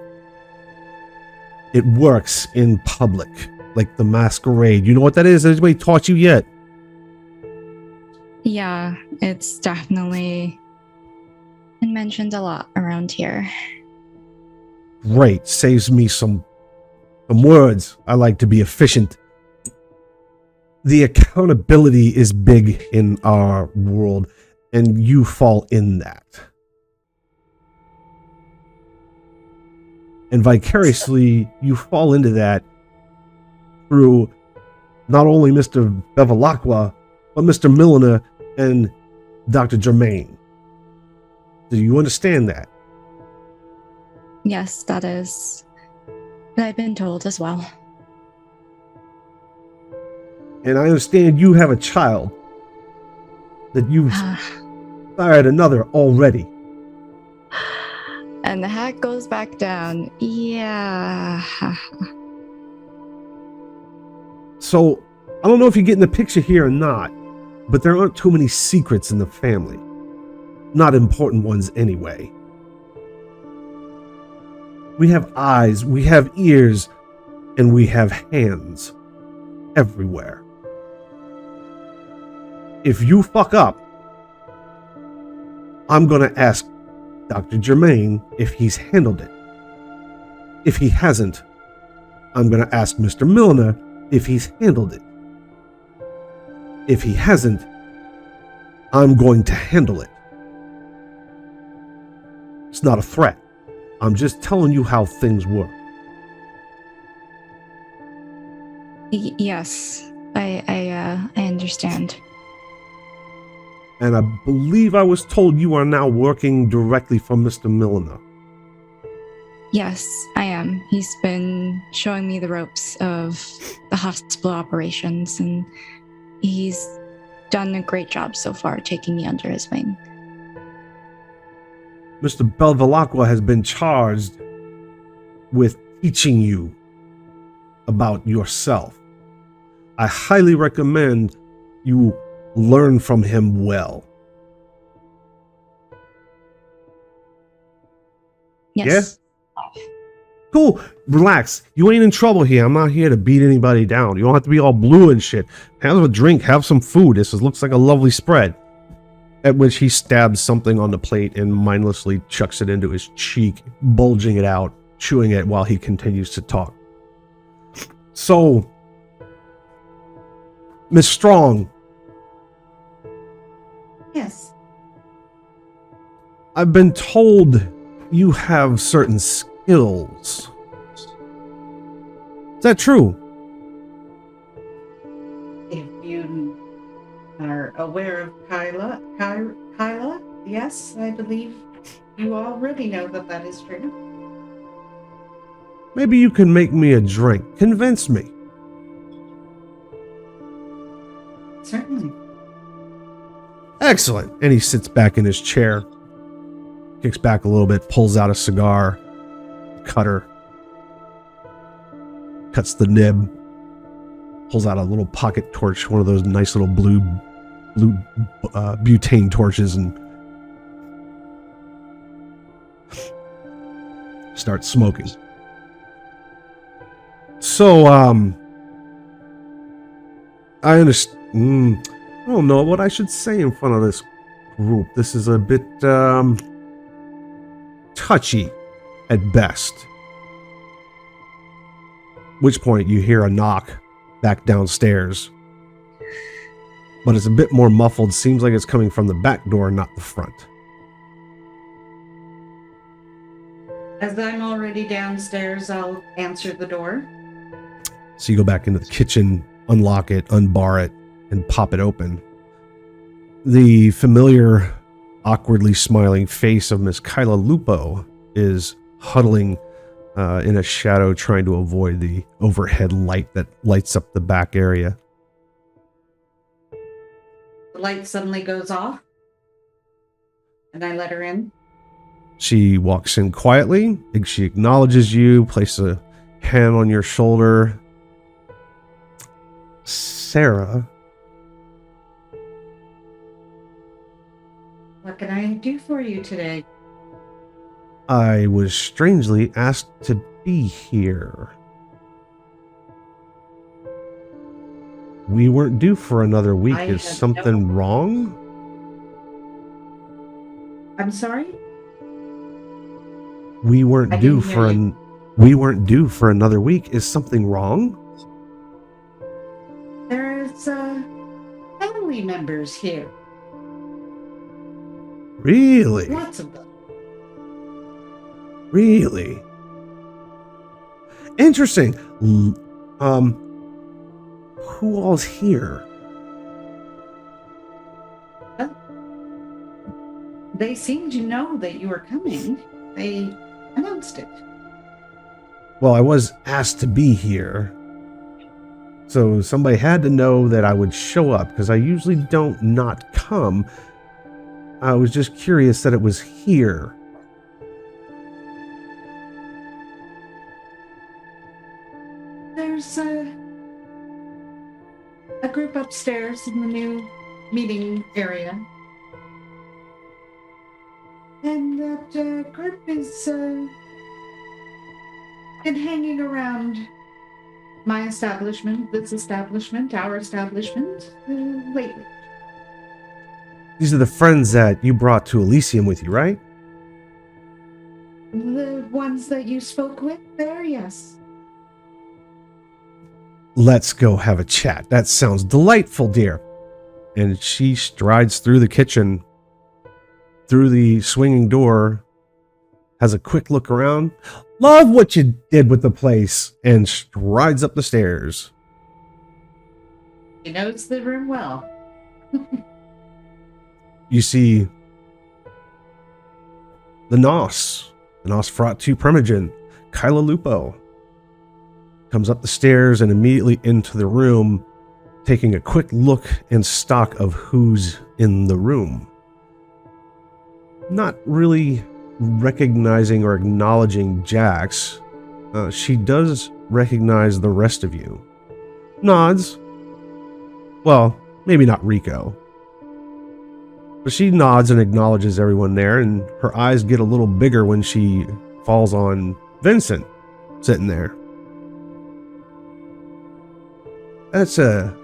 It works in public, like the masquerade. You know what that is? Has anybody taught you yet? Yeah, it's definitely been mentioned a lot around here. Great. Saves me some words. I like to be efficient. The accountability is big in our world, and you fall in that. And vicariously, you fall into that through not only Mr. Bevilacqua, but Mr. Milliner and Dr. Germain. Do you understand that? Yes, that is what I've been told as well. And I understand you have a child that you've fired another already. And the hat goes back down. Yeah. So, I don't know if you're getting the picture here or not, but there aren't too many secrets in the family. Not important ones anyway. We have eyes, we have ears, and we have hands everywhere. If you fuck up, I'm gonna ask Dr. Germain if he's handled it. If he hasn't, I'm gonna ask Mr. Milliner if he's handled it. If he hasn't, I'm going to handle it. It's not a threat. I'm just telling you how things work. Yes, I understand. And I believe I was told you are now working directly for Mr. Milliner. Yes, I am. He's been showing me the ropes of the hospital operations, and he's done a great job so far, taking me under his wing. Mr. Bevilacqua has been charged with teaching you about yourself. I highly recommend you learn from him well. Yes. Yeah? Cool. Relax. You ain't in trouble here. I'm not here to beat anybody down. You don't have to be all blue and shit. Have a drink. Have some food. This looks like a lovely spread. At which he stabs something on the plate and mindlessly chucks it into his cheek, bulging it out, chewing it while he continues to talk. So, Miss Strong. Yes. I've been told you have certain skills. Is that true? If you are aware of Kyla, yes, I believe you already know that that is true. Maybe you can make me a drink. Convince me. Certainly. Excellent. And he sits back in his chair, kicks back a little bit, pulls out a cigar, cutter, cuts the nib, pulls out a little pocket torch, one of those nice little blue butane torches, and starts smoking. So, I understand. I don't know what I should say in front of this group. This is a bit touchy at best. Which point you hear a knock back downstairs. But it's a bit more muffled. Seems like it's coming from the back door, not the front. As I'm already downstairs, I'll answer the door. So you go back into the kitchen, unlock it, unbar it, and pop it open. The familiar, awkwardly smiling face of Miss Kyla Lupo is huddling in a shadow, trying to avoid the overhead light that lights up the back area. The light suddenly goes off, and I let her in. She walks in quietly. She acknowledges you, places a hand on your shoulder. Sarah. What can I do for you today? I was strangely asked to be here. We weren't due for another week. I Is have something wrong? I'm sorry? We weren't I due didn't for hear we weren't due for another week. Is something wrong? There's family members here. Really? Lots of them. Really? Interesting. Who all's here? They seem to know that you were coming. They announced it. Well, I was asked to be here. So somebody had to know that I would show up, because I usually don't not come. I was just curious that it was here. There's a group upstairs in the new meeting area. And that group is been hanging around my establishment, this establishment, our establishment, lately. These are the friends that you brought to Elysium with you, right? The ones that you spoke with there, yes. Let's go have a chat. That sounds delightful, dear. And she strides through the kitchen, through the swinging door, has a quick look around. Love what you did with the place, and strides up the stairs. She knows the room well. You see the Nosferatu Primogen, Kyla Lupo, comes up the stairs and immediately into the room, taking a quick look and stock of who's in the room. Not really recognizing or acknowledging Jax, she does recognize the rest of you. Nods. Well, maybe not Rico. But she nods and acknowledges everyone there, and her eyes get a little bigger when she falls on Vincent, sitting there. That's a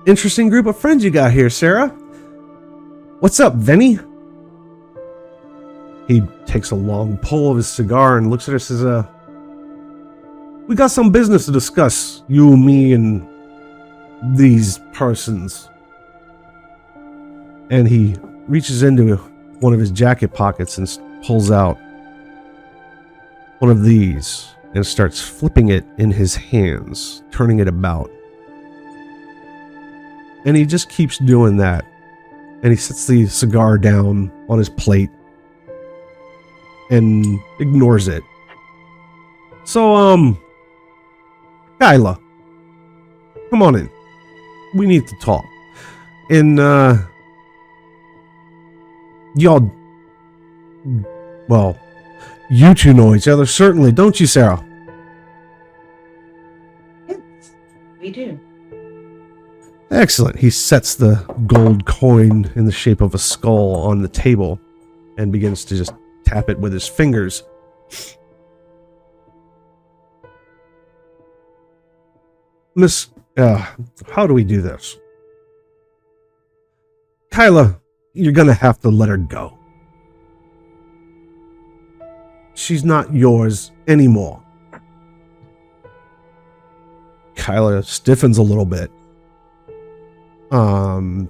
interesting group of friends you got here, Sarah. What's up, Vinny? He takes a long pull of his cigar and looks at us as we got some business to discuss, you, me, and these persons. And he reaches into one of his jacket pockets and pulls out one of these and starts flipping it in his hands, turning it about. And he just keeps doing that. And he sets the cigar down on his plate and ignores it. So, Kyla, come on in. We need to talk. And, y'all, well, you two know each other, certainly, don't you, Sarah? Yes, we do. Excellent. He sets the gold coin in the shape of a skull on the table and begins to just tap it with his fingers. Miss, how do we do this? Kyla, you're gonna have to let her go. She's not yours anymore. Kyla stiffens a little bit.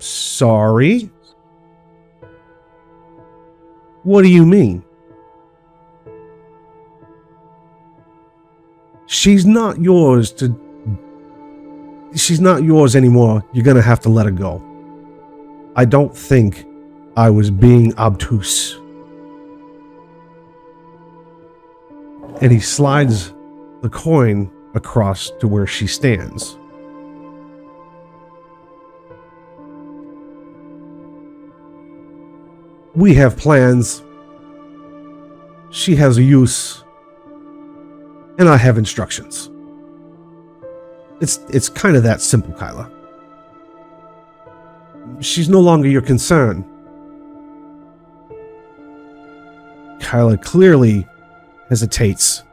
Sorry? What do you mean? She's not yours anymore. You're gonna have to let her go. I don't think I was being obtuse. And he slides the coin across to where she stands. We have plans. She has a use. And I have instructions. It's kind of that simple, Kyla. She's no longer your concern. Kyla clearly hesitates,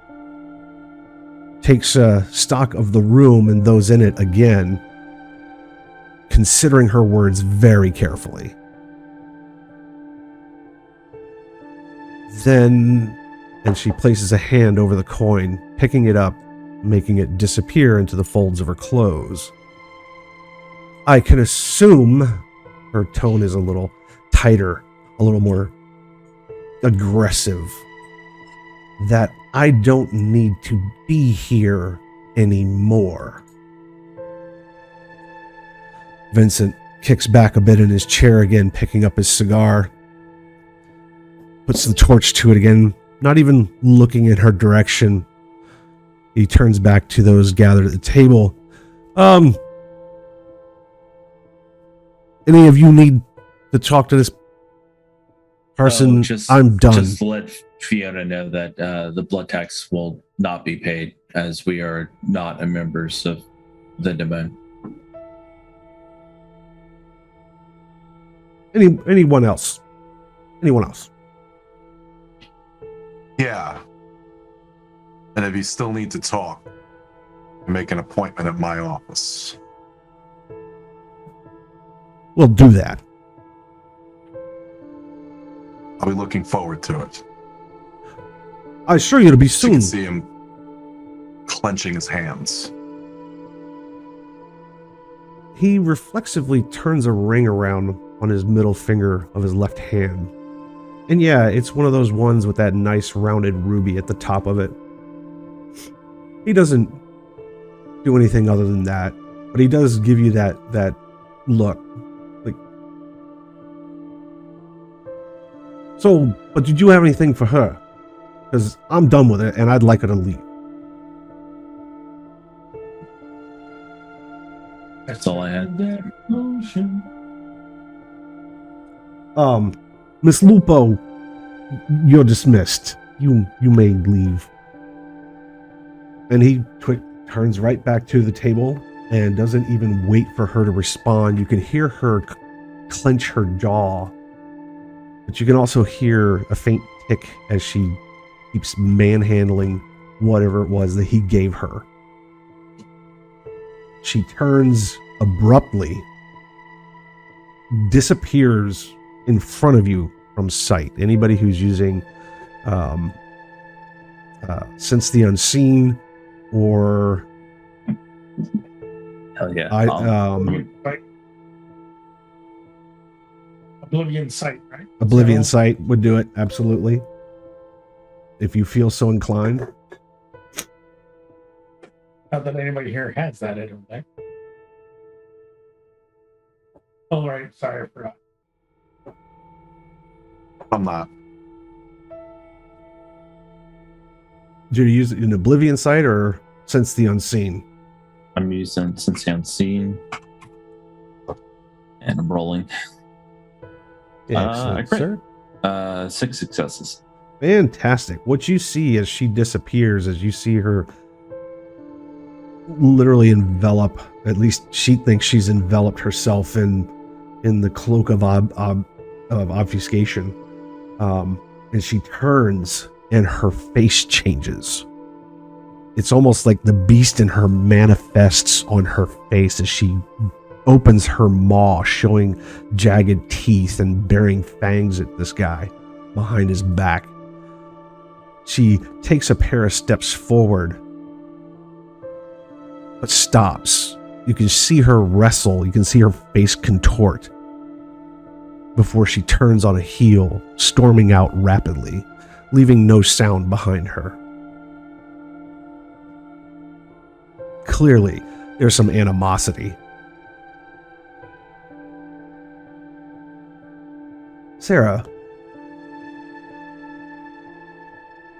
takes stock of the room and those in it again, considering her words very carefully. Then, and she places a hand over the coin, picking it up, making it disappear into the folds of her clothes. I can assume, her tone is a little tighter, a little more aggressive, that I don't need to be here anymore. Vincent kicks back a bit in his chair again, picking up his cigar, puts the torch to it again, not even looking in her direction. He turns back to those gathered at the table. Any of you need to talk to this person? I'm done. Just let Fiona know that the blood tax will not be paid, as we are not members of the domain. Anyone else? Anyone else? Yeah. And if you still need to talk, make an appointment at my office. We'll do that. I'll be looking forward to it. I assure you it'll be You soon. can see him clenching his hands. He reflexively turns a ring around on his middle finger of his left hand. And yeah, it's one of those ones with that nice rounded ruby at the top of it. He doesn't do anything other than that, but he does give you that look. Like, so, but did you have anything for her? Because I'm done with it and I'd like her to leave. That's all I had. Miss Lupo, you're dismissed. You may leave. And he turns right back to the table and doesn't even wait for her to respond. You can hear her clench her jaw, but you can also hear a faint tick as she keeps manhandling whatever it was that he gave her. She turns abruptly, disappears in front of you from sight. Anybody who's using Sense the Unseen or Hell yeah. Oblivion Sight, right? Oblivion Sight would do it, absolutely. If you feel so inclined. Not that anybody here has that, I don't think. Oh, right. Sorry, I forgot. I'm not. Do you use it in Oblivion Sight or Sense the Unseen? I'm using Sense the Unseen. And I'm rolling. Excellent, sir. 6 successes. Fantastic. What you see as she disappears, as you see her literally envelop, at least she thinks she's enveloped herself in the cloak of obfuscation. And she turns and her face changes. It's almost like the beast in her manifests on her face as she opens her maw, showing jagged teeth and baring fangs at this guy behind his back. She takes a pair of steps forward, but stops. You can see her wrestle. You can see her face contort before she turns on a heel, storming out rapidly, leaving no sound behind her. Clearly, there's some animosity. Sarah,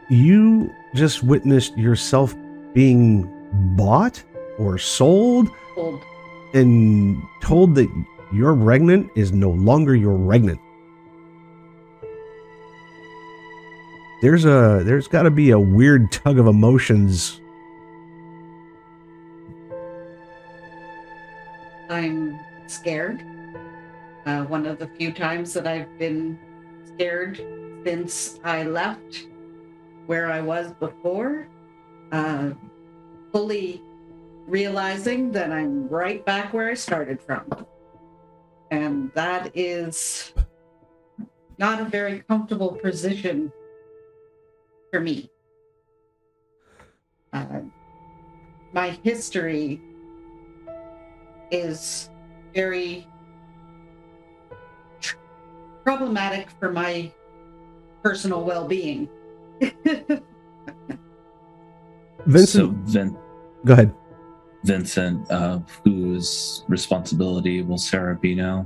you just witnessed yourself being bought or sold and told that your regnant is no longer your regnant. There's got to be a weird tug of emotions. I'm scared. One of the few times that I've been scared since I left where I was before. fully realizing that I'm right back where I started from. And that is not a very comfortable position for me. My history is very problematic for my personal well-being. Vincent, So go ahead. Vincent, whose responsibility will Sarah be now?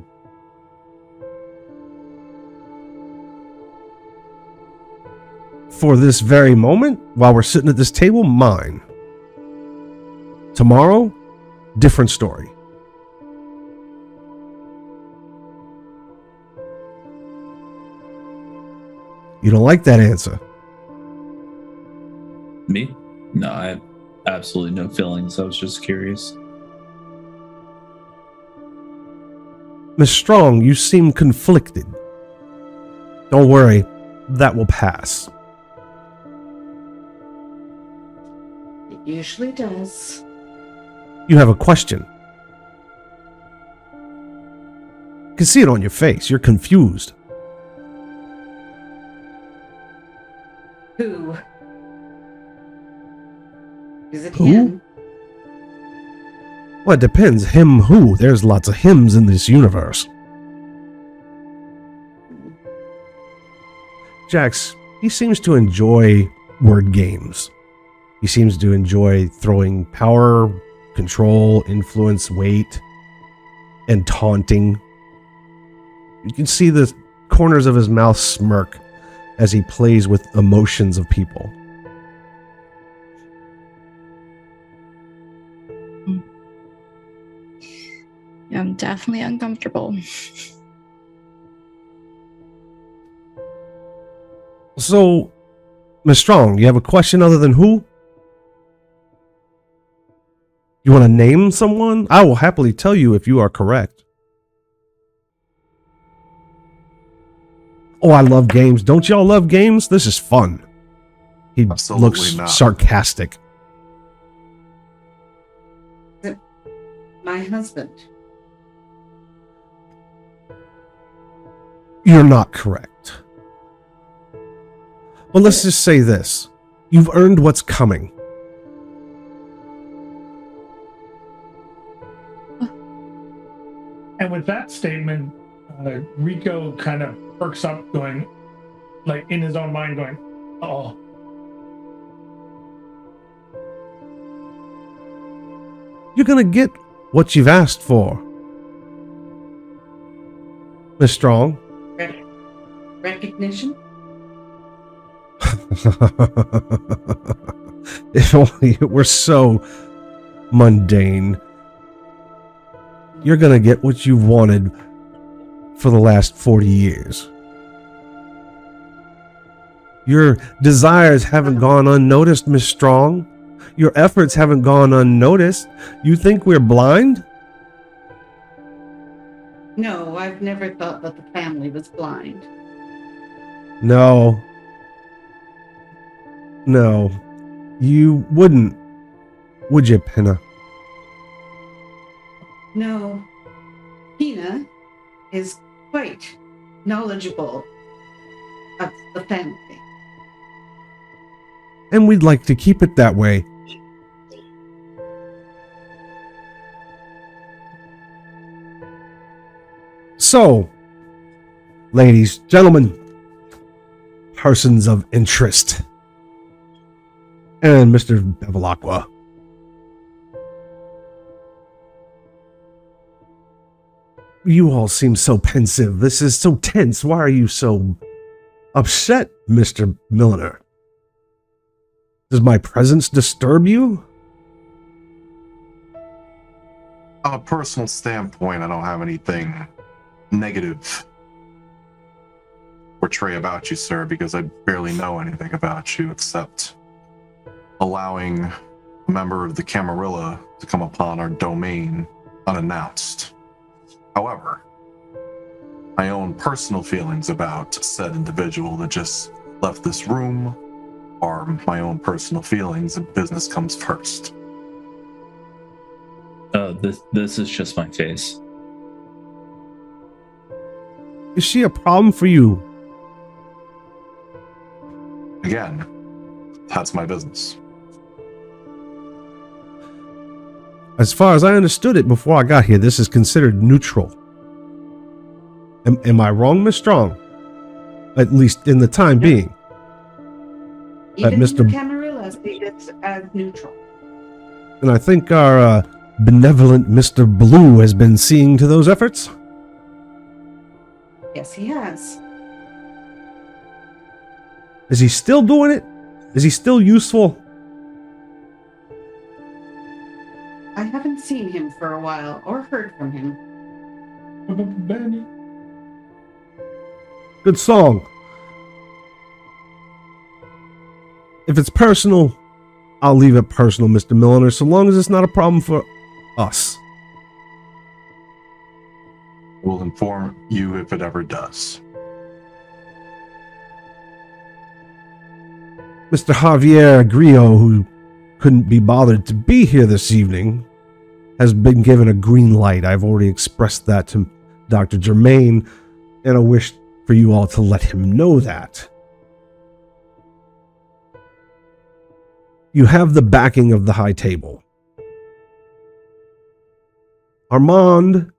For this very moment, while we're sitting at this table, mine. Tomorrow, different story. You don't like that answer? Me? No, I have absolutely no feelings. I was just curious. Miss Strong, you seem conflicted. Don't worry, that will pass. It usually does. You have a question. I can see it on your face. You're confused. Who? Is it Who? him? Well, it depends. Him who? There's lots of hims in this universe. Jax, he seems to enjoy word games. He seems to enjoy throwing power, control, influence, weight, and taunting. You can see the corners of his mouth smirk as he plays with emotions of people. I'm definitely uncomfortable. So, Miss Strong, you have a question other than who? You want to name someone? I will happily tell you if you are correct. Oh, I love games. Don't y'all love games? This is fun. He Absolutely looks not. sarcastic. My husband. You're not correct. But let's just say this. You've earned what's coming. And with that statement, Rico kind of perks up, going, like in his own mind, going, "Oh, You're going to get what you've asked for. Miss Strong. Recognition? If only it were so mundane. You're going to get what you've wanted for the last 40 years. Your desires haven't gone unnoticed, Miss Strong. Your efforts haven't gone unnoticed. You think we're blind? No, I've never thought that the family was blind. No. No. You wouldn't, would you, Penna? No. Pina is quite knowledgeable of the family. And we'd like to keep it that way. So, ladies, gentlemen, persons of interest, and Mr. Bevilacqua, you all seem so pensive. This is so tense. Why are you so upset, Mr. Milliner? Does my presence disturb you? On a personal standpoint, I don't have anything negative portray about you, sir, because I barely know anything about you except allowing a member of the Camarilla to come upon our domain unannounced. However, my own personal feelings about said individual that just left this room are my own personal feelings, and business comes first. This is just my face. Is she a problem for you? Again, that's my business. As far as I understood it before I got here, this is considered neutral. Am I wrong, Miss Strong? At least in the time being. Even Mr. the Camarilla see it as neutral. And I think our benevolent Mr. Blue has been seeing to those efforts. Yes, he has. Is he still doing it? Is he still useful? I haven't seen him for a while or heard from him. Good song. If it's personal, I'll leave it personal, Mr. Milliner, so long as it's not a problem for us. We'll inform you if it ever does. Mr. Javier Grillo, who couldn't be bothered to be here this evening, has been given a green light. I've already expressed that to Dr. Germain, and I wish for you all to let him know that. You have the backing of the high table. Armand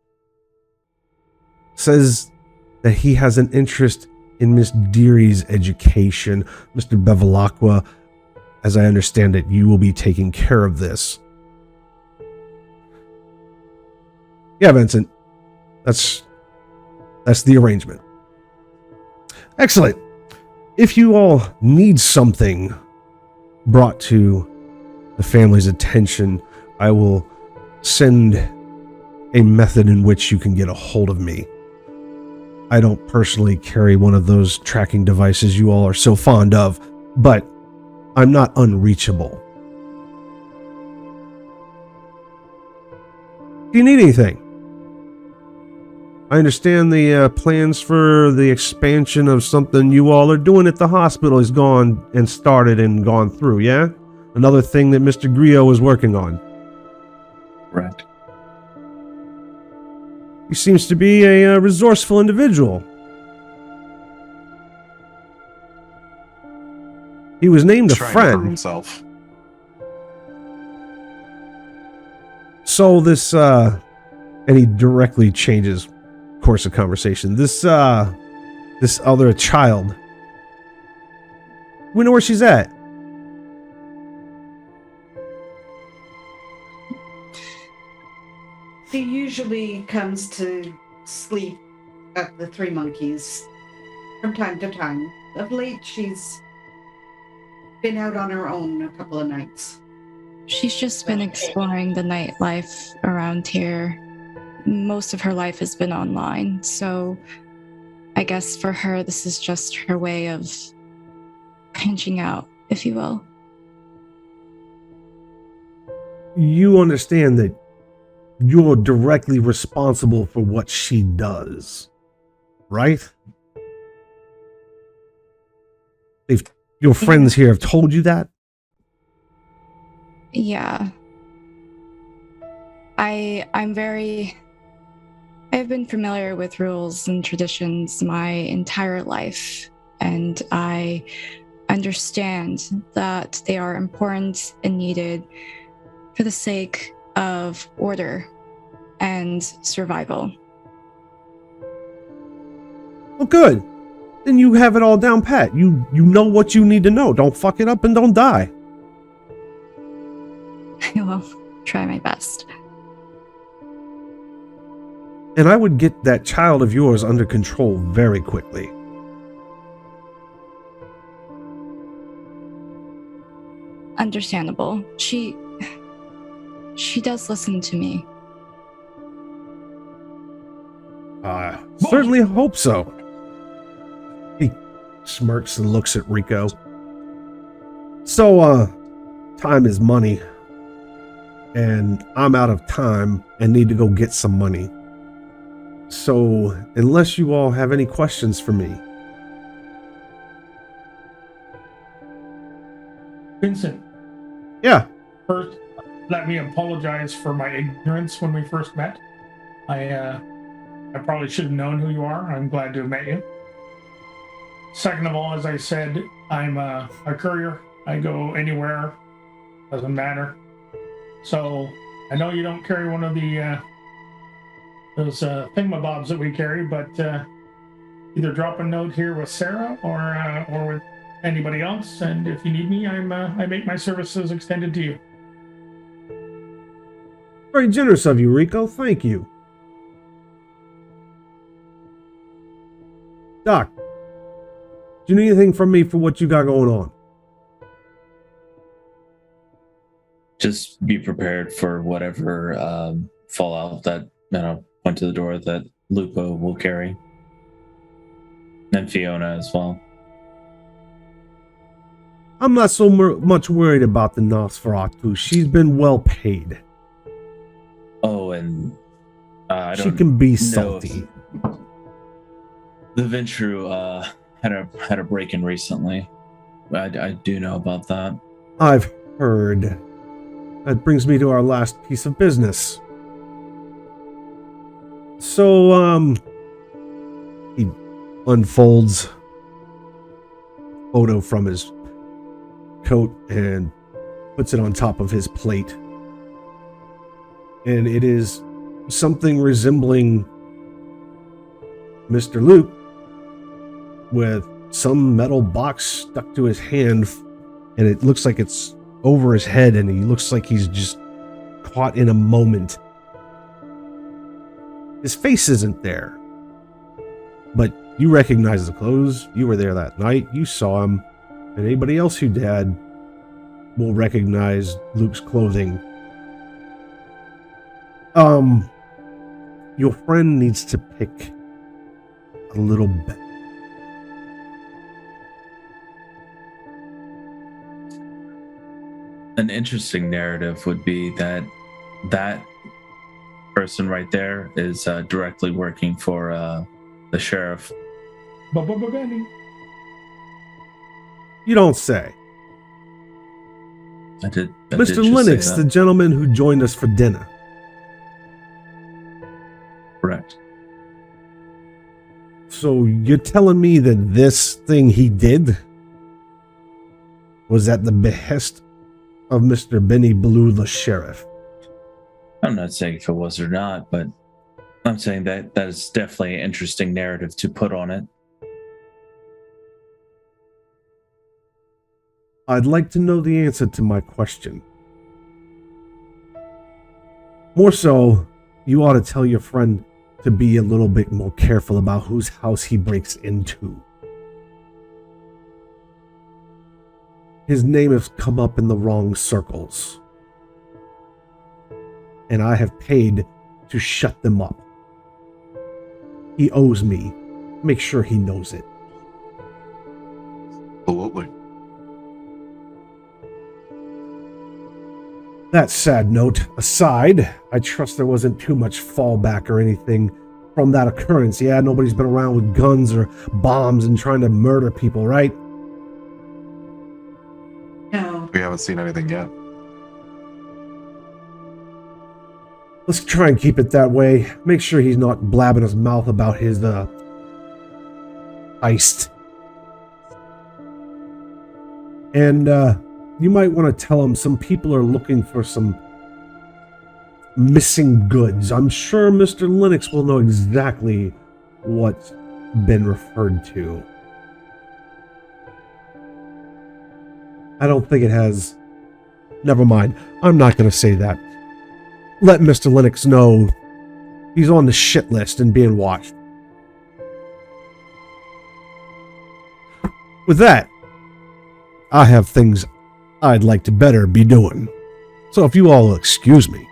says that he has an interest in Miss Dearie's education. Mr. Bevilacqua, as I understand it, you will be taking care of this. Yeah, Vincent. That's the arrangement. Excellent. If you all need something brought to the family's attention, I will send a method in which you can get a hold of me. I don't personally carry one of those tracking devices you all are so fond of, but I'm not unreachable. Do you need anything? I understand the plans for the expansion of something you all are doing at the hospital is gone and started and gone through, yeah? Another thing that Mr. Grillo is working on. Right. He seems to be a resourceful individual. He was named a Trying to prove friend. himself. So this, and he directly changes course of conversation. This other child. We know where she's at. She usually comes to sleep at the Three Monkeys from time to time. Of late, she's been out on her own a couple of nights. She's just been exploring the nightlife around here. Most of her life has been online, so I guess for her, this is just her way of branching out, if you will. You understand that you're directly responsible for what she does, right? If your friends here have told you that? Yeah. I've been familiar with rules and traditions my entire life, and I understand that they are important and needed for the sake of order and survival. Well, good. Then you have it all down pat. You know what you need to know. Don't fuck it up and don't die. I will try my best. And I would get that child of yours under control very quickly. Understandable. She does listen to me. Certainly hope so. He smirks and looks at Rico. So, time is money. And I'm out of time and need to go get some money. So, unless you all have any questions for me. Vincent. Yeah. First, let me apologize for my ignorance when we first met. I probably should have known who you are. I'm glad to have met you. Second of all, as I said, I'm a courier. I go anywhere, doesn't matter. So I know you don't carry one of the those thingamabobs that we carry, but either drop a note here with Sarah or with anybody else, and if you need me, I make my services extended to you. Very generous of you, Rico. Thank you. Doc, do you need anything from me for what you got going on? Just be prepared for whatever fallout that went to the door that Lupo will carry, and Fiona as well. I'm not so much worried about the Nosferatu. She's been well paid. Oh, and she can be salty. The Ventrue had a break-in recently. I do know about that. I've heard. That brings me to our last piece of business. So, he unfolds a photo from his coat and puts it on top of his plate. And it is something resembling Mr. Luke with some metal box stuck to his hand, and it looks like it's over his head, and he looks like he's just caught in a moment. His face isn't there, but you recognize the clothes. You were there that night. You saw him, and anybody else who did will recognize Luke's clothing. Your friend needs to pick a little bit. An interesting narrative would be that person right there is directly working for the sheriff. You don't say. I did Mr. just Lennox, say the that. gentleman who joined us for dinner. Correct. So you're telling me that this thing he did was at the behest of Mr. Benny Blue, the sheriff? I'm not saying if it was or not, but I'm saying that is definitely an interesting narrative to put on it. I'd like to know the answer to my question. More so, you ought to tell your friend to be a little bit more careful about whose house he breaks into. His name has come up in the wrong circles, and I have paid to shut them up. He owes me. Make sure he knows it. Absolutely. That sad note aside, I trust there wasn't too much fallback or anything from that occurrence. Yeah, nobody's been around with guns or bombs and trying to murder people, right? No. We haven't seen anything yet. Let's try and keep it that way. Make sure he's not blabbing his mouth about his heist. And you might want to tell him some people are looking for some missing goods. I'm sure Mr. Lennox will know exactly what's been referred to. I don't think it has... Never mind. I'm not going to say that. Let Mr. Lennox know he's on the shit list and being watched. With that, I have things I'd like to better be doing. So if you all will excuse me.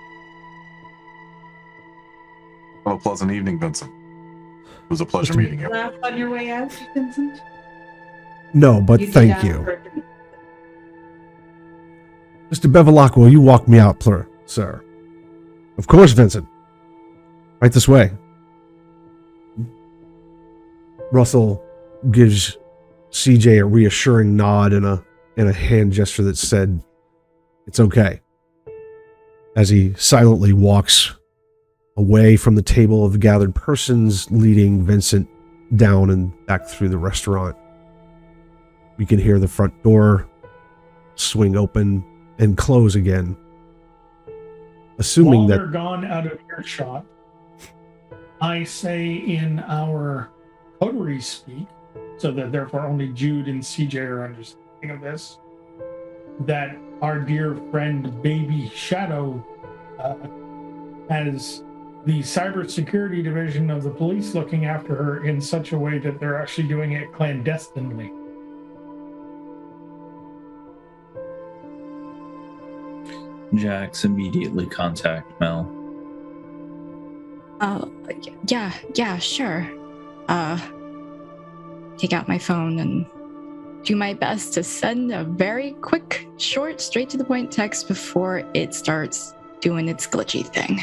Have a pleasant evening, Vincent. It was a pleasure meeting you. Laugh on your way out, Vincent? No, but did thank ask you. for it. Mr. Bevilacqua, will you walk me out, sir? Of course, Vincent. Right this way. Russell gives CJ a reassuring nod and a hand gesture that said, "It's okay." as he silently walks away from the table of gathered persons, leading Vincent down and back through the restaurant. You can hear the front door swing open and close again. Assuming While that they're gone out of earshot, I say in our coterie speak, so that therefore only Jude and CJ are understanding of this, that our dear friend Baby Shadow has the cybersecurity division of the police looking after her in such a way that they're actually doing it clandestinely. Jax, immediately contact Mel. Yeah, sure. Take out my phone and do my best to send a very quick, short, straight to the point text before it starts doing its glitchy thing.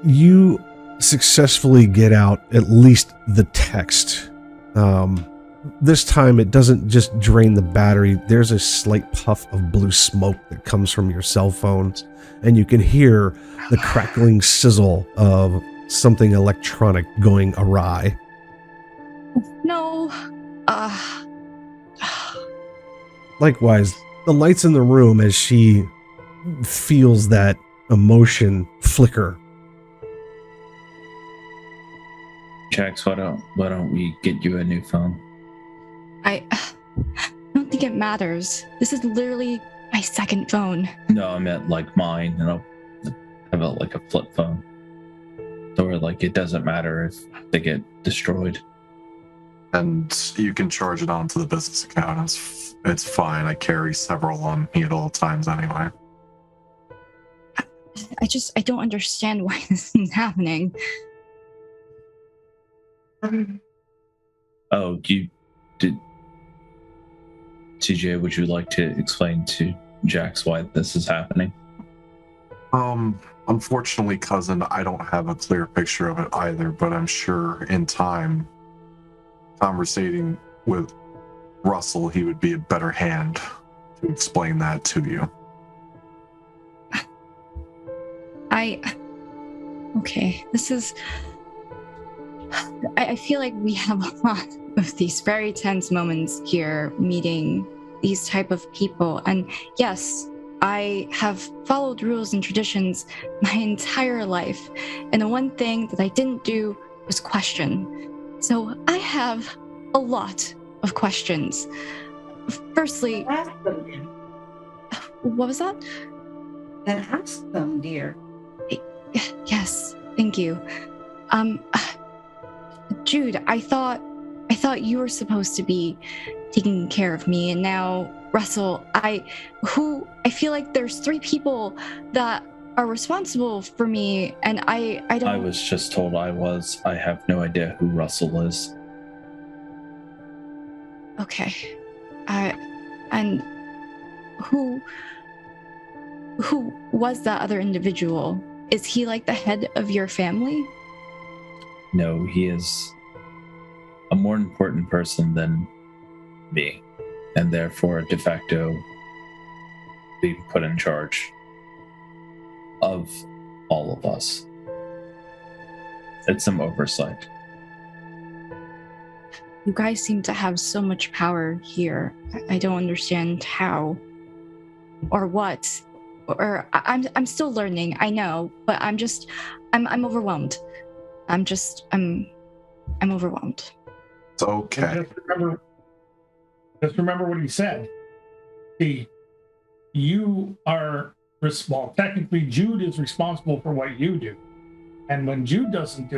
you successfully get out at least the text. This time it doesn't just drain the battery. There's a slight puff of blue smoke that comes from your cell phone, and you can hear the crackling sizzle of something electronic going awry. No. Likewise, the lights in the room as she feels that emotion flicker. Jax, why don't we get you a new phone? I don't think it matters. This is literally my second phone. No, I meant like mine, and I'll have it like a flip phone. So where like it doesn't matter if they get destroyed. And you can charge it onto the business account. It's fine. I carry several on me at all times anyway. I don't understand why this is happening. Oh, you did. TJ, would you like to explain to Jax why this is happening? Unfortunately, cousin, I don't have a clear picture of it either, but I'm sure in time, conversating with Russell, he would be a better hand to explain that to you. Okay, this is... I feel like we have a lot of these very tense moments here, meeting these type of people. And yes, I have followed rules and traditions my entire life. And the one thing that I didn't do was question. So I have a lot of questions. Firstly... Ask them, dear. What was that? Then ask them, dear. Yes, thank you. Jude, I thought you were supposed to be taking care of me, and now Russell, I feel like there's 3 people that are responsible for me, and I don't... I was just told I was. I have no idea who Russell is. Okay. And who was that other individual? Is he like the head of your family? No, he is a more important person than me, and therefore de facto being put in charge of all of us. It's some oversight. You guys seem to have so much power here. I don't understand how or what. Or I'm still learning, I know, but I'm overwhelmed. I'm overwhelmed. It's okay. Just remember what he said. See, you are responsible. Technically, Jude is responsible for what you do. And when Jude doesn't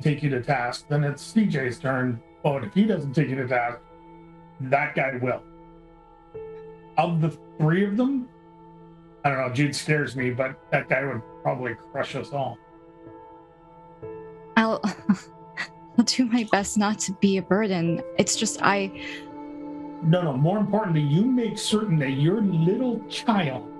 take you to task, then it's CJ's turn. Oh, and if he doesn't take you to task, that guy will. Of the 3 of them, I don't know, Jude scares me, but that guy would probably crush us all. I'll do my best not to be a burden. It's just No, more importantly, you make certain that your little child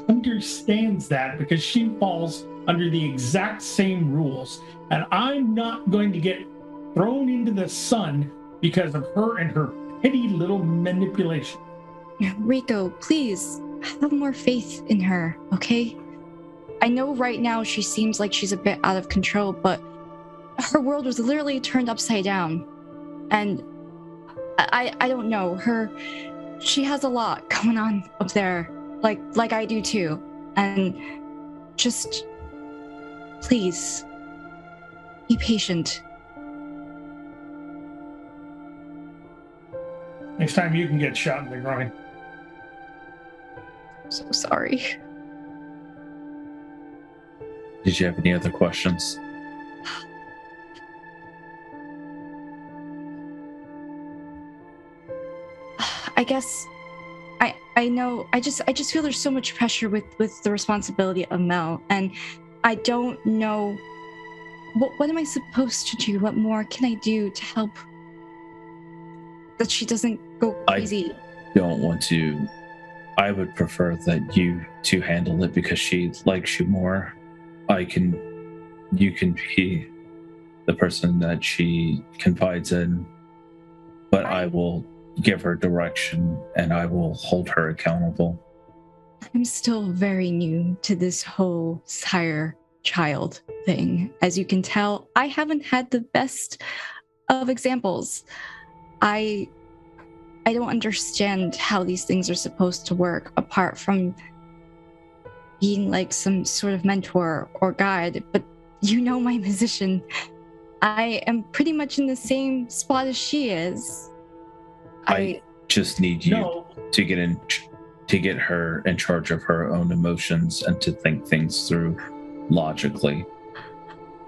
understands that, because she falls under the exact same rules. And I'm not going to get thrown into the sun because of her and her petty little manipulation. Rico, please have more faith in her, okay? I know right now she seems like she's a bit out of control, but her world was literally turned upside down. And I don't know, she has a lot going on up there, like I do too. And just, please, be patient. Next time you can get shot in the groin. I'm so sorry. Did you have any other questions? I guess I know I just feel there's so much pressure with the responsibility of Mel, and I don't know what am I supposed to do? What more can I do to help that she doesn't go crazy? I don't want to. I would prefer that you two handle it because she likes you more. You can be the person that she confides in, but I will give her direction and I will hold her accountable. I'm still very new to this whole sire child thing. As you can tell, I haven't had the best of examples. I don't understand how these things are supposed to work apart from being like some sort of mentor or guide, but you know my position. I am pretty much in the same spot as she is. I just need you to get her in charge of her own emotions and to think things through logically.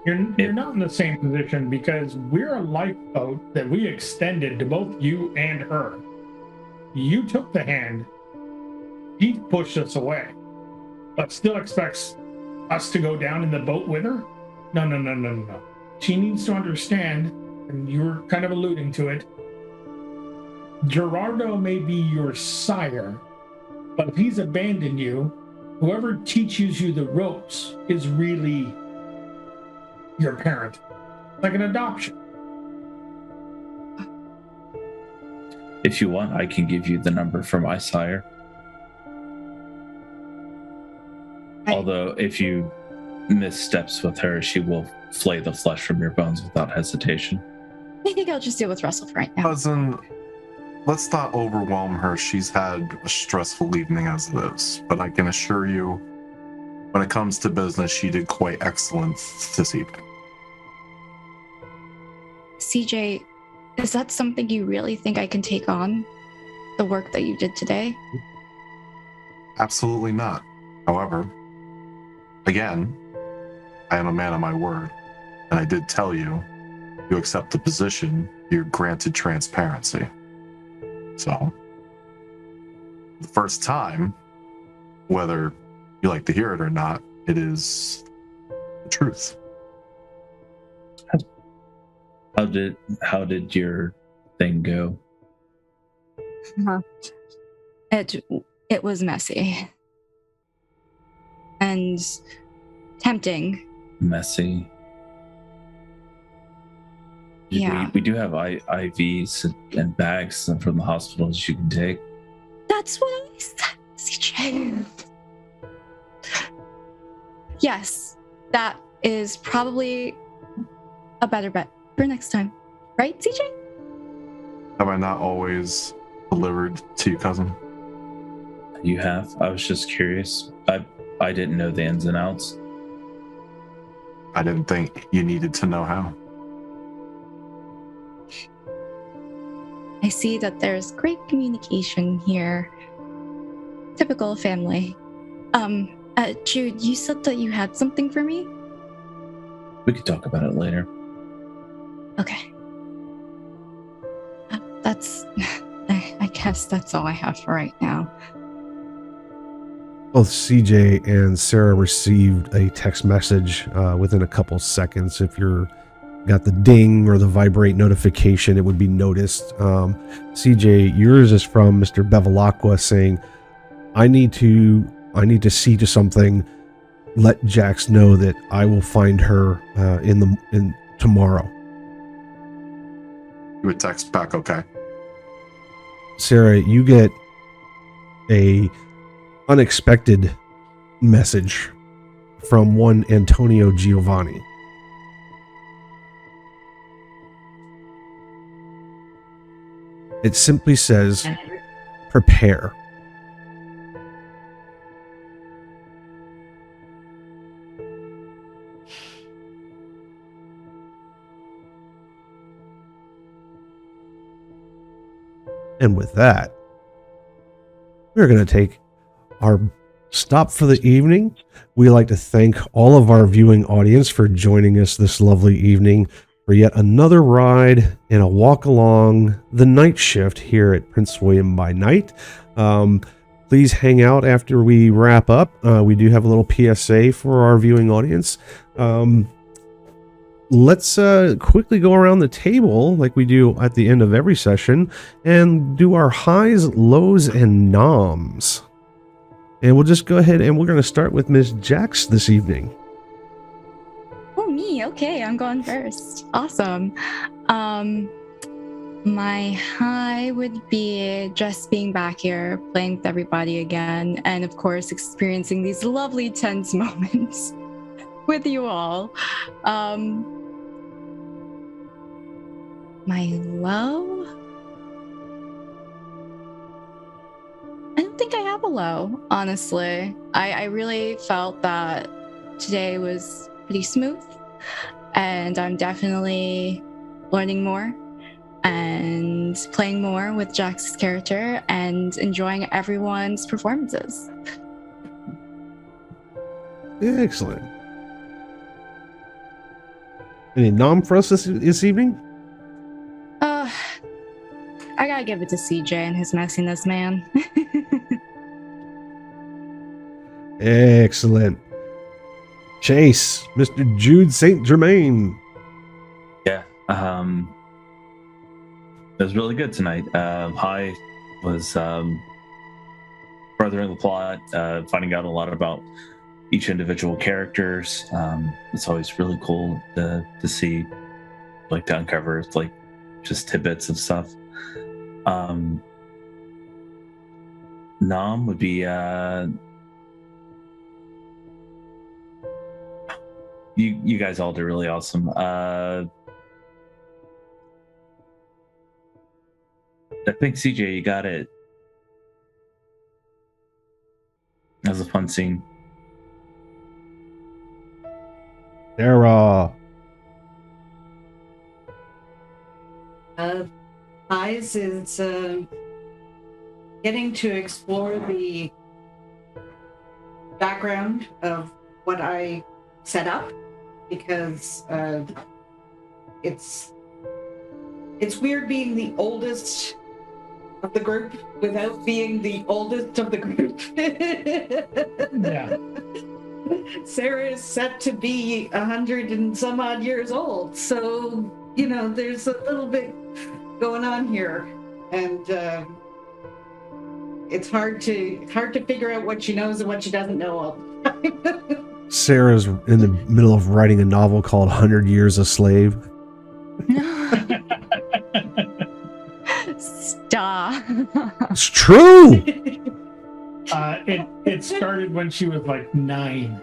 You're not in the same position because we're a lifeboat that we extended to both you and her. You took the hand. He pushed us away, but still expects us to go down in the boat with her? No. She needs to understand, and you're kind of alluding to it, Gerardo may be your sire, but if he's abandoned you, whoever teaches you the ropes is really your parent, like an adoption. If you want, I can give you the number for my sire. Although, if you missteps with her, she will flay the flesh from your bones without hesitation. I think I'll just deal with Russell for right now. Cousin, let's not overwhelm her. She's had a stressful evening as it is, but I can assure you, when it comes to business, she did quite excellent this evening. CJ, is that something you really think I can take on? The work that you did today? Absolutely not. However, again, I am a man of my word, and I did tell you, you accept the position, you're granted transparency. So, the first time, whether you like to hear it or not, it is the truth. How did your thing go? It was messy. And tempting. Messy. Yeah. We do have IVs and bags from the hospitals you can take. That's what I said, CJ. Yes, that is probably a better bet for next time. Right, CJ? Have I not always delivered to you, cousin? You have? I was just curious. I didn't know the ins and outs. I didn't think you needed to know how. I see that there's great communication here. Typical family. Jude, you said that you had something for me? We could talk about it later. Okay. I guess that's all I have for right now. Both CJ and Sarah received a text message within a couple seconds. If you're got the ding or the vibrate notification, it would be noticed. CJ, yours is from Mr. Bevilacqua saying, I need to see to something. Let Jax know that I will find her in tomorrow. You would text back, okay. Sarah, you get a unexpected message from one Antonio Giovanni. It simply says, prepare. And with that, we're going to take our stop for the evening. We like to thank all of our viewing audience for joining us this lovely evening for yet another ride and a walk along the night shift here at Prince William by Night. Please hang out after we wrap up. We do have a little PSA for our viewing audience. Let's quickly go around the table like we do at the end of every session and do our highs, lows, and noms. And we'll just go ahead and we're going to start with Miss Jax this evening. Oh, me. Okay, I'm going first. Awesome. My high would be just being back here, playing with everybody again, and of course, experiencing these lovely tense moments with you all. My low? I don't think I have a low, honestly. I really felt that today was pretty smooth, and I'm definitely learning more and playing more with Jax's character and enjoying everyone's performances. Excellent. Any nom for us this evening? I gotta give it to CJ and his messiness, man. Excellent. Chase, Mr. Jude St. Germain. Yeah. It was really good tonight. High was furthering the plot, finding out a lot about each individual characters. It's always really cool to see, like, to uncover like just tidbits of stuff. Nom would be you guys all did really awesome. I think CJ, you got it. That was a fun scene. Sarah. Eyes is getting to explore the background of what I set up, because it's weird being the oldest of the group without being the oldest of the group. Yeah. Sarah is set to be 100 and some odd years old, so you know there's a little bit going on here, and it's hard to figure out what she knows and what she doesn't know all the time. Sarah's in the middle of writing a novel called 100 Years a Slave. Stop. It's true. It started when she was like 9.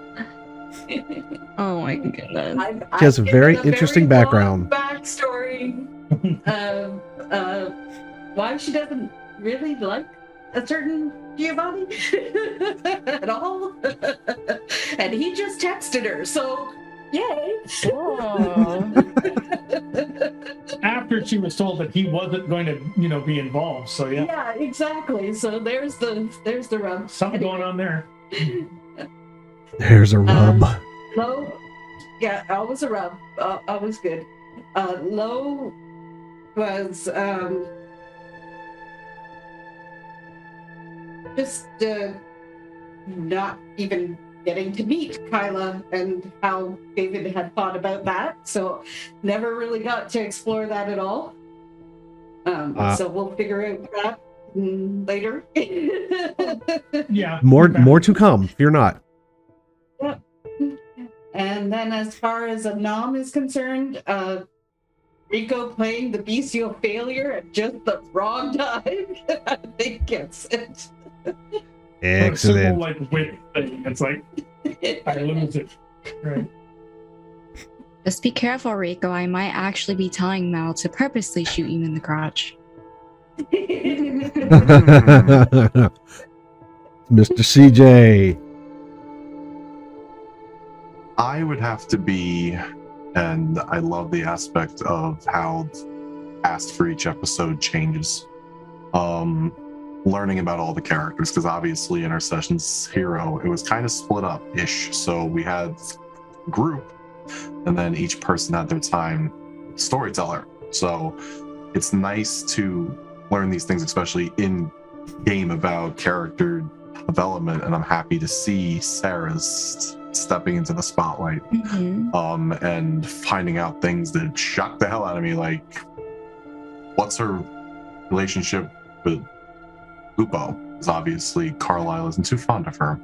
Oh my goodness. She has a very given interesting very background. long backstory. Why she doesn't really like a certain Giovanni at all, and he just texted her. So, yay! Whoa. After she was told that he wasn't going to, be involved. So yeah. Yeah, exactly. So there's the rub. Something going on there. There's a rub. Low, yeah, always a rub. Always good. Low was just not even getting to meet Kyla and how David had thought about that. So never really got to explore that at all. So we'll figure out that later. Yeah. More to come. Fear not. Yep. And then as far as a nom is concerned, Rico playing the bestial failure at just the wrong time. I think gets it. A simple, Excellent. like, whip thing. It's like, I lose it. Right. Just be careful, Rico. I might actually be telling Mel to purposely shoot you in the crotch. Mr. CJ. I would have to be, and I love the aspect of how asked for each episode changes. Learning about all the characters, because obviously in our sessions hero, it was kind of split up ish. So we had a group, and then each person had their time storyteller. So it's nice to learn these things, especially in game about character development. And I'm happy to see Sarah's stepping into the spotlight, and finding out things that shocked the hell out of me. Like, what's her relationship with Lupo? Because obviously Carlisle isn't too fond of her.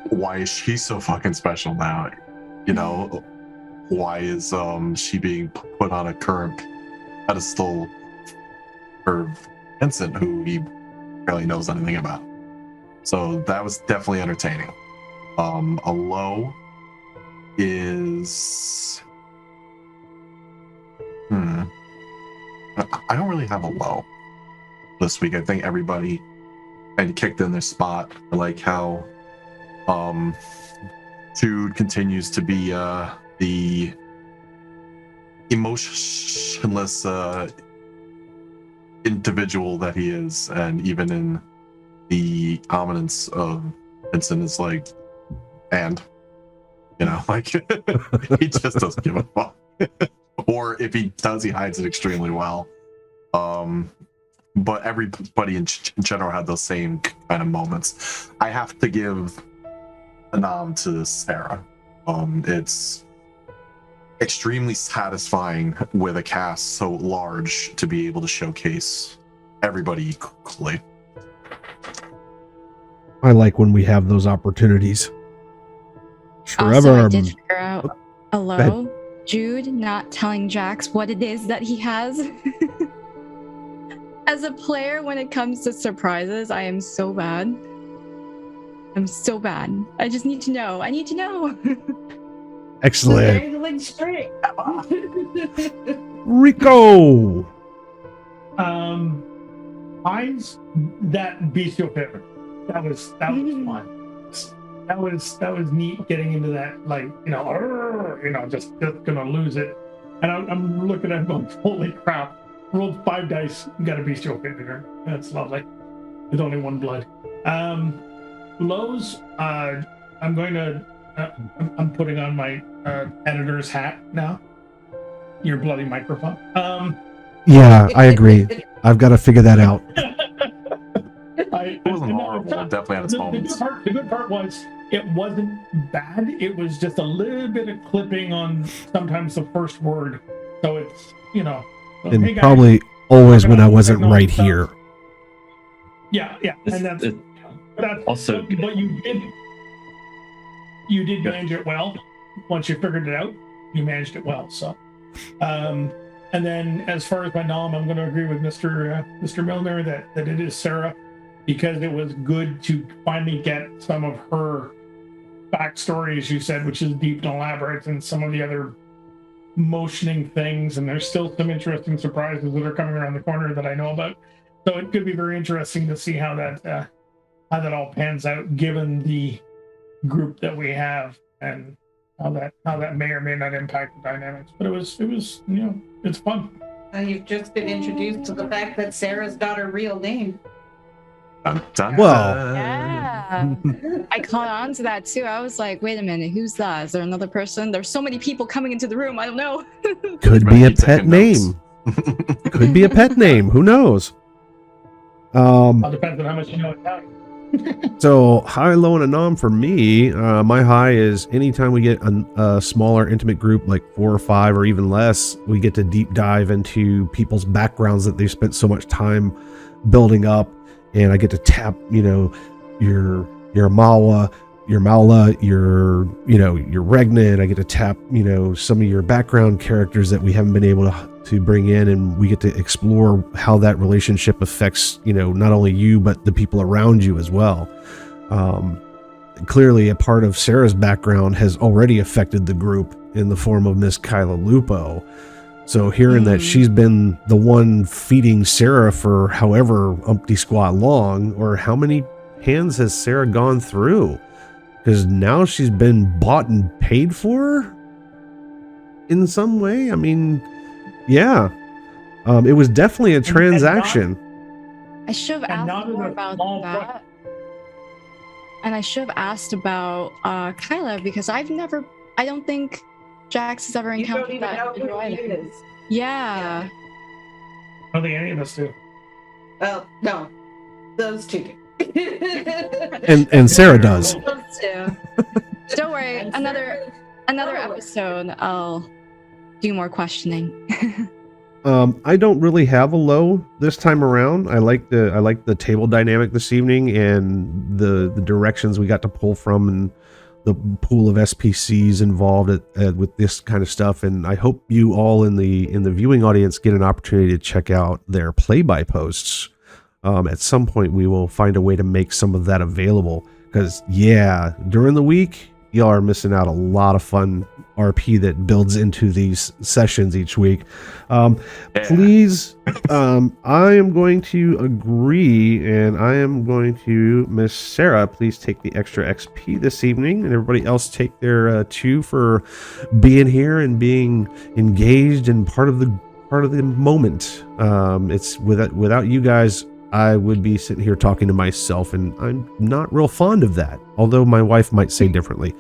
Why is she so fucking special now? You know, why is she being put on a current pedestal for Vincent, who he barely knows anything about? So that was definitely entertaining. A low is I don't really have a low this week. I think everybody had kicked in their spot. I like how Jude continues to be the emotionless individual that he is, and even in the ominence of Vincent is like, and you know, like he just doesn't give a fuck. Or if he does, he hides it extremely well. But everybody in general had those same kind of moments. I have to give a nom to Sarah. It's extremely satisfying with a cast so large to be able to showcase everybody equally. I like when we have those opportunities. Also, Trevor. I did figure out a low. Jude not telling Jax what it is that he has. As a player, when it comes to surprises, I am so bad. I'm so bad. I just need to know. I need to know. Excellent. Dangling string. Rico. Mine's that bestial favorite. That was fun. That was neat getting into that, like, just gonna lose it. And I'm looking at them, holy crap! Rolled 5 dice, got a bestial favorite. That's lovely. With only 1 blood. Lows. I'm going to. I'm putting on my editor's hat now. Your bloody microphone. Yeah, I agree. I've got to figure that out. It wasn't horrible. It definitely had its moments. The good part was it wasn't bad. It was just a little bit of clipping on sometimes the first word. So it's, And hey guys, probably always when I wasn't right here. Yeah. And that's also, but you did manage it well. Once you figured it out, you managed it well. So, and then as far as my nom, I'm going to agree with Mr. Milliner that it is Sarah, because it was good to finally get some of her backstory, as you said, which is deep and elaborate, and some of the other motioning things. And there's still some interesting surprises that are coming around the corner that I know about. So it could be very interesting to see how that all pans out, given the group that we have, and how that may or may not impact the dynamics. But it was it's fun. You've just been introduced to the fact that Sarah's got her real name. Well, Yeah. I caught on to that too. I was like, wait a minute, who's that? Is there another person? There's so many people coming into the room. I don't know. could be a pet name. Could be a pet name. Who knows? All depends on how much you know Italian. So high, low, and a nom for me. My high is anytime we get a smaller, intimate group, like 4 or 5 or even less, we get to deep dive into people's backgrounds that they've spent so much time building up, and I get to tap, your Mawa, your Maula, your Regnant. I get to tap, some of your background characters that we haven't been able to to bring in, and we get to explore how that relationship affects, not only you, but the people around you as well. Clearly a part of Sarah's background has already affected the group in the form of Miss Kyla Lupo. So hearing that she's been the one feeding Sarah for however umpty squat long, or how many hands has Sarah gone through? Because now she's been bought and paid for in some way. I mean, yeah. It was definitely a transaction. I should have asked more about that. And I should have asked about Kyla, because I don't think Jax has ever encountered that. You don't even know who he is. Yeah. I don't think any of us do. Well, no. Those two do. And Sarah does. Those two. Don't worry. Another episode, I'll do more questioning. I don't really have a low this time around. I like the table dynamic this evening and the directions we got to pull from, and the pool of SPCs involved with this kind of stuff. And I hope you all in the viewing audience get an opportunity to check out their play-by posts. At some point we will find a way to make some of that available, because during the week y'all are missing out a lot of fun RP that builds into these sessions each week. Please, I am going to agree, and I am going to, Miss Sarah, please take the extra XP this evening, and everybody else take their 2 for being here and being engaged and part of the moment. It's without you guys, I would be sitting here talking to myself, and I'm not real fond of that, although my wife might say differently.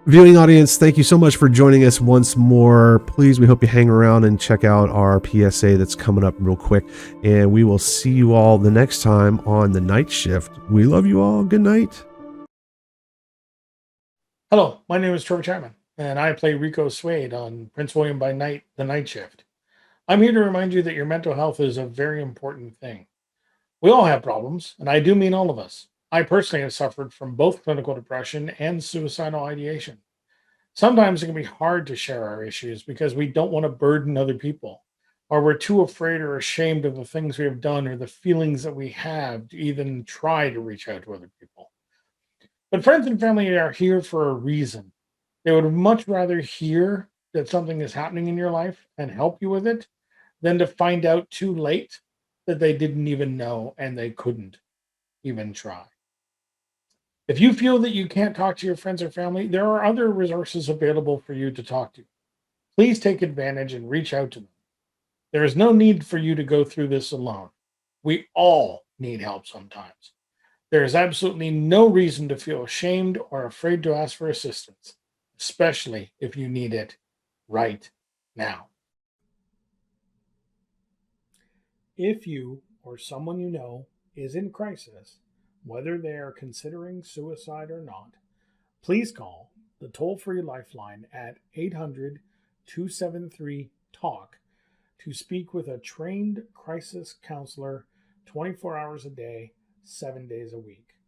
Viewing audience, thank you so much for joining us once more. Please, we hope you hang around and check out our PSA that's coming up real quick, and we will see you all the next time on the night shift. We love you all. Good night. Hello, my name is Trevor Chapman, and I play Rico Suede on Prince William by Night, the night shift. I'm here to remind you that your mental health is a very important thing. We all have problems, and I do mean all of us. I personally have suffered from both clinical depression and suicidal ideation. Sometimes it can be hard to share our issues because we don't want to burden other people, or we're too afraid or ashamed of the things we have done or the feelings that we have to even try to reach out to other people. But friends and family are here for a reason. They would much rather hear that something is happening in your life and help you with it than to find out too late that they didn't even know and they couldn't even try. If you feel that you can't talk to your friends or family, there are other resources available for you to talk to. Please take advantage and reach out to them. There is no need for you to go through this alone. We all need help sometimes. There is absolutely no reason to feel ashamed or afraid to ask for assistance, especially if you need it right now. If you or someone you know is in crisis, whether they are considering suicide or not, please call the toll-free lifeline at 800-273-TALK to speak with a trained crisis counselor 24 hours a day, 7 days a week.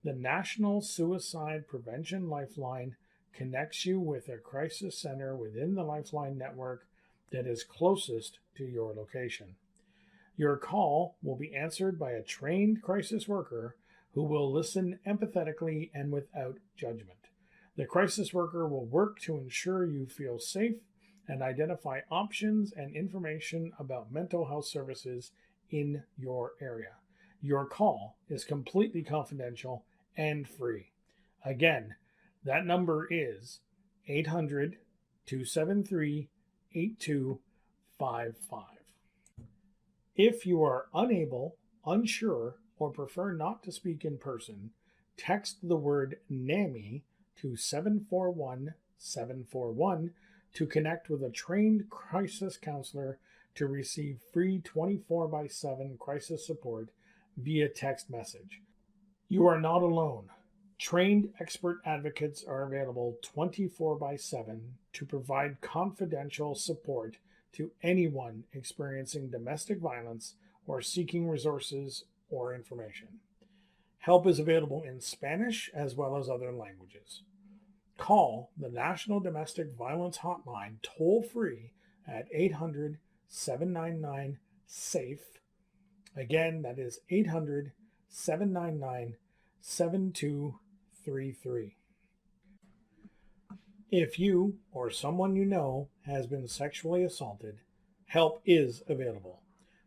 The National Suicide Prevention Lifeline connects you with a crisis center within the Lifeline network that is closest to your location. Your call will be answered by a trained crisis worker who will listen empathetically and without judgment. The crisis worker will work to ensure you feel safe and identify options and information about mental health services in your area. Your call is completely confidential and free. Again, that number is 800-273-8255. If you are unable, unsure, or prefer not to speak in person, text the word NAMI to 741-741 to connect with a trained crisis counselor to receive free 24/7 crisis support via text message. You are not alone. Trained expert advocates are available 24/7 to provide confidential support to anyone experiencing domestic violence or seeking resources or information. Help is available in Spanish as well as other languages. call the National Domestic Violence Hotline toll free at 800 799 SAFE. Again, that is 800 799 7233. If you or someone you know has been sexually assaulted, help is available.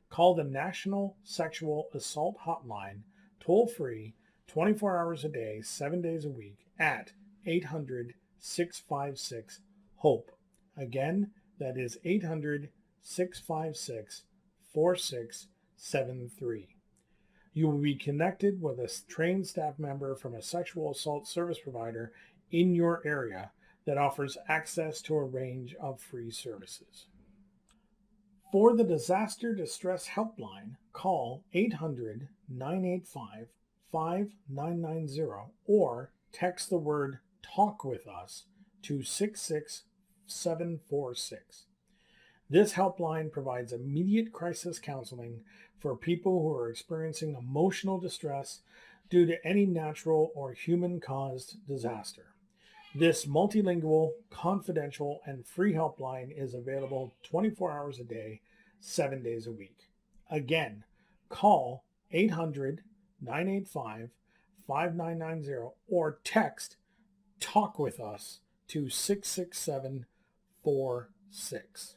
Call the National Sexual Assault Hotline toll free 24 hours a day, 7 days a week at 800 656 HOPE. Again, that is 800 656 4673. You will be connected with a trained staff member from a sexual assault service provider in your area that offers access to a range of free services. For the Disaster Distress Helpline, call 800 985 5990 or text the word TALK with us to 66746. This helpline provides immediate crisis counseling for people who are experiencing emotional distress due to any natural or human-caused disaster. This multilingual, confidential, and free helpline is available 24 hours a day, 7 days a week. Again, call 800 985 5990 or text TALK with us to 66746.